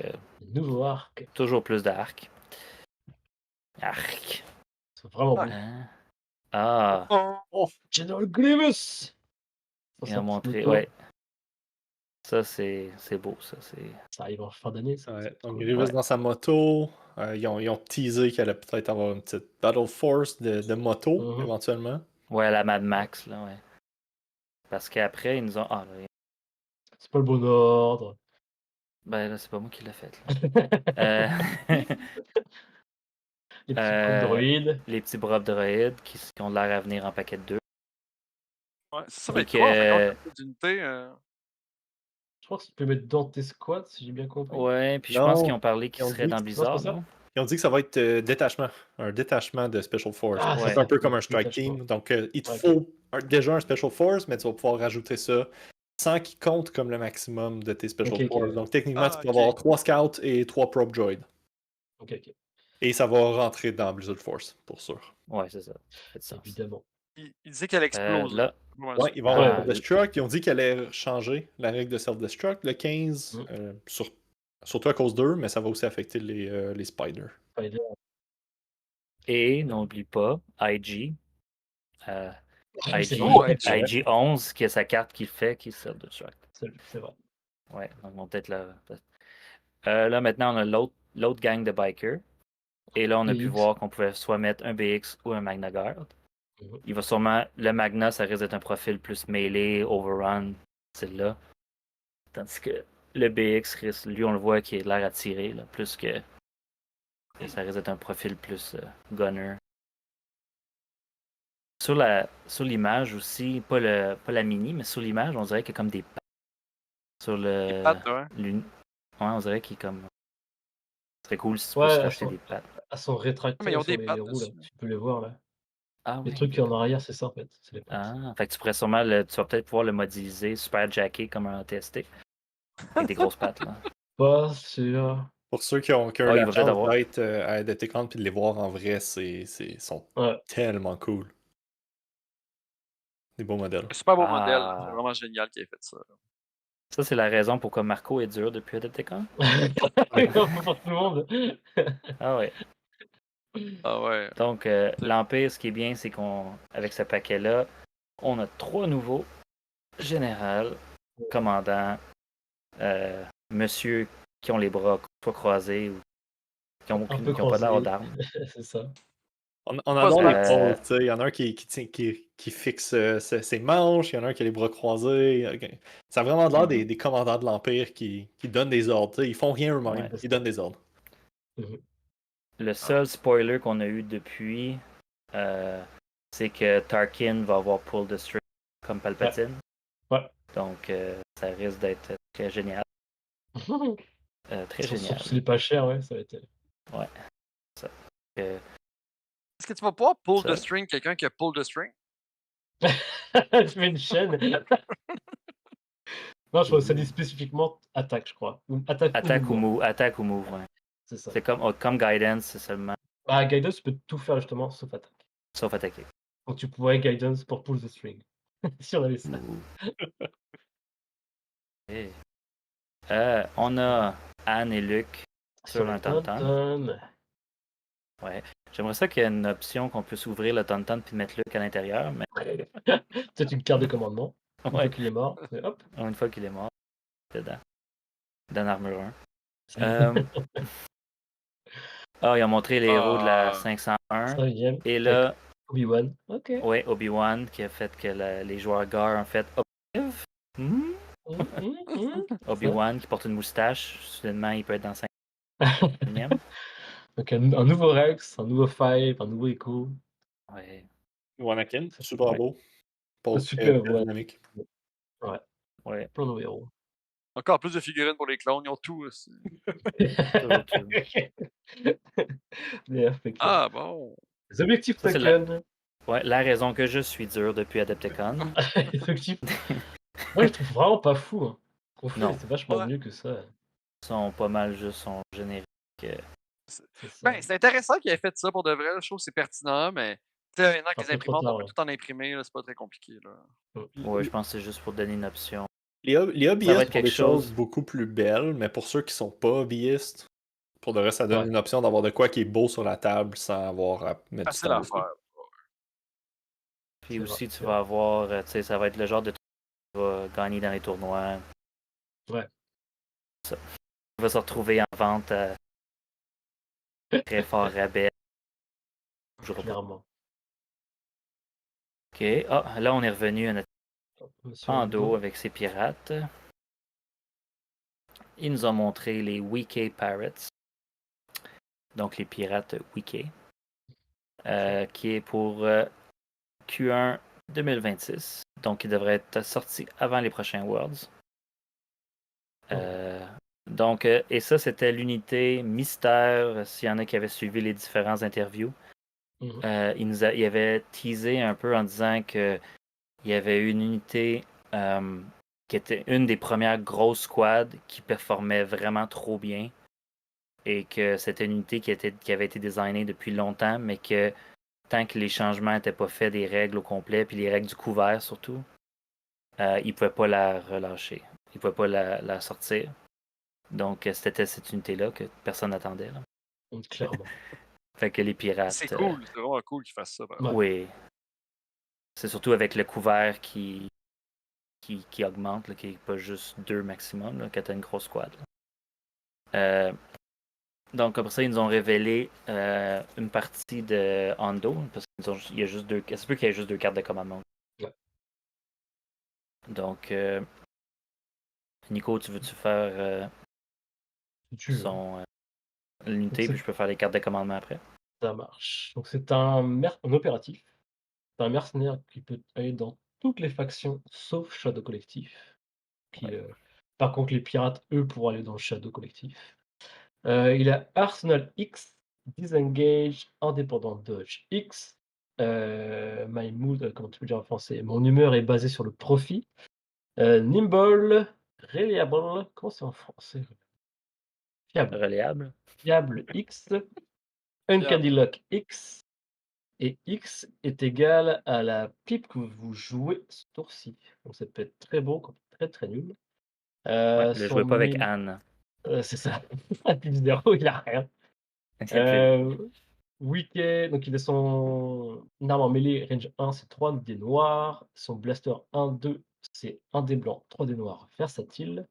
Nouveau arc. Toujours plus d'arc. Arc. C'est vraiment beau. Hein? Ah. Oh, General Grievous! Ils ont montré, ouais. Ça, c'est beau, ça. Ça arrive en fin d'année, ça. Ouais, donc Grievous dans sa moto. Ils ont teasé qu'elle allait peut-être avoir une petite Battle Force de moto, éventuellement. Ouais, la Mad Max, là, ouais. Parce qu'après, ils nous ont... Ah, là, c'est pas le bon ordre. Ben là, c'est pas moi qui l'ai fait, là. Les petits brobes droïdes. Les petits brobes droïdes qui ont l'air à venir en paquet de 2. Ouais, ça va être quoi, en fait, d'unité? Je crois que tu peux mettre dans tes squads, si j'ai bien compris. Ouais, puis je pense qu'ils ont parlé qu'ils seraient dans Blizzard, non? Ils ont dit que ça va être détachement. Un détachement de Special Force. C'est un peu comme un Strike Team. Donc, il te faut déjà un Special Force, mais tu vas pouvoir rajouter ça sans qu'il compte comme le maximum de tes Special Force. Donc, techniquement, tu peux avoir 3 Scouts et 3 Probe Droids. Ok. Et ça va rentrer dans Blizzard Force, pour sûr. Ouais, c'est ça. Évidemment. Il disait qu'elle explose. Là. Ouais, ils vont avoir Self-Destruct. Ils ont dit qu'elle allait changer la règle de Self-Destruct le 15, surtout à cause d'eux, mais ça va aussi affecter les Spiders. Et n'oublie pas, IG. IG 11, qui a sa carte qu'il fait, qui est Self-Destruct. C'est vrai. Ouais, donc on va peut-être là, maintenant, on a l'autre gang de bikers. Et là, on a pu voir qu'on pouvait soit mettre un BX ou un Magna Guard. Il va sûrement... Le Magna, ça risque d'être un profil plus melee, overrun, celle-là. Tandis que le BX, lui, on le voit qui a l'air à tirer, là, plus que... Ça risque d'être un profil plus gunner. Sur l'image aussi, pas la mini, mais sur l'image, on dirait qu'il y a comme des pattes. Sur le... Des pattes, ouais. Ouais, on dirait qu'il est comme... Ce serait cool si tu peux se racheter des pattes. Elles sont rétractées sur les roues, là. Tu peux les voir, là. Ah, les trucs qui en arrière, c'est ça, en fait. C'est les pattes. Ah, fait que tu pourrais sûrement... tu vas peut-être pouvoir le modéliser super jacké comme un TST. Avec des grosses pattes, là. Pas sûr. Pour ceux qui ont la chance d'être à Detecon et de les voir en vrai, sont tellement cool. Des beaux modèles. Un super beau modèle. C'est vraiment génial qu'il ait fait ça. Ça, c'est la raison pourquoi Marco est dur depuis Detecon. Pour tout le monde. Ah ouais. Ah ouais. Donc, l'Empire, ce qui est bien, c'est qu'avec ce paquet-là, on a 3 nouveaux général, commandant, monsieur qui ont les bras soit croisés ou qui n'ont pas l'air d'armes. C'est ça. On adore les poses, tu sais. Il y en a un qui fixe ses manches, il y en a un qui a les bras croisés. Ça a vraiment l'air des commandants de l'Empire qui donnent des ordres. T'sais. Ils font rien eux-mêmes, ils donnent des ordres. Le seul spoiler qu'on a eu depuis, c'est que Tarkin va avoir pull the string comme Palpatine. Ouais. Donc, ça risque d'être très génial. Très génial. Si c'est pas cher, ouais, ça va être. Ouais. Ça. Est-ce que tu vas pouvoir pull the string quelqu'un qui a pull the string? Je mets une chaîne. Non, je crois que ça dit spécifiquement attaque, je crois. Attaque ou move, ouais. C'est ça. C'est comme guidance, c'est seulement. Bah, guidance, tu peux tout faire justement, sauf attaque. Sauf attaquer. Donc tu pourrais guidance pour pull the string. Si on avait ça. On a Anne et Luc sur un Tauntaun. Ouais. J'aimerais ça qu'il y ait une option qu'on puisse ouvrir le Tauntaun puis mettre Luc à l'intérieur, mais. C'est une carte de commandement. Une fois qu'il est mort, hop. Une fois qu'il est mort, dedans. Dans l'armure 1. Ils ont montré les héros de la 501. Et là, Obi-Wan. Ok. Ouais, Obi-Wan, qui a fait que les joueurs gars ont fait Obi-Wan. Obi-Wan qui porte une moustache, soudainement il peut être dans 5e. Donc un nouveau Rex, un nouveau Five, un nouveau Echo. Ouais. Ou Anakin, super Ouais. beau. Paul, Super, très ouais. dynamique. Ouais, Ouais. plein de héros. Encore plus de figurines pour les clones, ils ont tout aussi. Toujours tout. Les FPK. Ah bon. Les objectifs Ça, c'est Taken. Ouais, la raison que je suis dur depuis Adepticon. Les objectifs. Moi, je les trouve vraiment pas fou. Hein. Au fait, Non. c'est vachement Ouais. mieux que ça. Sont pas mal juste son générique. C'est ça. Ben, c'est intéressant qu'il ait fait ça pour de vrai. Je trouve que c'est pertinent, mais tu sais, maintenant que Un les peu trop imprimantes, on tard. peut Ouais. tout en imprimer, là, c'est pas très compliqué. Là. Ouais, je pense que c'est juste pour donner une option. Les Ça va hobbyistes être font quelque des choses chose. beaucoup plus belles, mais pour ceux qui sont pas hobbyistes, pour de vrai, ça donne Ouais. une option d'avoir de quoi qui est beau sur la table sans avoir à mettre du Facile temps à dessus. faire. Puis C'est aussi, vrai, tu c'est vas avoir, tu sais, ça va être le genre de truc que tu vas gagner dans les tournois. Ouais. Ça. Tu vas se retrouver en vente à très fort rabais. Toujours pas. Clairement. Ok. Ah, là, on est revenu à notre Monsieur Ando Ando. avec ses pirates. Ils nous ont montré les Wiki Pirates. Donc, les pirates Wiki. Qui est pour Q1 2026. Donc, il devrait être sorti avant les prochains Worlds. Donc, et ça, c'était l'unité mystère, s'il y en a qui avaient suivi les différentes interviews. Il avait teasé un peu en disant qu'il y avait une unité qui était une des premières grosses squads qui performait vraiment trop bien et que c'était une unité qui avait été designée depuis longtemps, mais que tant que les changements n'étaient pas faits des règles au complet, puis les règles du couvert surtout, ils ne pouvaient pas la relâcher. Ils ne pouvaient pas la sortir. Donc, c'était cette unité-là que personne n'attendait. Clairement. Fait que les pirates. C'est cool, c'est vraiment cool qu'ils fassent ça. Ouais. Oui. C'est surtout avec le couvert qui augmente, là, qui n'est pas juste 2 maximum, là, quand tu as une grosse squad. Donc, après ça, ils nous ont révélé une partie de Hondo, parce qu'il y a juste 2. C'est peu qu'il y ait juste 2 cartes de commandement. Ouais. Donc, Nico, tu veux-tu faire l'unité, puis je peux faire les cartes de commandement après? Ça marche. Donc c'est un opératif. C'est un mercenaire qui peut aller dans toutes les factions sauf Shadow Collectif. Par contre, les pirates, eux, pourront aller dans le Shadow Collectif. Il a Arsenal X, Disengage, Indépendant Dodge X. My mood, comment tu peux dire en français? Mon humeur est basée sur le profit. Nimble, Reliable, comment c'est en français? Reliable. Fiable X, Uncanny Lock X, et X est égal à la pipe que vous jouez ce tour-ci. Donc ça peut être très beau comme très très nul. Ouais, le Son jouais pas avec mail, Anne. c'est ça. La pipe 0, il a rien. Wiki, donc il a son arme en mêlée range 1, c'est 3 dés noirs. Son blaster 1, 2, c'est 1 dé blanc, 3 dés noirs, versatile.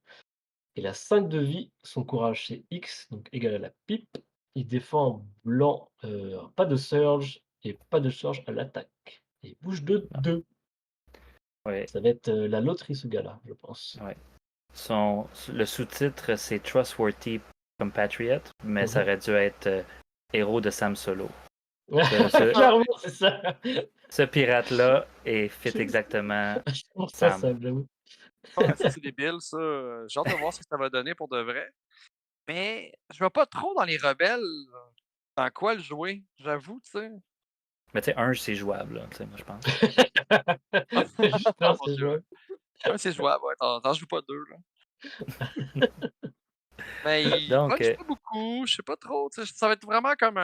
Il a 5 de vie, son courage c'est X, donc égal à la pipe. Il défend en blanc, pas de surge et pas de surge à l'attaque. Et il bouge de 2. Ouais. Ça va être la loterie ce gars-là, je pense. Ouais. Le sous-titre, c'est Trustworthy Compatriot, mais ça aurait dû être Héros de Sam Solo. Clairement, c'est ça. Ce pirate-là est fit exactement Ça, Sam. j'avoue. Ouais, ça, c'est débile, ça. J'ai hâte de voir ce que ça va donner pour de vrai. Mais je vois pas trop dans les rebelles dans quoi le jouer, j'avoue, tu sais. Mais tu sais, un, c'est jouable, là, tu sais, moi, je pense. Juste Oh un, mon c'est Dieu. jouable. Ouais, c'est jouable, ouais. T'en joues pas deux, là. Mais il Donc, punch pas beaucoup, je sais pas trop. Tu sais, ça va être vraiment comme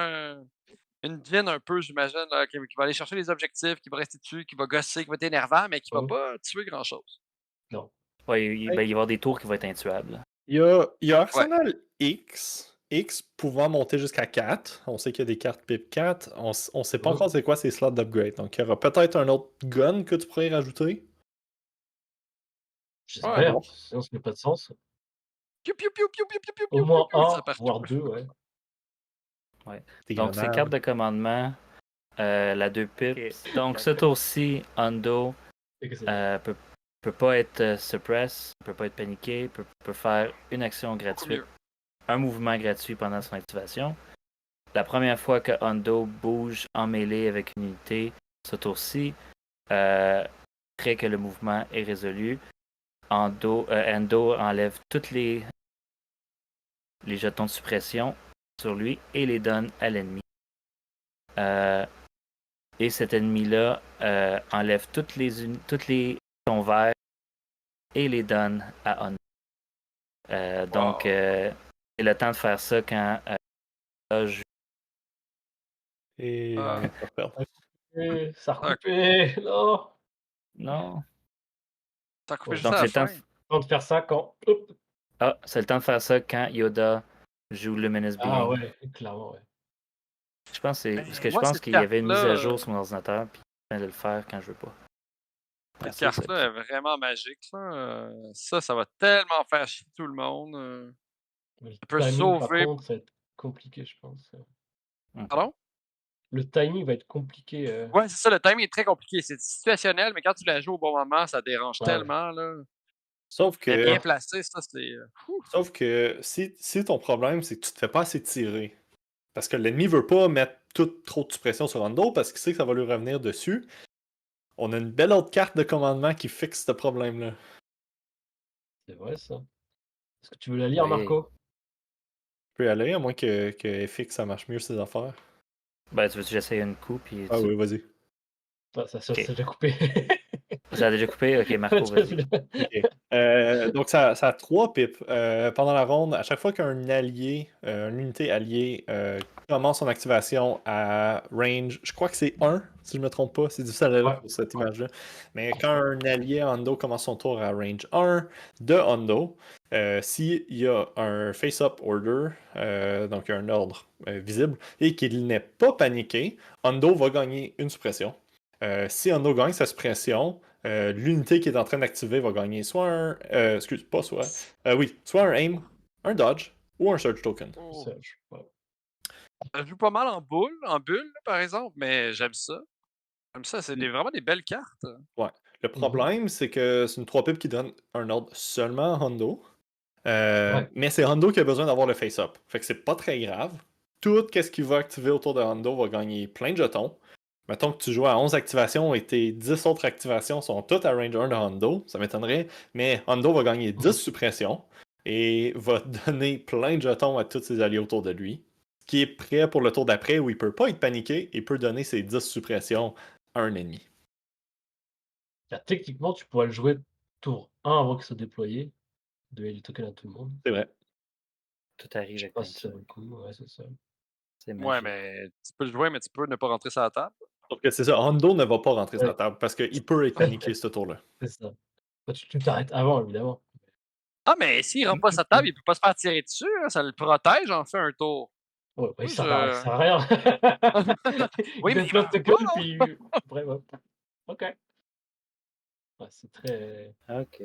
une djinn un peu, j'imagine, là, qui va aller chercher les objectifs, qui va rester dessus, qui va gosser, qui va être énervant, mais qui va pas tuer grand-chose. Non. ouais, il va y avoir des tours qui vont être intuables. Il y a Arsenal X pouvant monter jusqu'à 4. On sait qu'il y a des cartes PIP 4. On sait pas encore c'est quoi ces slots d'upgrade. Donc il y aura peut-être un autre gun que tu pourrais rajouter. J'espère, sinon ça n'a pas de sens. Piou, piou, piou, piou, piou, piou, piou, Au piou, moins piou, un, ça partout. voire deux, ouais. Ouais. Des Donc, ces grenades. cartes de commandement, La 2 pips. Donc, ce tour-ci, Hondo Et que c'est peut pas être suppress, peut pas être paniqué, peut faire une action Beaucoup gratuite, mieux. un mouvement gratuit pendant son activation. La première fois que Hondo bouge en mêlée avec une unité, ce tour-ci, après que le mouvement est résolu, Endo enlève tous les jetons de suppression sur lui et les donne à l'ennemi. Et cet ennemi-là enlève tous les jetons verts et les donne à Hondo. Donc, c'est le temps de faire ça quand je... Et on vient de se perdre. ça a recoupé. Non. Non. Ça a coupé Ouais. juste Donc, à c'est la le temps fin. Temps de faire ça quand. Hop. c'est le temps de faire ça quand Yoda joue Luminous Being. Ah ouais, clairement, ouais. Je pense que parce que je Moi, pense cette qu'il y avait une mise à carte-là, jour sur mon ordinateur, puis je viens de le faire quand je veux pas. cette c'est ça. carte-là est vraiment magique. Ça va tellement faire chier tout le monde. Mais le Ça peut timing, par sauver. contre, ça va être compliqué, je pense. Pardon? Le timing va être compliqué. Ouais, c'est ça, le timing est très compliqué. C'est situationnel, mais quand tu la joues au bon moment, ça dérange Ouais. tellement. Là. Sauf Elle est bien que, placée, ça, c'est. sauf que si ton problème, c'est que tu te fais pas assez tirer, parce que l'ennemi veut pas mettre trop de pression sur Hondo parce qu'il sait que ça va lui revenir dessus, on a une belle autre carte de commandement qui fixe ce problème-là. C'est vrai, ça. Est-ce que tu veux la lire, Oui. Marco? Je peux y aller, à moins que FX ça marche mieux ses affaires. Ben, tu veux que j'essaye une coup, puis Ah oui, vas-y. Ça Ok. s'est déjà coupé. Ça a déjà coupé? Ok, Marco, vas-y. Ok. Donc, ça a 3 pipes. Pendant la ronde, à chaque fois qu'un allié, une unité alliée, commence son activation à range, je crois que c'est 1, si je ne me trompe pas. C'est difficile à lire pour cette image-là. Mais quand un allié Hondo commence son tour à range 1 de Hondo, s'il y a un face-up order, donc un ordre visible, et qu'il n'est pas paniqué, Hondo va gagner une suppression. Si Hondo gagne sa suppression, l'unité qui est en train d'activer va gagner soit un. soit un aim, un dodge ou un surge token. Oh. Ouais. Ça joue pas mal en bulle, là, par exemple, mais j'aime ça. J'aime ça, c'est vraiment des belles cartes. Ouais. Le problème, c'est que c'est une 3 pips qui donne un ordre seulement à Hondo. Ouais. Mais c'est Hondo qui a besoin d'avoir le face-up. Fait que c'est pas très grave. Tout ce qui va activer autour de Hondo va gagner plein de jetons. Mettons que tu joues à 11 activations et tes 10 autres activations sont toutes à range 1 de Hondo, ça m'étonnerait, mais Hondo va gagner 10 suppressions et va donner plein de jetons à tous ses alliés autour de lui, qui est prêt pour le tour d'après où il peut pas être paniqué et peut donner ses 10 suppressions à un ennemi. Là, techniquement, tu pourrais le jouer tour 1 avant qu'il soit déployé. Donner du token à tout le monde. C'est vrai. Tout arrive Je sais avec pas plein de si ça trucs. vaut le coup. Ouais, c'est ça. C'est Ouais, magique. mais tu peux le jouer, mais tu peux ne pas rentrer sur la table. Sauf que c'est ça, Hondo ne va pas rentrer sur la Ouais. table parce qu'il peut être paniqué ce tour-là. C'est ça. Bah, tu t'arrêtes avant, évidemment. Ah, mais s'il rentre pas sur la table, il peut pas se faire tirer dessus. Hein, ça le protège en fait un tour. Ouais, Moi, il sert à rien. Oui, Il mais donne il plein de meurt tokens, pas, puis après, hop. Ok. Ouais, c'est très Ok.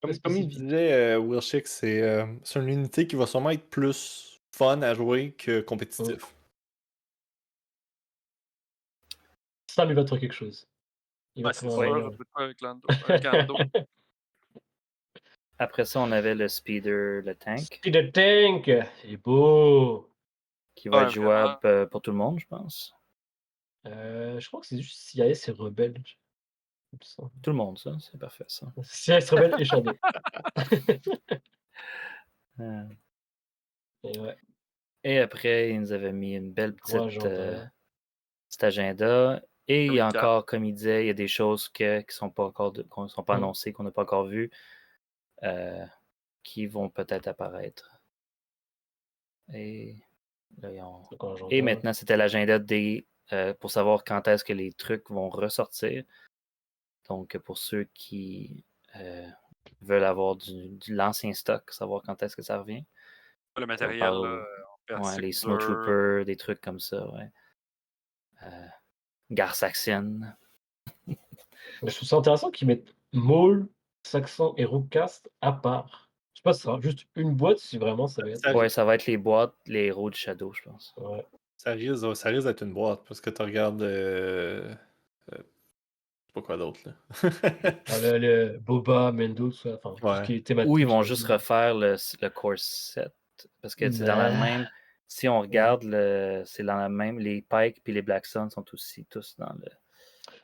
Comme il spécifique. disait Wilshik, c'est une unité qui va sûrement être plus fun à jouer que compétitif. Ça lui va être quelque chose. Il va Ouais, c'est trouver un sûr, moyen. je peux pas avec Lando. Après ça, on avait le speeder, le tank, Speed the Tank! Il est beau! qui va Ouais, être jouable pour tout le monde, je pense. Je crois que c'est juste CIS et Rebelle. Il me semble. Tout le monde, ça, c'est parfait, ça. CIS, Rebelle et Shadow. Euh, Et ouais, Et après, ils nous avaient mis une belle gros petite agenda. petit agenda. Et il y a Recap. encore, comme il disait, il y a des choses qui sont pas encore qu'on sont pas Mm. annoncées, qu'on n'a pas encore vues, qui vont peut-être apparaître. Et, là, Donc, un agenda. Et maintenant, c'était l'agenda des pour savoir quand est-ce que les trucs vont ressortir. Donc, pour ceux qui veulent avoir de l'ancien stock, savoir quand est-ce que ça revient. Le Ça matériel, parle là, en ouais, les persiste Snowtroopers, des trucs comme ça, ouais. Gare saxienne. Mais je trouve ça intéressant qu'ils mettent Maul, Saxon et Rookcast à part. Je sais pas si ce sera juste une boîte, si vraiment ça va être. Ça- Ouais, ça va être les boîtes, les héros du Shadow, je pense. Ouais. Ça risque d'être une boîte parce que tu regardes. Je sais pas quoi d'autre là. Ah, le Boba, Mendo, tout ça, enfin, tout ce Ouais. qui est Ou thématique. ils vont juste refaire le core set. Parce que c'est dans la Bah, même. Si on regarde, c'est dans la même. Les Pike et les Black Sun sont aussi tous dans le.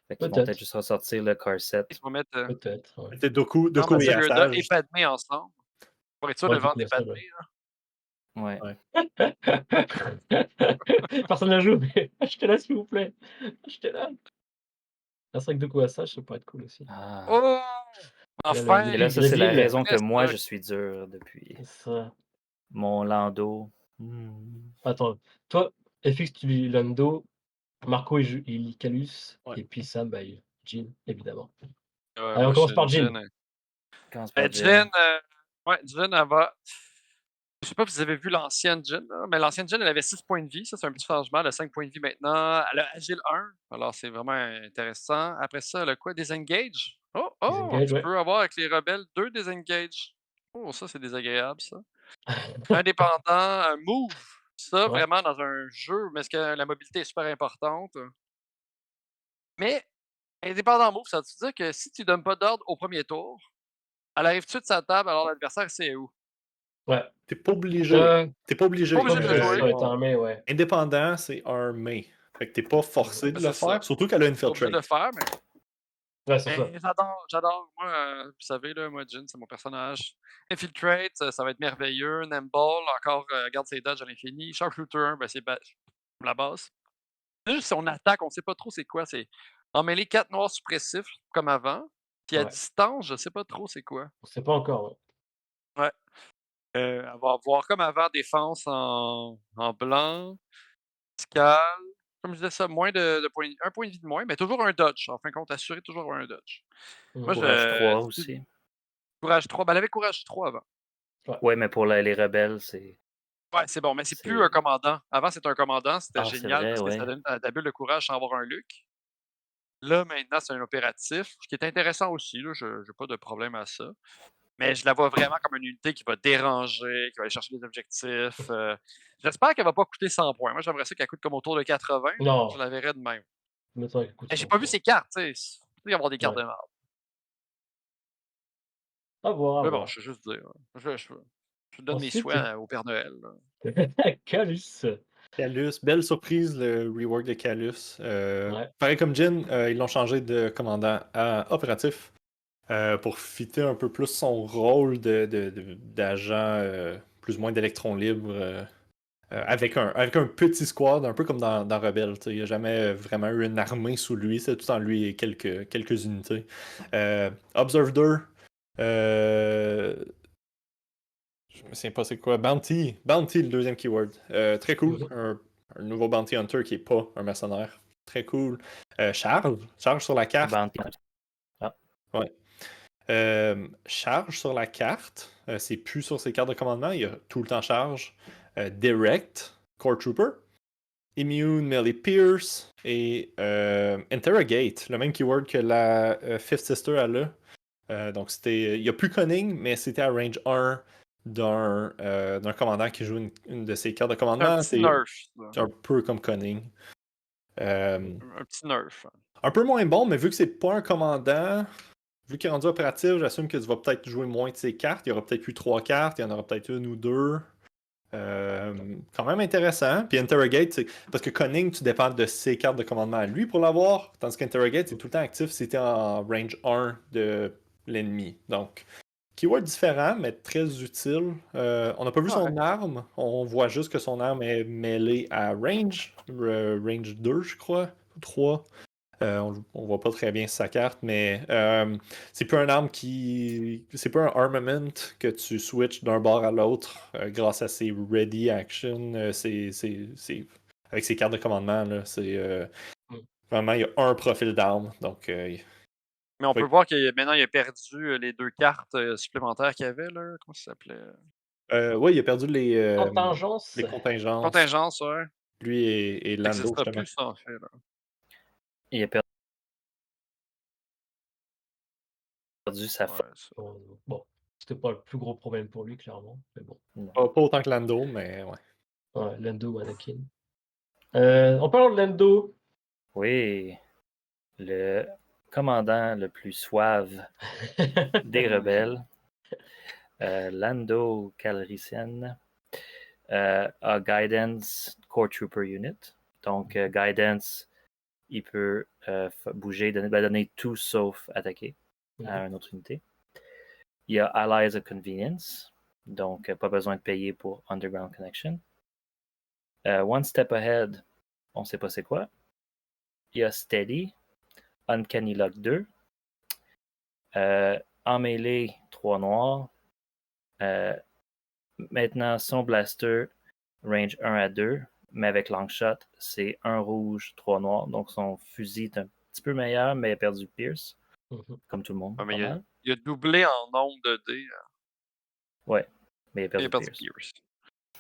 Fait qu'ils vont peut-être peut-être, juste ressortir le car set. Ils vont mettre peut-être. Ouais. C'était Doku et Yoda et Asajj. Padmé ensemble. Pour être sûr Ouais, de du vendre coup, des ça, Padmé. ouais. Là. Ouais. Personne ne joue, mais achetez-la s'il vous plaît. Achetez-la. C'est vrai que de quoi ça pourrait être cool aussi. Ah. Oh! Enfin! Et là, ça, c'est la raison que Reste, moi, je suis dur depuis Ça. mon Lando. Hmm. Attends, toi, FX, tu lis Lando, Marco, il lit Calus, Ouais. et puis Sam, bah, Jean, évidemment. Ouais, Allez, on moi, commence je par suis Jean. une Jen. Commence par Jen, Jen. ouais, Jen, elle va. Je sais pas si vous avez vu l'ancienne Jen, là, mais l'ancienne Jen, elle avait 6 points de vie. Ça, c'est un petit changement. Elle a 5 points de vie maintenant. Elle a Agile 1. Alors, c'est vraiment intéressant. Après ça, elle a quoi? Disengage. Oh! Disengage, Tu ouais. peux avoir avec les rebelles 2 Disengage. Oh, ça, c'est désagréable, ça. Indépendant, un move. Ça, Ouais. vraiment, dans un jeu, mais est-ce que la mobilité est super importante? Mais, indépendant move, ça veut dire que si tu donnes pas d'ordre au premier tour, elle arrive tout de suite sur sa table, alors l'adversaire sait où. Ouais. T'es pas obligé. T'es pas obligé. Pas Pas obligé de obligé, le c'est jouer. ça, être armé, ouais. Indépendant, c'est armé. Fait que t'es pas forcé de le C'est ça. faire. Surtout qu'elle a Pas obligé de le Infiltrate. faire, mais Ouais, c'est ça. j'adore. Moi, vous savez, là, moi, Jin, c'est mon personnage. Infiltrate, ça va être merveilleux. Nemball, encore, garde ses dodges à l'infini. Sharpshooter, ben, c'est la base. C'est juste son attaque, on sait pas trop c'est quoi. C'est emmêler 4 noirs suppressifs, comme avant. Puis à Ouais. distance, je sais pas trop c'est quoi. On sait pas encore, ouais. Ouais. Elle va avoir comme avant défense en blanc, escale. Comme je disais ça, moins de points, un point de vie de moins, mais toujours un dodge. En fin de compte, assurer toujours avoir un dodge. Moi, Courage 3 si aussi. Courage 3. Ben, elle avait Courage 3 avant. Ouais, mais pour les rebelles, c'est. Ouais, c'est bon, mais c'est plus C'est- un commandant. Avant, c'était un commandant, c'était Ah, c'est génial vrai, parce que ça ouais. donne la bulle de courage sans avoir un Luc. Là, maintenant, c'est un opératif, ce qui est intéressant aussi. Là, je n'ai pas de problème à ça. Mais je la vois vraiment comme une unité qui va déranger, qui va aller chercher des objectifs. J'espère qu'elle va pas coûter 100 points. Moi, j'aimerais ça qu'elle coûte comme autour de 80. Non, Je la verrais de même. mettons avec coup de Mais j'ai sang, pas vu quoi. ses cartes, tu sais. Il peut y avoir des cartes Ouais. de merde. À voir, à Mais bon, voir. je veux juste dire. Je donne mes Ensuite, souhaits au Père Noël. Là. Calus. Calus, belle surprise le rework de Calus. Ouais. Pareil comme Jin, ils l'ont changé de commandant à opératif pour fitter un peu plus son rôle d'agent plus ou moins d'électron libre avec un petit squad, un peu comme dans Rebelle. Il n'y a jamais vraiment eu une armée sous lui, c'est tout en lui et quelques unités. Observer, je me souviens pas c'est quoi. Bounty, le deuxième keyword. Très cool. Un nouveau Bounty Hunter qui est pas un mercenaire. Très cool. Charge sur la carte. Bounty. Ouais. Charge sur la carte. C'est plus sur ses cartes de commandement. Il y a tout le temps charge. Direct, Core Trooper. Immune, Melee Pierce. Et Interrogate. Le même keyword que la Fifth Sister elle a. Donc c'était. Il n'y a plus Cunning, mais c'était à range 1 d'un commandant qui joue une de ses cartes de C'est un commandement. petit nerf. Ça. C'est un peu comme Cunning. Un petit nerf. Un peu moins bon, mais vu que c'est pas un commandant, vu qu'il est rendu opératif, j'assume que tu vas peut-être jouer moins de ses cartes. Il y aura peut-être plus 3 cartes, il y en aura peut-être une ou deux. Quand même intéressant. Puis Interrogate, parce que Cunning, tu dépends de ses cartes de commandement à lui pour l'avoir, tandis qu'Interrogate, c'est tout le temps actif si tu es en range 1 de l'ennemi. Donc, keyword différent, mais très utile. On n'a pas vu son arme. On voit juste que son arme est mêlée à range. Range 2, je crois. 3. On voit pas très bien sa carte, mais c'est pas un arme qui. C'est pas un armament que tu switches d'un bord à l'autre grâce à ses ready action. Avec ses cartes de commandement, là, c'est vraiment il y a un profil d'arme. Donc Mais on peut voir que maintenant, il a perdu les 2 cartes supplémentaires qu'il y avait. Là. Comment ça s'appelait? oui, il a perdu les Contingence. contingences. Contingence, ouais. Lui et Ça Lando, n'existera justement. plus, ça, en fait. Là. Il a perdu sa Ouais, ça. Bon, c'était pas le plus gros problème pour lui, clairement. Mais bon. Pas autant que Lando, mais ouais. Ouais, Lando ou Anakin. En parlant de Lando, Oui, le commandant le plus suave des rebelles, Lando Calrissian, a Guidance Core Trooper Unit. Donc, Guidance, il peut bouger, donner tout sauf attaquer à une autre unité. Il y a Allies of Convenience, donc pas besoin de payer pour Underground Connection. One Step Ahead, on ne sait pas c'est quoi. Il y a Steady, Uncanny Luck 2. En mêlée, 3 noirs. Maintenant, son blaster, range 1 à 2, mais avec Longshot, c'est 1 rouge, 3 noirs. Donc son fusil est un petit peu meilleur, mais il a perdu Pierce, comme tout le monde. Ouais, mais pas mal. il a doublé en nombre de dés. Ouais, mais il a Il perdu a perdu Pierce. Pierce.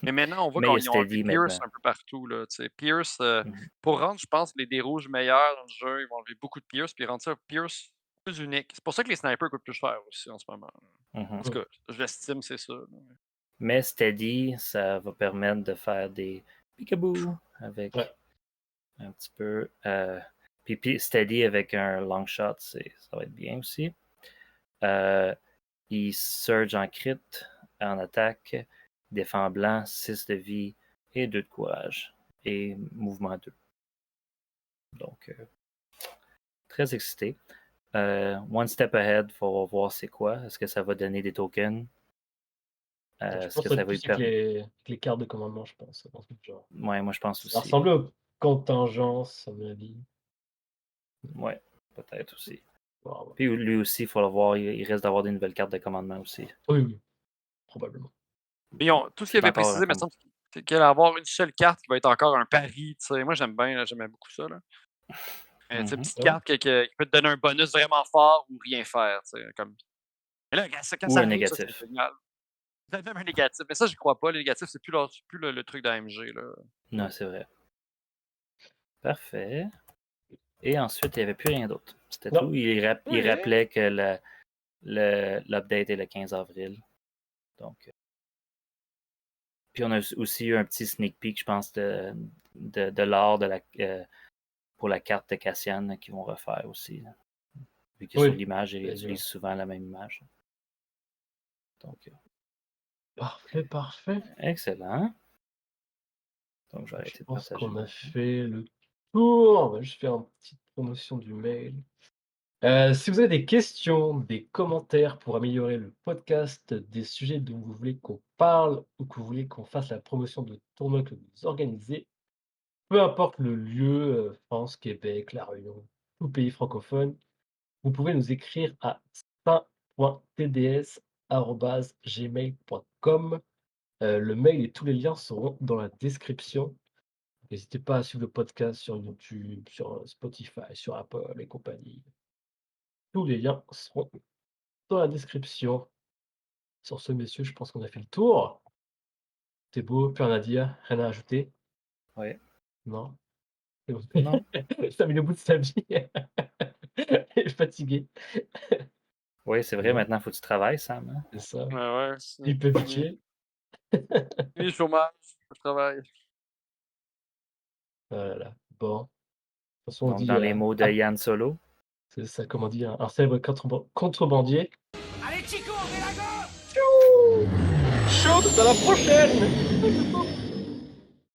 Mais maintenant, on voit Mais il y a qu'ils ont enlevé Steady Pierce maintenant. un peu partout. Là, Pierce, Mhm. pour rendre, je pense, les dés rouges meilleurs dans le jeu, ils vont enlever beaucoup de Pierce puis rendre ça Pierce plus unique. C'est pour ça que les snipers coûtent plus cher aussi en ce moment. Mhm. En tout cas, je l'estime, c'est ça. Mais Steady, ça va permettre de faire des peekaboo avec un petit peu. Puis Steady avec un long shot, ça va être bien aussi. Il surge en crit, en attaque, défend blanc, 6 de vie et 2 de courage. Et mouvement 2. Donc, très excité. One Step Ahead, il faut voir c'est quoi. Est-ce que ça va donner des tokens? Je Est-ce pense que que ça ça va lui plus avec permettre? les cartes de commandement, je pense. Genre. Ouais, moi je pense Ça aussi. ressemble aux contingences, à mon avis. Ouais, peut-être aussi. Wow. Puis lui aussi, il faut le voir, il reste d'avoir des nouvelles cartes de commandement aussi. Oui, probablement. Mais tout ce qu'il avait précisé, il me semble qu'il allait avoir une seule carte qui va être encore un pari. Moi, j'aimais beaucoup ça. Là. Une petite carte qui peut te donner un bonus vraiment fort ou rien faire. Comme... Mais là, quand ou ça un arrive, négatif. ça, c'est génial. Même un négatif. Mais ça, je crois pas. Les négatifs, c'est plus le truc d'AMG. Là. Non, c'est vrai. Parfait. Et ensuite, il n'y avait plus rien d'autre. C'était tout. Il rappelait que l'update est le 15 avril. Donc, puis on a aussi eu un petit sneak peek, je pense, de l'art pour la carte de Cassian qu'ils vont refaire aussi. Là. Vu que sur l'image, ils utilisent souvent la même image. Donc, parfait. Excellent. Donc, je vais arrêter Je pense qu'on a partager. fait le tour. On va juste faire une petite promotion du mail. Si vous avez des questions, des commentaires pour améliorer le podcast, des sujets dont vous voulez qu'on parle ou que vous voulez qu'on fasse la promotion de tournois que vous organisez, peu importe le lieu, France, Québec, La Réunion, tout pays francophone, vous pouvez nous écrire à saint.tds@gmail.com. Le mail et tous les liens seront dans la description. N'hésitez pas à suivre le podcast sur YouTube, sur Spotify, sur Apple et compagnie. Tous les liens seront dans la description. Sur ce, messieurs, je pense qu'on a fait le tour. C'est beau, plus rien à dire, rien à ajouter. Oui. Non. Non. Ça met le bout de sa vie. Il est fatigué. Oui, c'est vrai, maintenant, il faut que tu travailles, Sam. Hein? C'est ça. Ouais, Il peut bitcher. Oui, chômage, je travaille. Voilà. Bon. De toute façon, on Donc, dit. dans les mots de Yann Solo. C'est ça, comme on dit, un célèbre contrebandier. Allez, Chico, on est là-bas! Chaud, à la prochaine!